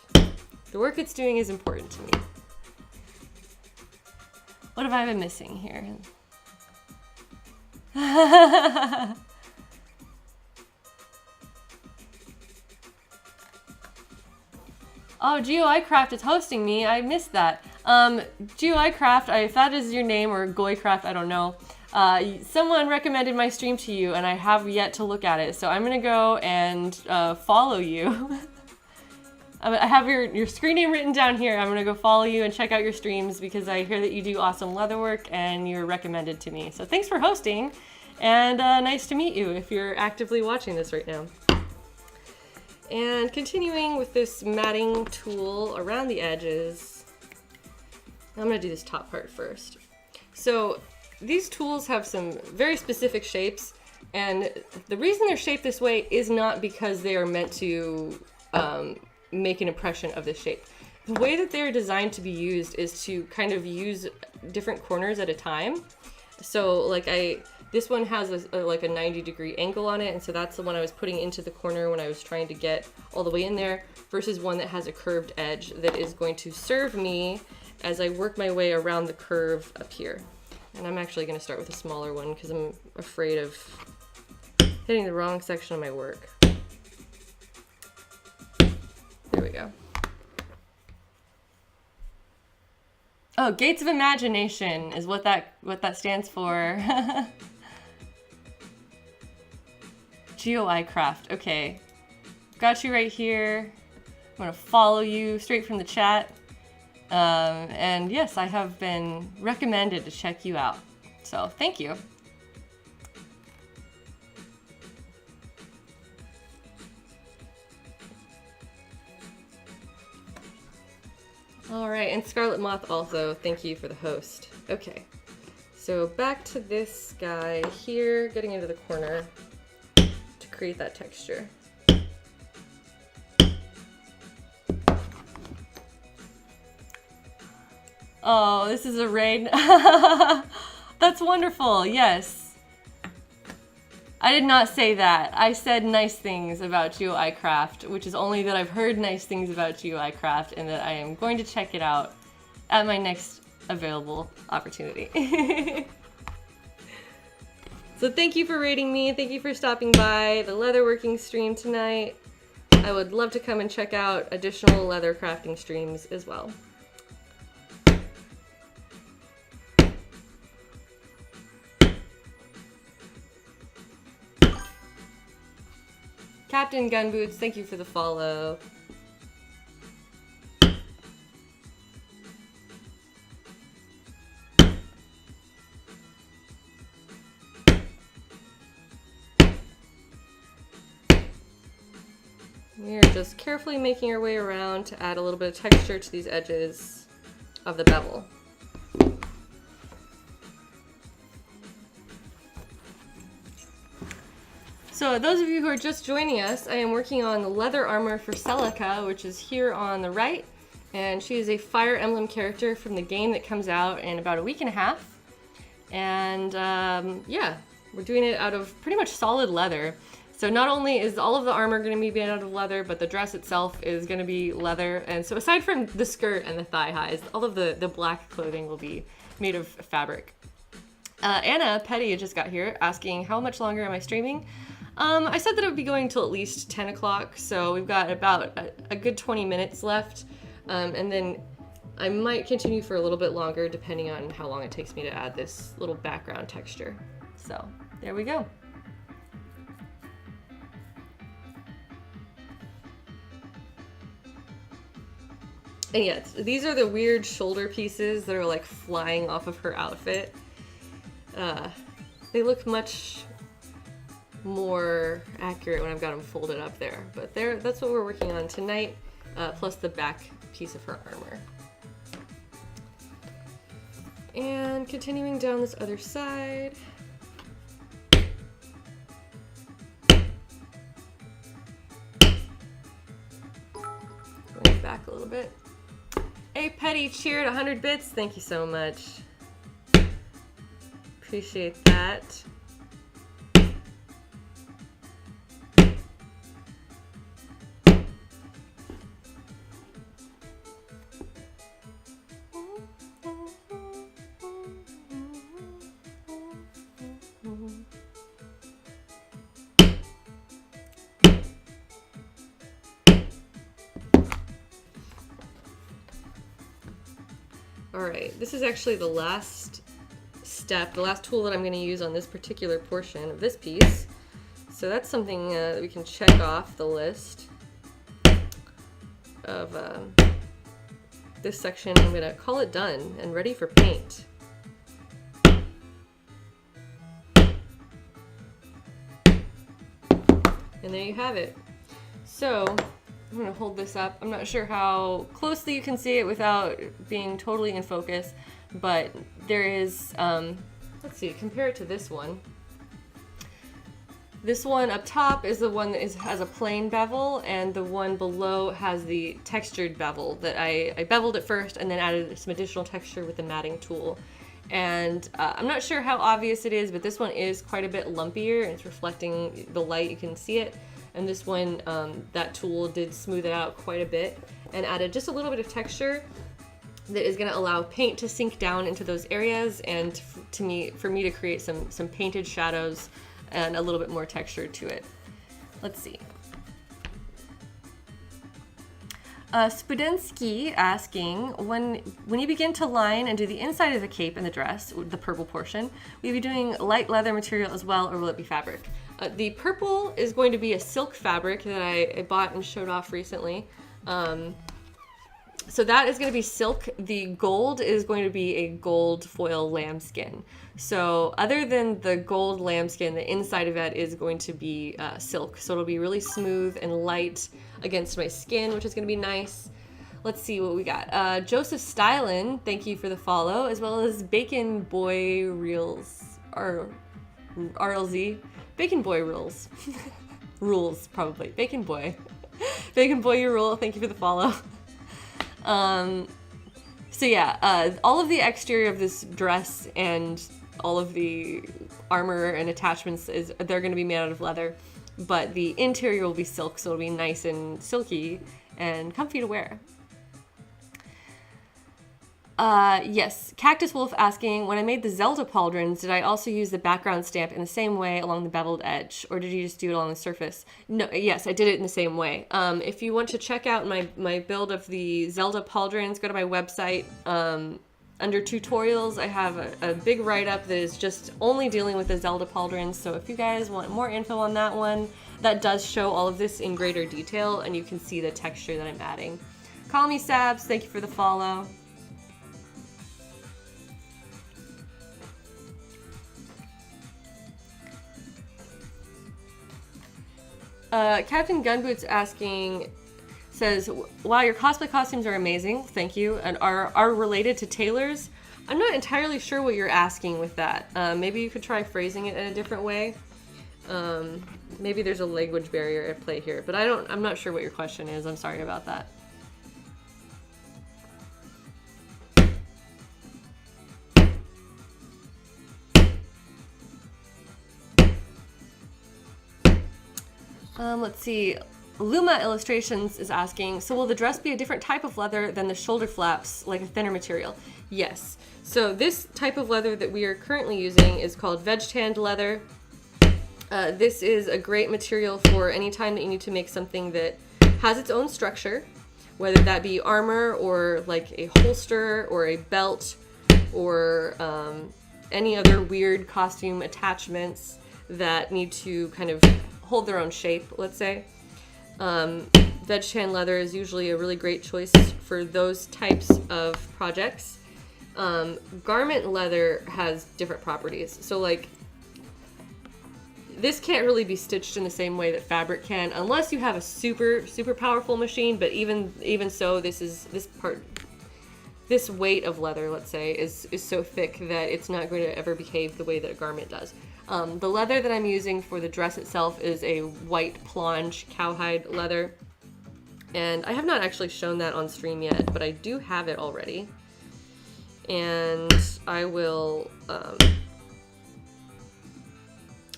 the work it's doing is important to me. What have I been missing here? Oh, GeoICraft is hosting me. I missed that. GeoICraft, if that is your name, or Goycraft, I don't know. Someone recommended my stream to you, and I have yet to look at it. So I'm gonna go and follow you. I have your screen name written down here. I'm gonna go follow you and check out your streams because I hear that you do awesome leatherwork and you're recommended to me. So thanks for hosting, and nice to meet you if you're actively watching this right now. And continuing with this matting tool around the edges, I'm gonna do this top part first. So these tools have some very specific shapes, and the reason they're shaped this way is not because they are meant to make an impression of this shape. The way that they're designed to be used is to kind of use different corners at a time. So like this one has like a 90-degree angle on it, and so that's the one I was putting into the corner when I was trying to get all the way in there, versus one that has a curved edge that is going to serve me as I work my way around the curve up here. And I'm actually going to start with a smaller one because I'm afraid of hitting the wrong section of my work. There we go. Oh, Gates of Imagination is what that stands for. GeoICraft. Okay. Got you right here. I'm gonna follow you straight from the chat. And yes, I have been recommended to check you out. So thank you. All right, and Scarlet Moth also, thank you for the host. Okay, so back to this guy here, getting into the corner to create that texture. Oh, this is a raid. That's wonderful, yes. I did not say that. I said nice things about GeoICraft, which is only that I've heard nice things about GeoICraft and that I am going to check it out at my next available opportunity. So thank you for rating me. Thank you for stopping by the leatherworking stream tonight. I would love to come and check out additional leather crafting streams as well. Captain Gunboots, thank you for the follow. We're just carefully making our way around to add a little bit of texture to these edges of the bevel. So those of you who are just joining us, I am working on the leather armor for Celica, which is here on the right. And she is a Fire Emblem character from the game that comes out in about a week and a half. And yeah, we're doing it out of pretty much solid leather. So not only is all of the armor going to be made out of leather, but the dress itself is going to be leather. And so aside from the skirt and the thigh highs, all of the black clothing will be made of fabric. Anna Petty just got here asking how much longer am I streaming? I said that it would be going till at least 10 o'clock, so we've got about a good 20 minutes left, and then I might continue for a little bit longer depending on how long it takes me to add this little background texture. So there we go. And yeah, these are the weird shoulder pieces that are like flying off of her outfit. They look much more accurate when I've got them folded up there, but that's what we're working on tonight, plus the back piece of her armor. And continuing down this other side. Going back a little bit. Hey Petty cheered 100 bits, thank you so much. Appreciate that. this is actually the last step, the last tool that I'm going to use on this particular portion of this piece. So that's something that we can check off the list of this section. I'm going to call it done and ready for paint. And there you have it. So I'm going to hold this up. I'm not sure how closely you can see it without being totally in focus, but there is, let's see, compare it to this one. This one up top is the one that has a plain bevel, and the one below has the textured bevel that I beveled it first and then added some additional texture with the matting tool. And I'm not sure how obvious it is, but this one is quite a bit lumpier, and it's reflecting the light. You can see it. And this one, that tool did smooth it out quite a bit and added just a little bit of texture that is going to allow paint to sink down into those areas, and for me to create some painted shadows and a little bit more texture to it. Let's see. Spudensky asking, when you begin to line and do the inside of the cape and the dress, the purple portion, will you be doing light leather material as well, or will it be fabric? The purple is going to be a silk fabric that I bought and showed off recently. So that is going to be silk. The gold is going to be a gold foil lambskin. So other than the gold lambskin, the inside of it is going to be silk. So it'll be really smooth and light against my skin, which is going to be nice. Let's see what we got. Joseph Stylin, thank you for the follow, as well as Bacon Boy Reels, or RLZ. Bacon Boy Rules. Rules, probably. Bacon Boy. Bacon Boy, you rule. Thank you for the follow. So yeah, all of the exterior of this dress and all of the armor and attachments, they're going to be made out of leather, but the interior will be silk, so it'll be nice and silky and comfy to wear. Yes, Cactus Wolf asking, when I made the Zelda pauldrons, did I also use the background stamp in the same way along the beveled edge, or did you just do it along the surface? No, yes, I did it in the same way. If you want to check out my build of the Zelda pauldrons, go to my website. Under tutorials, I have a big write-up that is just only dealing with the Zelda pauldrons, so if you guys want more info on that one, that does show all of this in greater detail, and you can see the texture that I'm adding. Call me Sabs, thank you for the follow. Captain Gunboots asking, says, wow, your cosplay costumes are amazing, thank you, and are related to tailors. I'm not entirely sure what you're asking with that. Maybe you could try phrasing it in a different way. Maybe there's a language barrier at play here, but I'm not sure what your question is. I'm sorry about that. Let's see. Luma Illustrations is asking, so will the dress be a different type of leather than the shoulder flaps, like a thinner material? Yes. So this type of leather that we are currently using is called veg-tanned leather. This is a great material for any time that you need to make something that has its own structure, whether that be armor or like a holster or a belt or any other weird costume attachments that need to kind of hold their own shape, let's say. Veg-tan leather is usually a really great choice for those types of projects. Garment leather has different properties. So like, this can't really be stitched in the same way that fabric can, unless you have a super powerful machine, but even so, this weight of leather, let's say, is so thick that it's not going to ever behave the way that a garment does. The leather that I'm using for the dress itself is a white planche cowhide leather, and I have not actually shown that on stream yet, but I do have it already, and I will, I'm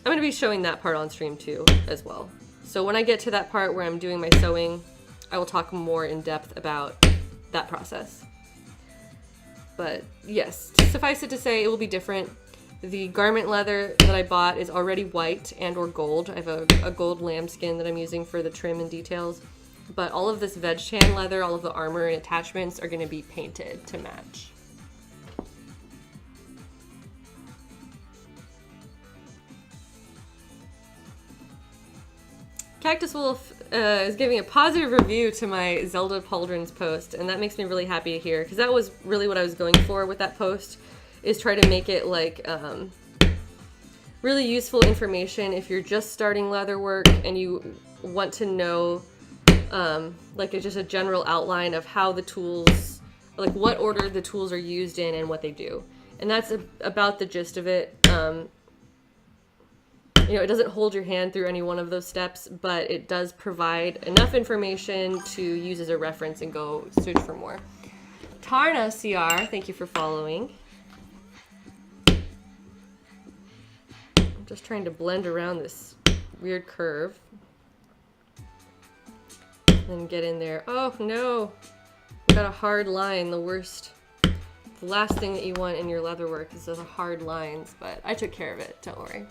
going to be showing that part on stream too as well. So when I get to that part where I'm doing my sewing, I will talk more in depth about that process. But yes, suffice it to say, it will be different. The garment leather that I bought is already white and or gold. I have a gold lambskin that I'm using for the trim and details. But all of this veg-tan leather, all of the armor and attachments are going to be painted to match. Cactus Wolf is giving a positive review to my Zelda Pauldrons post, and that makes me really happy to hear, because that was really what I was going for with that post, is try to make it like really useful information if you're just starting leatherwork and you want to know like just a general outline of how the tools, like what order the tools are used in and what they do. And that's about the gist of it. You know, it doesn't hold your hand through any one of those steps, but it does provide enough information to use as a reference and go search for more. Tarna CR, thank you for following. I'm just trying to blend around this weird curve. And get in there. Oh no! We got a hard line, the worst. The last thing that you want in your leatherwork is those hard lines, but I took care of it, don't worry.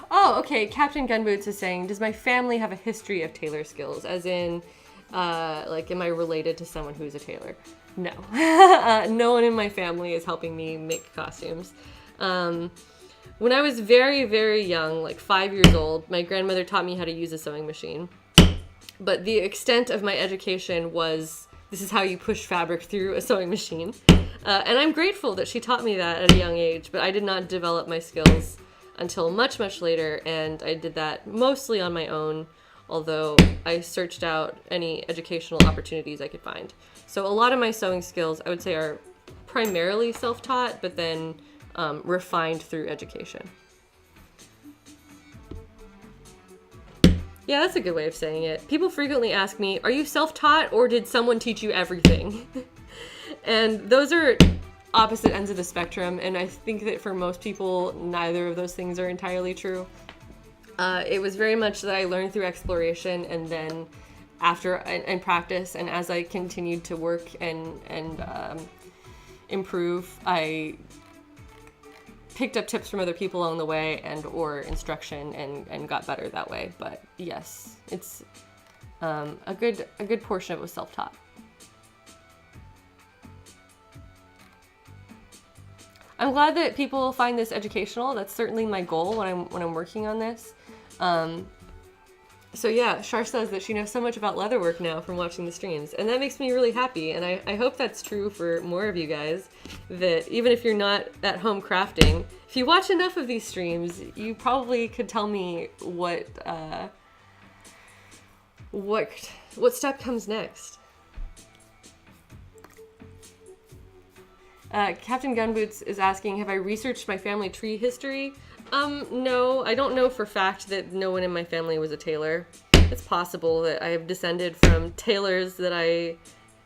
Oh, okay, Captain Gunboots is saying, does my family have a history of tailor skills? As in, like, am I related to someone who's a tailor? No. No one in my family is helping me make costumes. When I was very, very young, like 5 years old, my grandmother taught me how to use a sewing machine. But the extent of my education was, this is how you push fabric through a sewing machine. And I'm grateful that she taught me that at a young age, but I did not develop my skills until much, much later, and I did that mostly on my own, although I searched out any educational opportunities I could find. So a lot of my sewing skills, I would say, are primarily self-taught, but then refined through education. Yeah, that's a good way of saying it. People frequently ask me, are you self-taught or did someone teach you everything? And those are opposite ends of the spectrum, and I think that for most people, neither of those things are entirely true. It was very much that I learned through exploration, and then after and practice, and as I continued to work and improve, I picked up tips from other people along the way and or instruction and got better that way. But yes, it's a good portion of it was self-taught. I'm glad that people find this educational. That's certainly my goal when I'm working on this. So yeah, Shar says that she knows so much about leatherwork now from watching the streams, and that makes me really happy. And I hope that's true for more of you guys, that even if you're not at home crafting, if you watch enough of these streams, you probably could tell me what step comes next. Captain Gunboots is asking, have I researched my family tree history? No, I don't know for fact that no one in my family was a tailor. It's possible that I have descended from tailors that I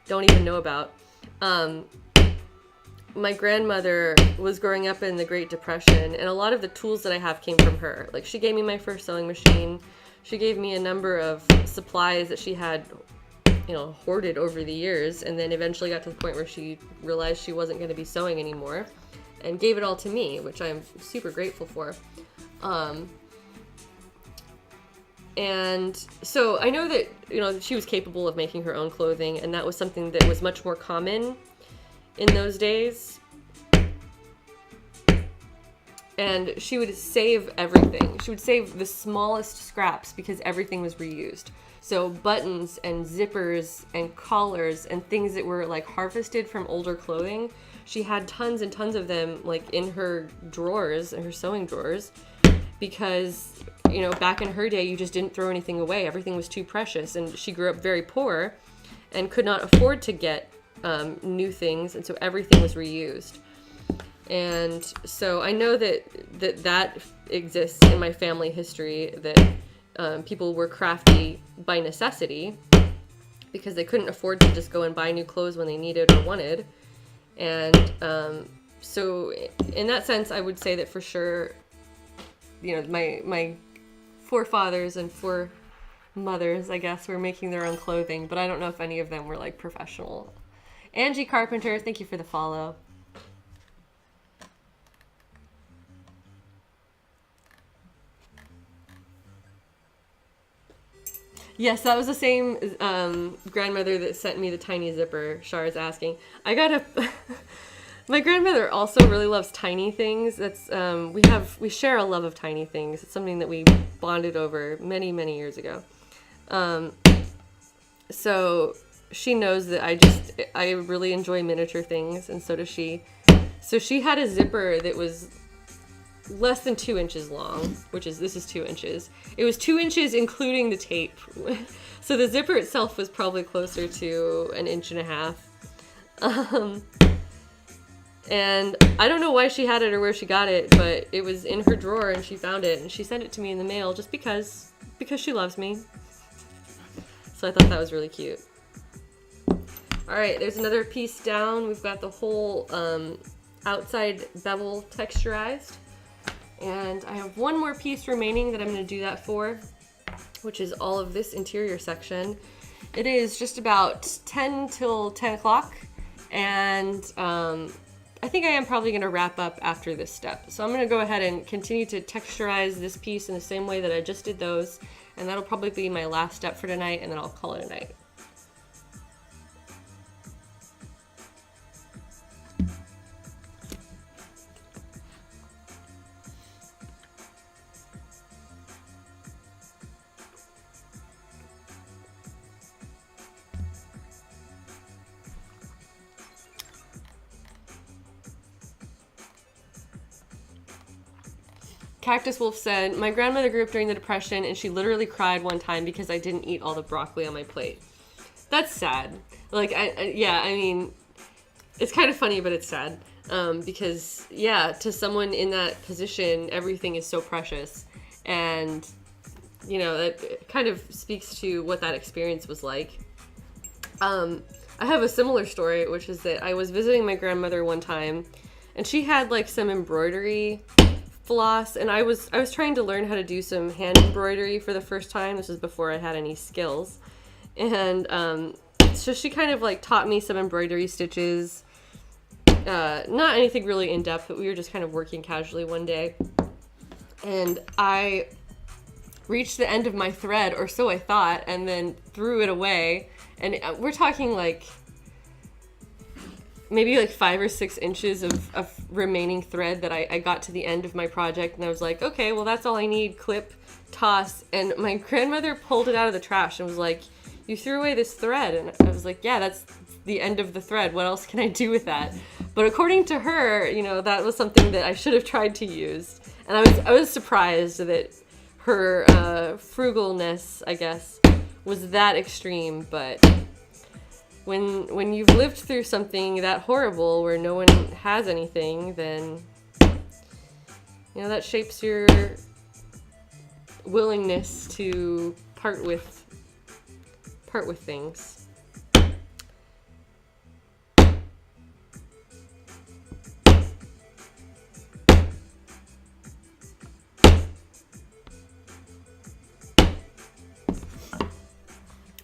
don't even know about. My grandmother was growing up in the Great Depression, and a lot of the tools that I have came from her. Like, she gave me my first sewing machine. She gave me a number of supplies that she had, you know, hoarded over the years, and then eventually got to the point where she realized she wasn't going to be sewing anymore and gave it all to me, which I'm super grateful for. And so I know that, you know, she was capable of making her own clothing, and that was something that was much more common in those days. And she would save everything. She would save the smallest scraps because everything was reused. So buttons and zippers and collars and things that were like harvested from older clothing, she had tons and tons of them like in her drawers, in her sewing drawers, because, you know, back in her day, you just didn't throw anything away. Everything was too precious, and she grew up very poor and could not afford to get new things, and so everything was reused. And so I know that exists in my family history, that people were crafty by necessity because they couldn't afford to just go and buy new clothes when they needed or wanted. And so in that sense, I would say that for sure, you know, my forefathers and foremothers, I guess, were making their own clothing, but I don't know if any of them were like professional. Angie Carpenter, thank you for the follow. Yes, that was the same grandmother that sent me the tiny zipper, Char is asking. I got My grandmother also really loves tiny things. That's we share a love of tiny things. It's something that we bonded over many, many years ago. So she knows that I really enjoy miniature things, and so does she. So she had a zipper that was less than 2 inches long, this is 2 inches. It was 2 inches including the tape. So the zipper itself was probably closer to 1.5 inches. And I don't know why she had it or where she got it, but it was in her drawer and she found it and she sent it to me in the mail just because she loves me. So I thought that was really cute. All right, there's another piece down. We've got the whole outside bevel texturized. And I have one more piece remaining that I'm going to do that for, which is all of this interior section. It is just about 10 till 10 o'clock, and I think I am probably going to wrap up after this step. So I'm going to go ahead and continue to texturize this piece in the same way that I just did those, and that'll probably be my last step for tonight, and then I'll call it a night. Cactus Wolf said, my grandmother grew up during the Depression and she literally cried one time because I didn't eat all the broccoli on my plate. That's sad. Like, I mean, it's kind of funny, but it's sad. Because, yeah, to someone in that position, everything is so precious. And, you know, that kind of speaks to what that experience was like. I have a similar story, which is that I was visiting my grandmother one time and she had like some embroidery floss, and I was trying to learn how to do some hand embroidery for the first time. This was before I had any skills, and so she kind of like taught me some embroidery stitches, not anything really in depth, but we were just kind of working casually one day, and I reached the end of my thread, or so I thought, and then threw it away, and we're talking like maybe like 5 or 6 inches of remaining thread that I got to the end of my project, and I was like, okay, well, that's all I need. Clip, toss. And my grandmother pulled it out of the trash and was like, you threw away this thread. And I was like, yeah, that's the end of the thread. What else can I do with that? But according to her, you know, that was something that I should have tried to use. And I was surprised that her frugalness, I guess, was that extreme. But when you've lived through something that horrible where no one has anything, then, you know, that shapes your willingness to part with things.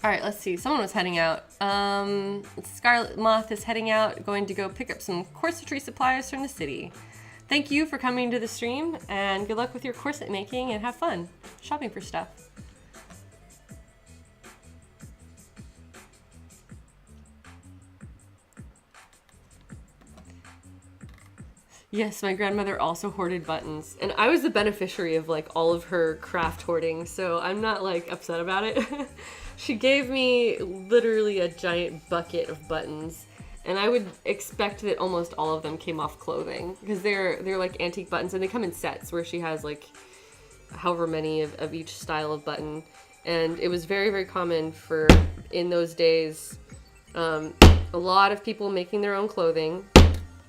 All right, let's see. Someone was heading out. Scarlet Moth is heading out, going to go pick up some corsetry supplies from the city. Thank you for coming to the stream, and good luck with your corset making, and have fun shopping for stuff. Yes, my grandmother also hoarded buttons, and I was the beneficiary of like all of her craft hoarding, so I'm not like upset about it. She gave me literally a giant bucket of buttons, and I would expect that almost all of them came off clothing, because they're like antique buttons, and they come in sets where she has like however many of each style of button. And it was very, very common for, in those days, a lot of people making their own clothing,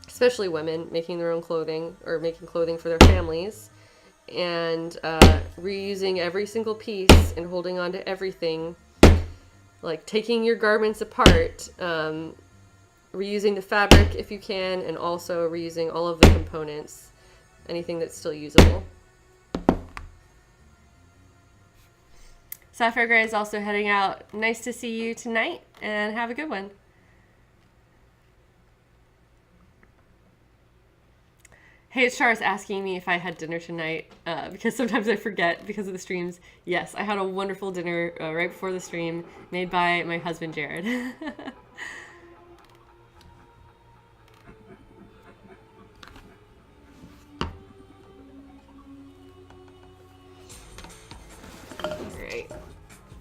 especially women making their own clothing or making clothing for their families, and reusing every single piece and holding on to everything. Like taking your garments apart, reusing the fabric if you can, and also reusing all of the components, anything that's still usable. Sapphire Gray is also heading out. Nice to see you tonight, and have a good one. Hey, Char is asking me if I had dinner tonight, because sometimes I forget because of the streams. Yes, I had a wonderful dinner right before the stream, made by my husband, Jared.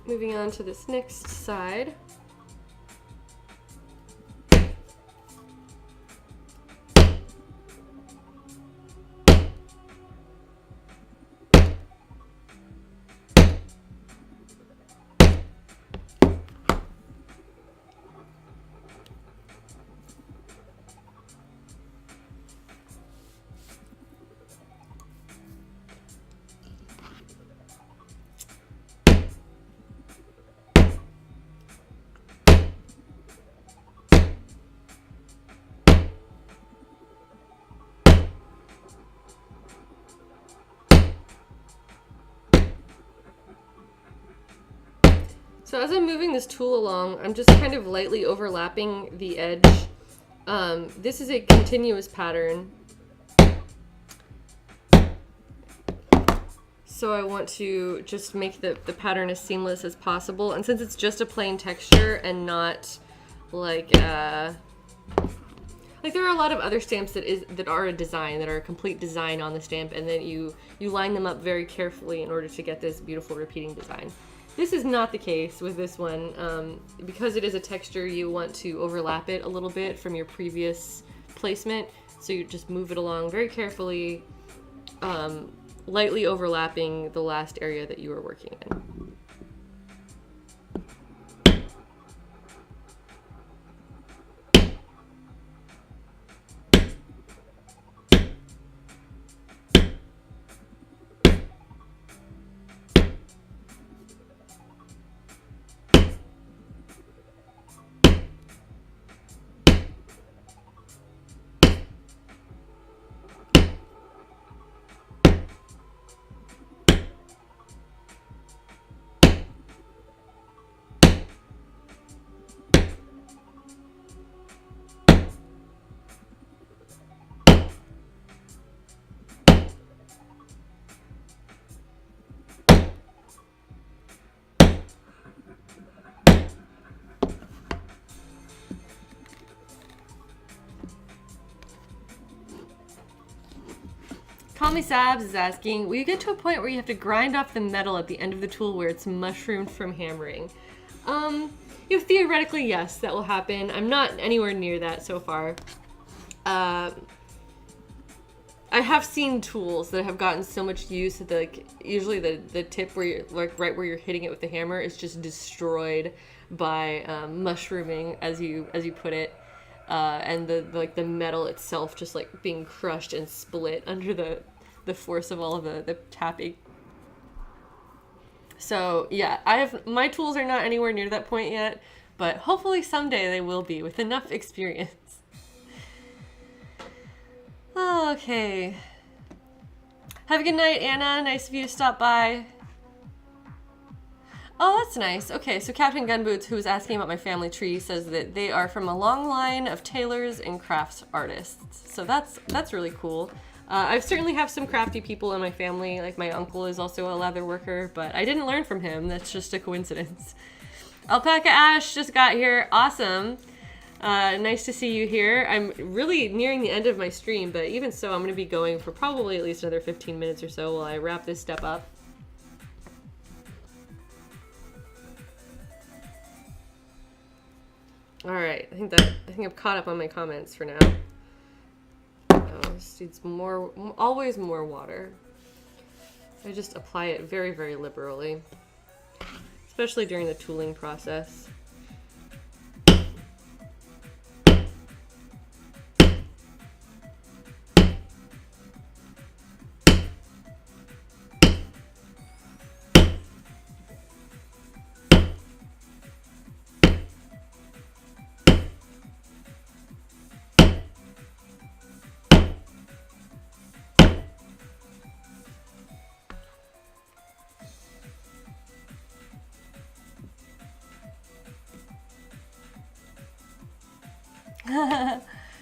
moving on to this next side. So as I'm moving this tool along, I'm just kind of lightly overlapping the edge. This is a continuous pattern. So I want to just make the pattern as seamless as possible. And since it's just a plain texture and not like there are a lot of other stamps that are a design, that are a complete design on the stamp, and then you line them up very carefully in order to get this beautiful repeating design. This is not the case with this one. Because it is a texture, you want to overlap it a little bit from your previous placement. So you just move it along very carefully, lightly overlapping the last area that you were working in. Call Me Sabs is asking, will you get to a point where you have to grind off the metal at the end of the tool where it's mushroomed from hammering? Theoretically, yes, that will happen. I'm not anywhere near that so far. I have seen tools that have gotten so much use that usually the tip where you're right where you're hitting it with the hammer is just destroyed by mushrooming, as you put it. And the metal itself just being crushed and split under the force of all of the tapping. So yeah, my tools are not anywhere near that point yet, but hopefully someday they will be with enough experience. Okay. Have a good night, Anna. Nice of you to stop by. Oh, that's nice. Okay, so Captain Gunboots, who was asking about my family tree, says that they are from a long line of tailors and crafts artists. So that's really cool. I certainly have some crafty people in my family. Like my uncle is also a leather worker, but I didn't learn from him. That's just a coincidence. Alpaca Ash just got here. Awesome. Nice to see you here. I'm really nearing the end of my stream, but even so, I'm going to be going for probably at least another 15 minutes or so while I wrap this step up. All right, I think I've caught up on my comments for now. This needs always more water. I just apply it very, very liberally, especially during the tooling process.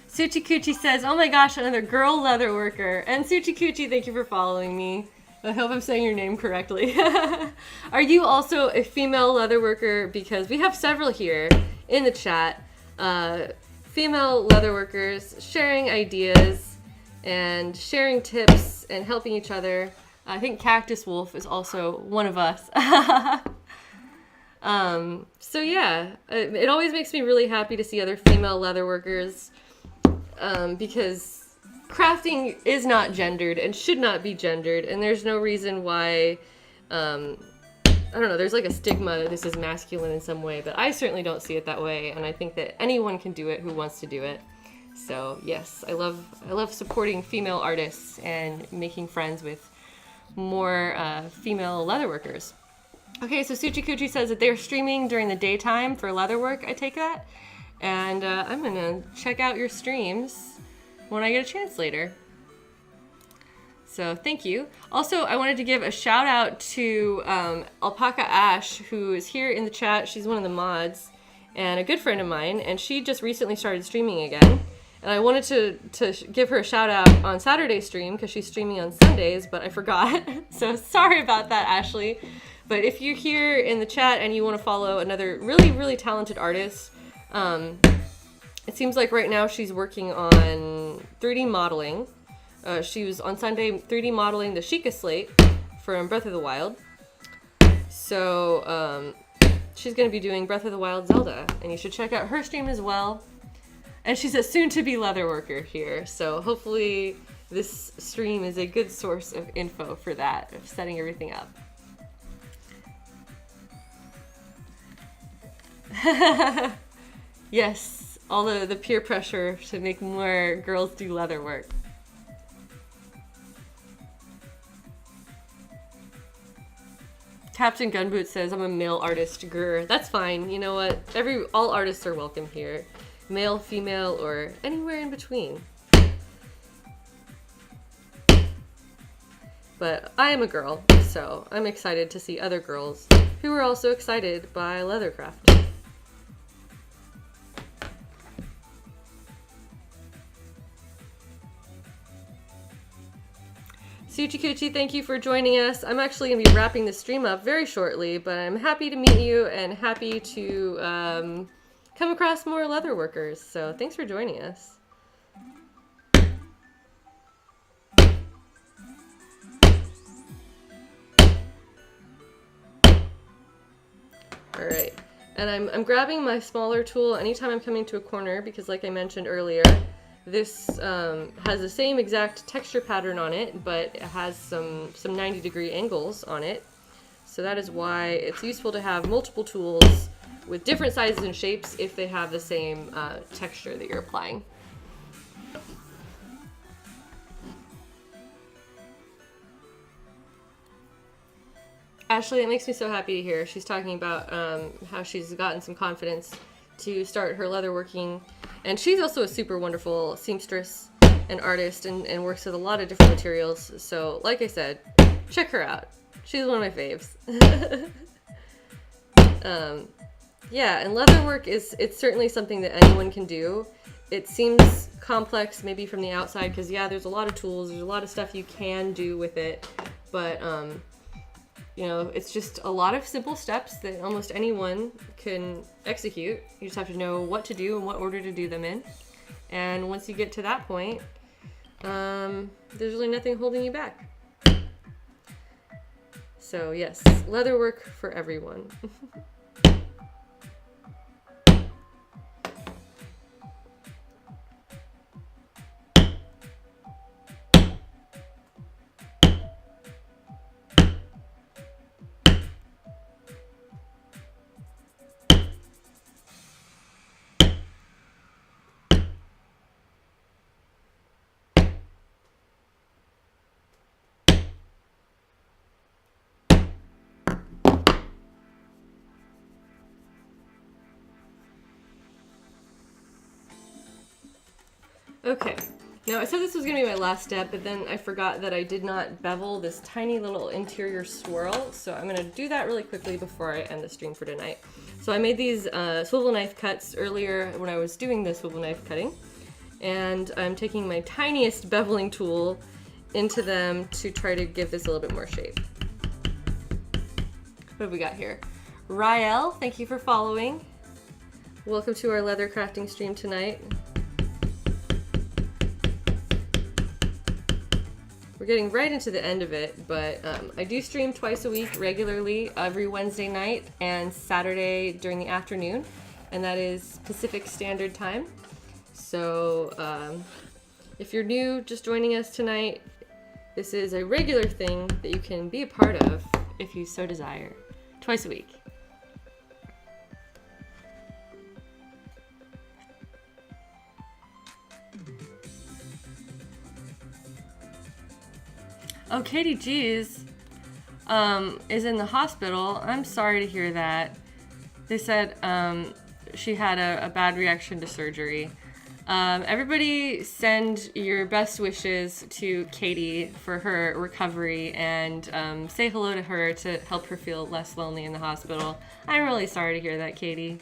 Suchi Kuchi says, oh my gosh, another girl leather worker. And Suchi Kuchi, thank you for following me. I hope I'm saying your name correctly. Are you also a female leather worker? Because we have several here in the chat. Female leather workers sharing ideas and sharing tips and helping each other. I think Cactus Wolf is also one of us. So yeah, it always makes me really happy to see other female leatherworkers, because crafting is not gendered and should not be gendered, and there's no reason why, I don't know, there's like a stigma that this is masculine in some way, but I certainly don't see it that way, and I think that anyone can do it who wants to do it. So yes, I love supporting female artists and making friends with more female leatherworkers. Okay, so Suchikuchi says that they're streaming during the daytime for leatherwork, I take that. And I'm gonna check out your streams when I get a chance later. So thank you. Also, I wanted to give a shout out to Alpaca Ash, who is here in the chat. She's one of the mods and a good friend of mine, and she just recently started streaming again. And I wanted to give her a shout out on Saturday's stream because she's streaming on Sundays, but I forgot. So sorry about that, Ashley. But if you're here in the chat and you want to follow another really, really talented artist, it seems like right now she's working on 3D modeling. She was on Sunday 3D modeling the Sheikah slate from Breath of the Wild. So she's going to be doing Breath of the Wild Zelda, and you should check out her stream as well. And she's a soon-to-be leatherworker here, so hopefully this stream is a good source of info for that, of setting everything up. Yes, all the peer pressure to make more girls do leather work. Captain Gunboot says, I'm a male artist, grr. That's fine, you know what? All artists are welcome here. Male, female, or anywhere in between. But I am a girl, so I'm excited to see other girls who are also excited by leathercraft. Suchikuchi, thank you for joining us. I'm actually going to be wrapping the stream up very shortly, but I'm happy to meet you and happy to come across more leatherworkers. So thanks for joining us. All right, and I'm grabbing my smaller tool anytime I'm coming to a corner because, like I mentioned earlier, this has the same exact texture pattern on it, but it has some 90-degree angles on it. So that is why it's useful to have multiple tools with different sizes and shapes if they have the same texture that you're applying. Ashley, it makes me so happy to hear. She's talking about how she's gotten some confidence to start her leatherworking. And she's also a super wonderful seamstress and artist and works with a lot of different materials. So, like I said, check her out. She's one of my faves. Yeah, and leatherwork it's certainly something that anyone can do. It seems complex maybe from the outside because, yeah, there's a lot of tools, there's a lot of stuff you can do with it. But, you know, it's just a lot of simple steps that almost anyone can execute. You just have to know what to do and what order to do them in. And once you get to that point, there's really nothing holding you back. So yes, leatherwork for everyone. Okay, now I said this was going to be my last step, but then I forgot that I did not bevel this tiny little interior swirl, so I'm going to do that really quickly before I end the stream for tonight. So I made these swivel knife cuts earlier when I was doing the swivel knife cutting, and I'm taking my tiniest beveling tool into them to try to give this a little bit more shape. What have we got here? Rael, thank you for following. Welcome to our leather crafting stream tonight. we're getting right into the end of it, but I do stream twice a week regularly, every Wednesday night and Saturday during the afternoon, and that is Pacific Standard Time. So if you're new, just joining us tonight, this is a regular thing that you can be a part of if you so desire, twice a week. Oh, Katie G's is in the hospital. I'm sorry to hear that. They said she had a bad reaction to surgery. Everybody send your best wishes to Katie for her recovery and say hello to her to help her feel less lonely in the hospital. I'm really sorry to hear that, Katie.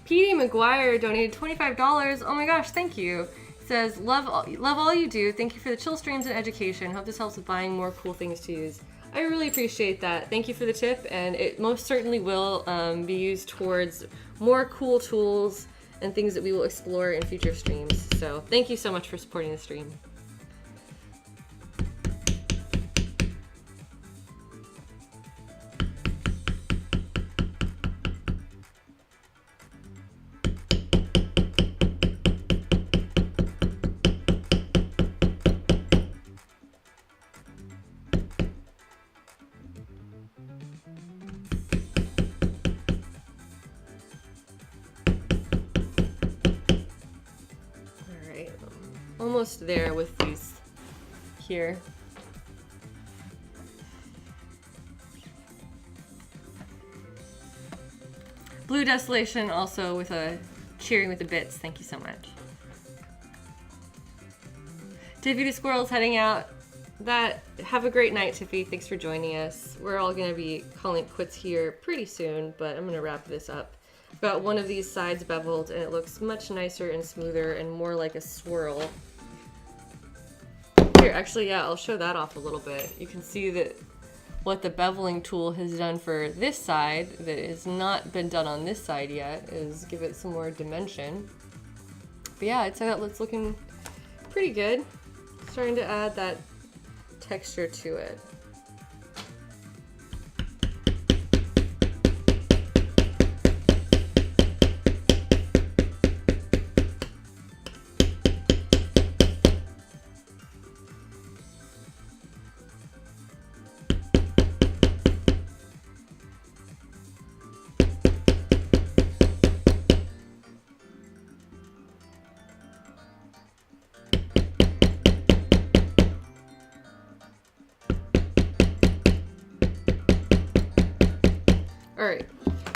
Petey McGuire donated $25. Oh my gosh, thank you. Says, love all you do. Thank you for the chill streams and education. Hope this helps with buying more cool things to use. I really appreciate that. Thank you for the tip, and it most certainly will be used towards more cool tools and things that we will explore in future streams. So thank you so much for supporting the stream. Almost there with these here. Blue Desolation also with a cheering with the bits. Thank you so much. Tiffy the Squirrel's heading out. Have a great night, Tiffy. Thanks for joining us. We're all gonna be calling it quits here pretty soon, but I'm gonna wrap this up. I've got one of these sides beveled and it looks much nicer and smoother and more like a swirl. Here, actually, yeah, I'll show that off a little bit. You can see that what the beveling tool has done for this side that has not been done on this side yet is give it some more dimension. But yeah, it's looking pretty good. Starting to add that texture to it. Alright,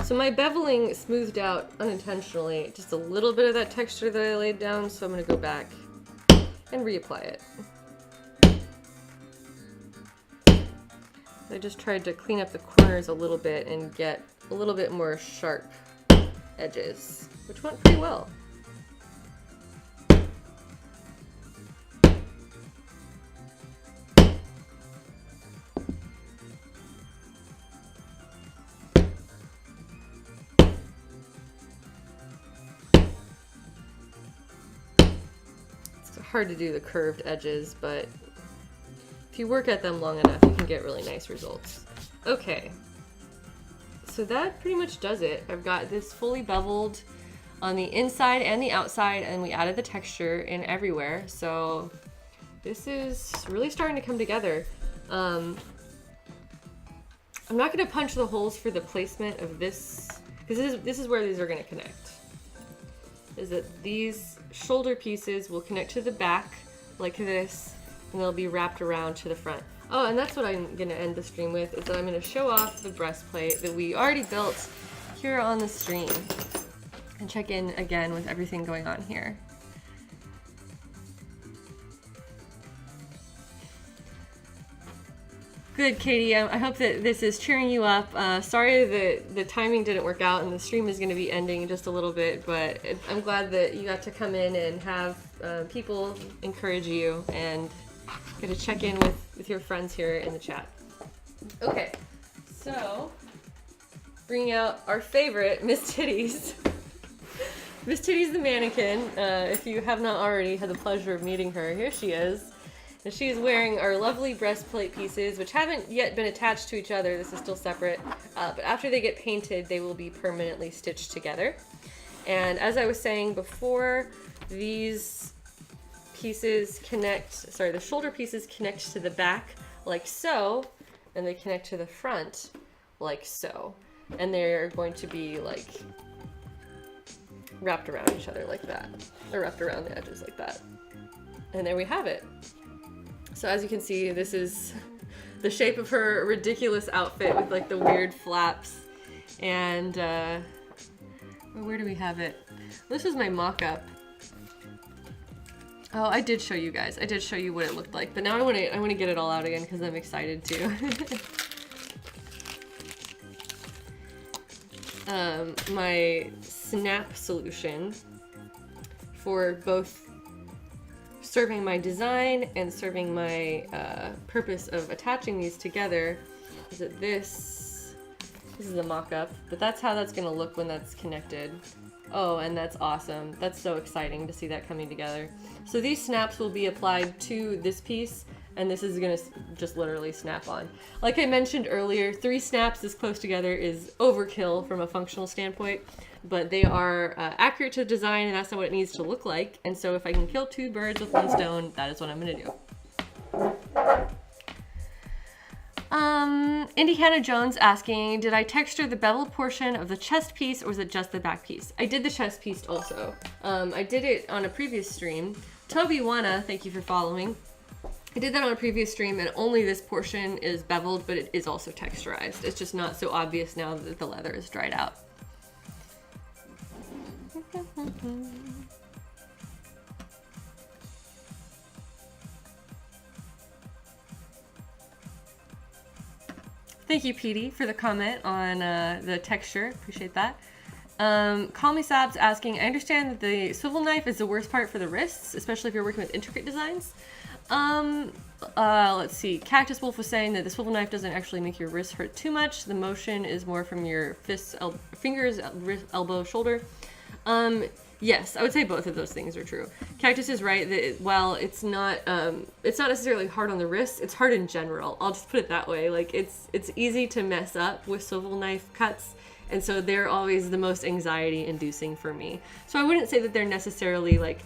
so my beveling smoothed out unintentionally just a little bit of that texture that I laid down, so I'm going to go back and reapply it. I just tried to clean up the corners a little bit and get a little bit more sharp edges, which went pretty well. Hard to do the curved edges, but if you work at them long enough, you can get really nice results. Okay, so that pretty much does it. I've got this fully beveled on the inside and the outside, and we added the texture in everywhere, so this is really starting to come together. I'm not going to punch the holes for the placement of this, because this is where these are going to connect. Is that these shoulder pieces will connect to the back like this, and they'll be wrapped around to the front. Oh, and that's what I'm gonna end the stream with, is that I'm gonna show off the breastplate that we already built here on the stream and check in again with everything going on here. Good, Katie. I hope that this is cheering you up. Sorry that the timing didn't work out and the stream is going to be ending in just a little bit, but I'm glad that you got to come in and have people encourage you and get to check in with your friends here in the chat. Okay, so bringing out our favorite, Miss Titties. Miss Titties the mannequin. If you have not already had the pleasure of meeting her, here she is. And she is wearing our lovely breastplate pieces, which haven't yet been attached to each other. This is still separate. But after they get painted, they will be permanently stitched together. And as I was saying before, these pieces the shoulder pieces connect to the back like so, and they connect to the front like so. And they're going to be like wrapped around each other like that, or wrapped around the edges like that. And there we have it. So as you can see, this is the shape of her ridiculous outfit with like the weird flaps. And where do we have it? This is my mock-up. Oh, I did show you guys. I did show you what it looked like, but now I want to get it all out again because I'm excited too. My snap solution for both serving my design and serving my purpose of attaching these together is that this is a mock-up, but that's how that's gonna look when that's connected. Oh, and that's awesome. That's so exciting to see that coming together. So these snaps will be applied to this piece, and this is gonna just literally snap on. Like I mentioned earlier, 3 snaps this close together is overkill from a functional standpoint, but they are accurate to design, and that's not what it needs to look like. And so if I can kill 2 birds with 1 stone, that is what I'm gonna do. Indy Hannah Jones asking, did I texture the bevel portion of the chest piece, or was it just the back piece? I did the chest piece also. I did it on a previous stream. Toby Wana, thank you for following. I did that on a previous stream, and only this portion is beveled, but it is also texturized. It's just not so obvious now that the leather is dried out. Thank you, Petey, for the comment on the texture. Appreciate that. Call Me Sabs asking, I understand that the swivel knife is the worst part for the wrists, especially if you're working with intricate designs. Let's see. Cactus Wolf was saying that the swivel knife doesn't actually make your wrist hurt too much. The motion is more from your fists, fingers, wrist, elbow, shoulder. Yes, I would say both of those things are true. Cactus is right that while it's not necessarily hard on the wrist, it's hard in general. I'll just put it that way. Like it's easy to mess up with swivel knife cuts, and so they're always the most anxiety inducing for me. So I wouldn't say that they're necessarily like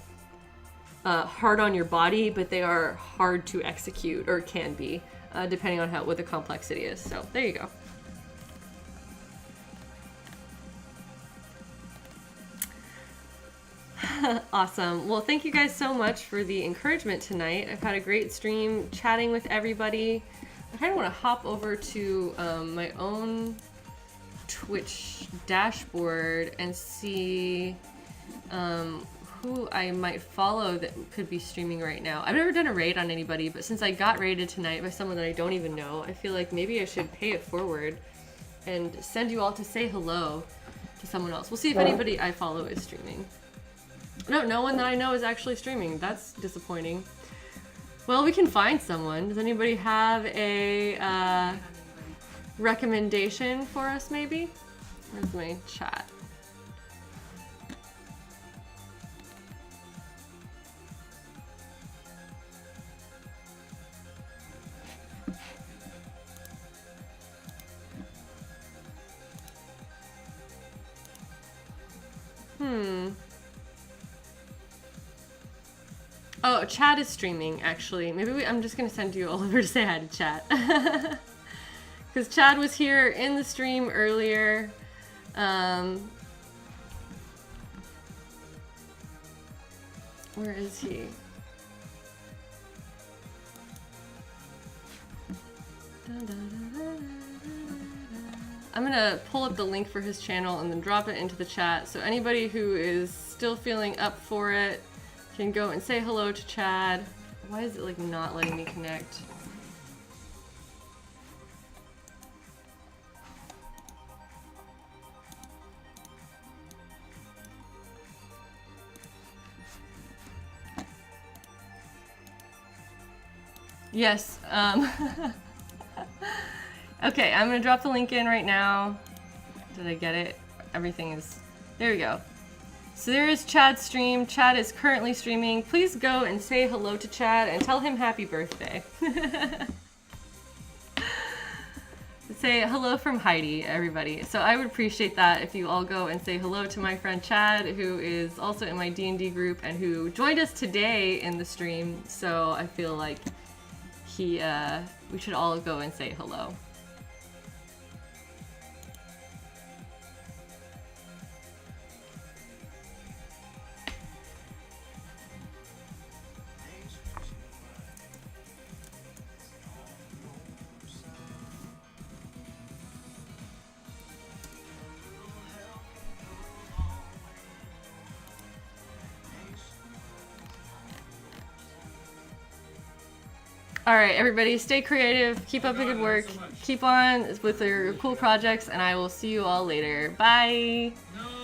hard on your body, but they are hard to execute, or can be, depending on what the complexity is. So there you go. Awesome. Well, thank you guys so much for the encouragement tonight. I've had a great stream chatting with everybody. I kind of want to hop over to my own Twitch dashboard and see who I might follow that could be streaming right now. I've never done a raid on anybody, but since I got raided tonight by someone that I don't even know, I feel like maybe I should pay it forward and send you all to say hello to someone else. We'll see if anybody I follow is streaming. No, no one that I know is actually streaming. That's disappointing. Well, we can find someone. Does anybody have a recommendation for us, maybe? Where's my chat? Oh, Chad is streaming, actually. Maybe I'm just going to send you all over to say hi to Chad. Because Chad was here in the stream earlier. Where is he? I'm going to pull up the link for his channel and then drop it into the chat. So anybody who is still feeling up for it can go and say hello to Chad. Why is it like not letting me connect? Yes. Okay, I'm gonna drop the link in right now Did I get it? Everything is... There we go. So there is Chad's stream. Chad is currently streaming. Please go and say hello to Chad and tell him happy birthday. Say hello from Heidi, everybody. So I would appreciate that if you all go and say hello to my friend Chad, who is also in my D&D group and who joined us today in the stream. So I feel like we should all go and say hello. All right, everybody, stay creative, keep up the good work, keep on with your cool projects, and I will see you all later. Bye! No.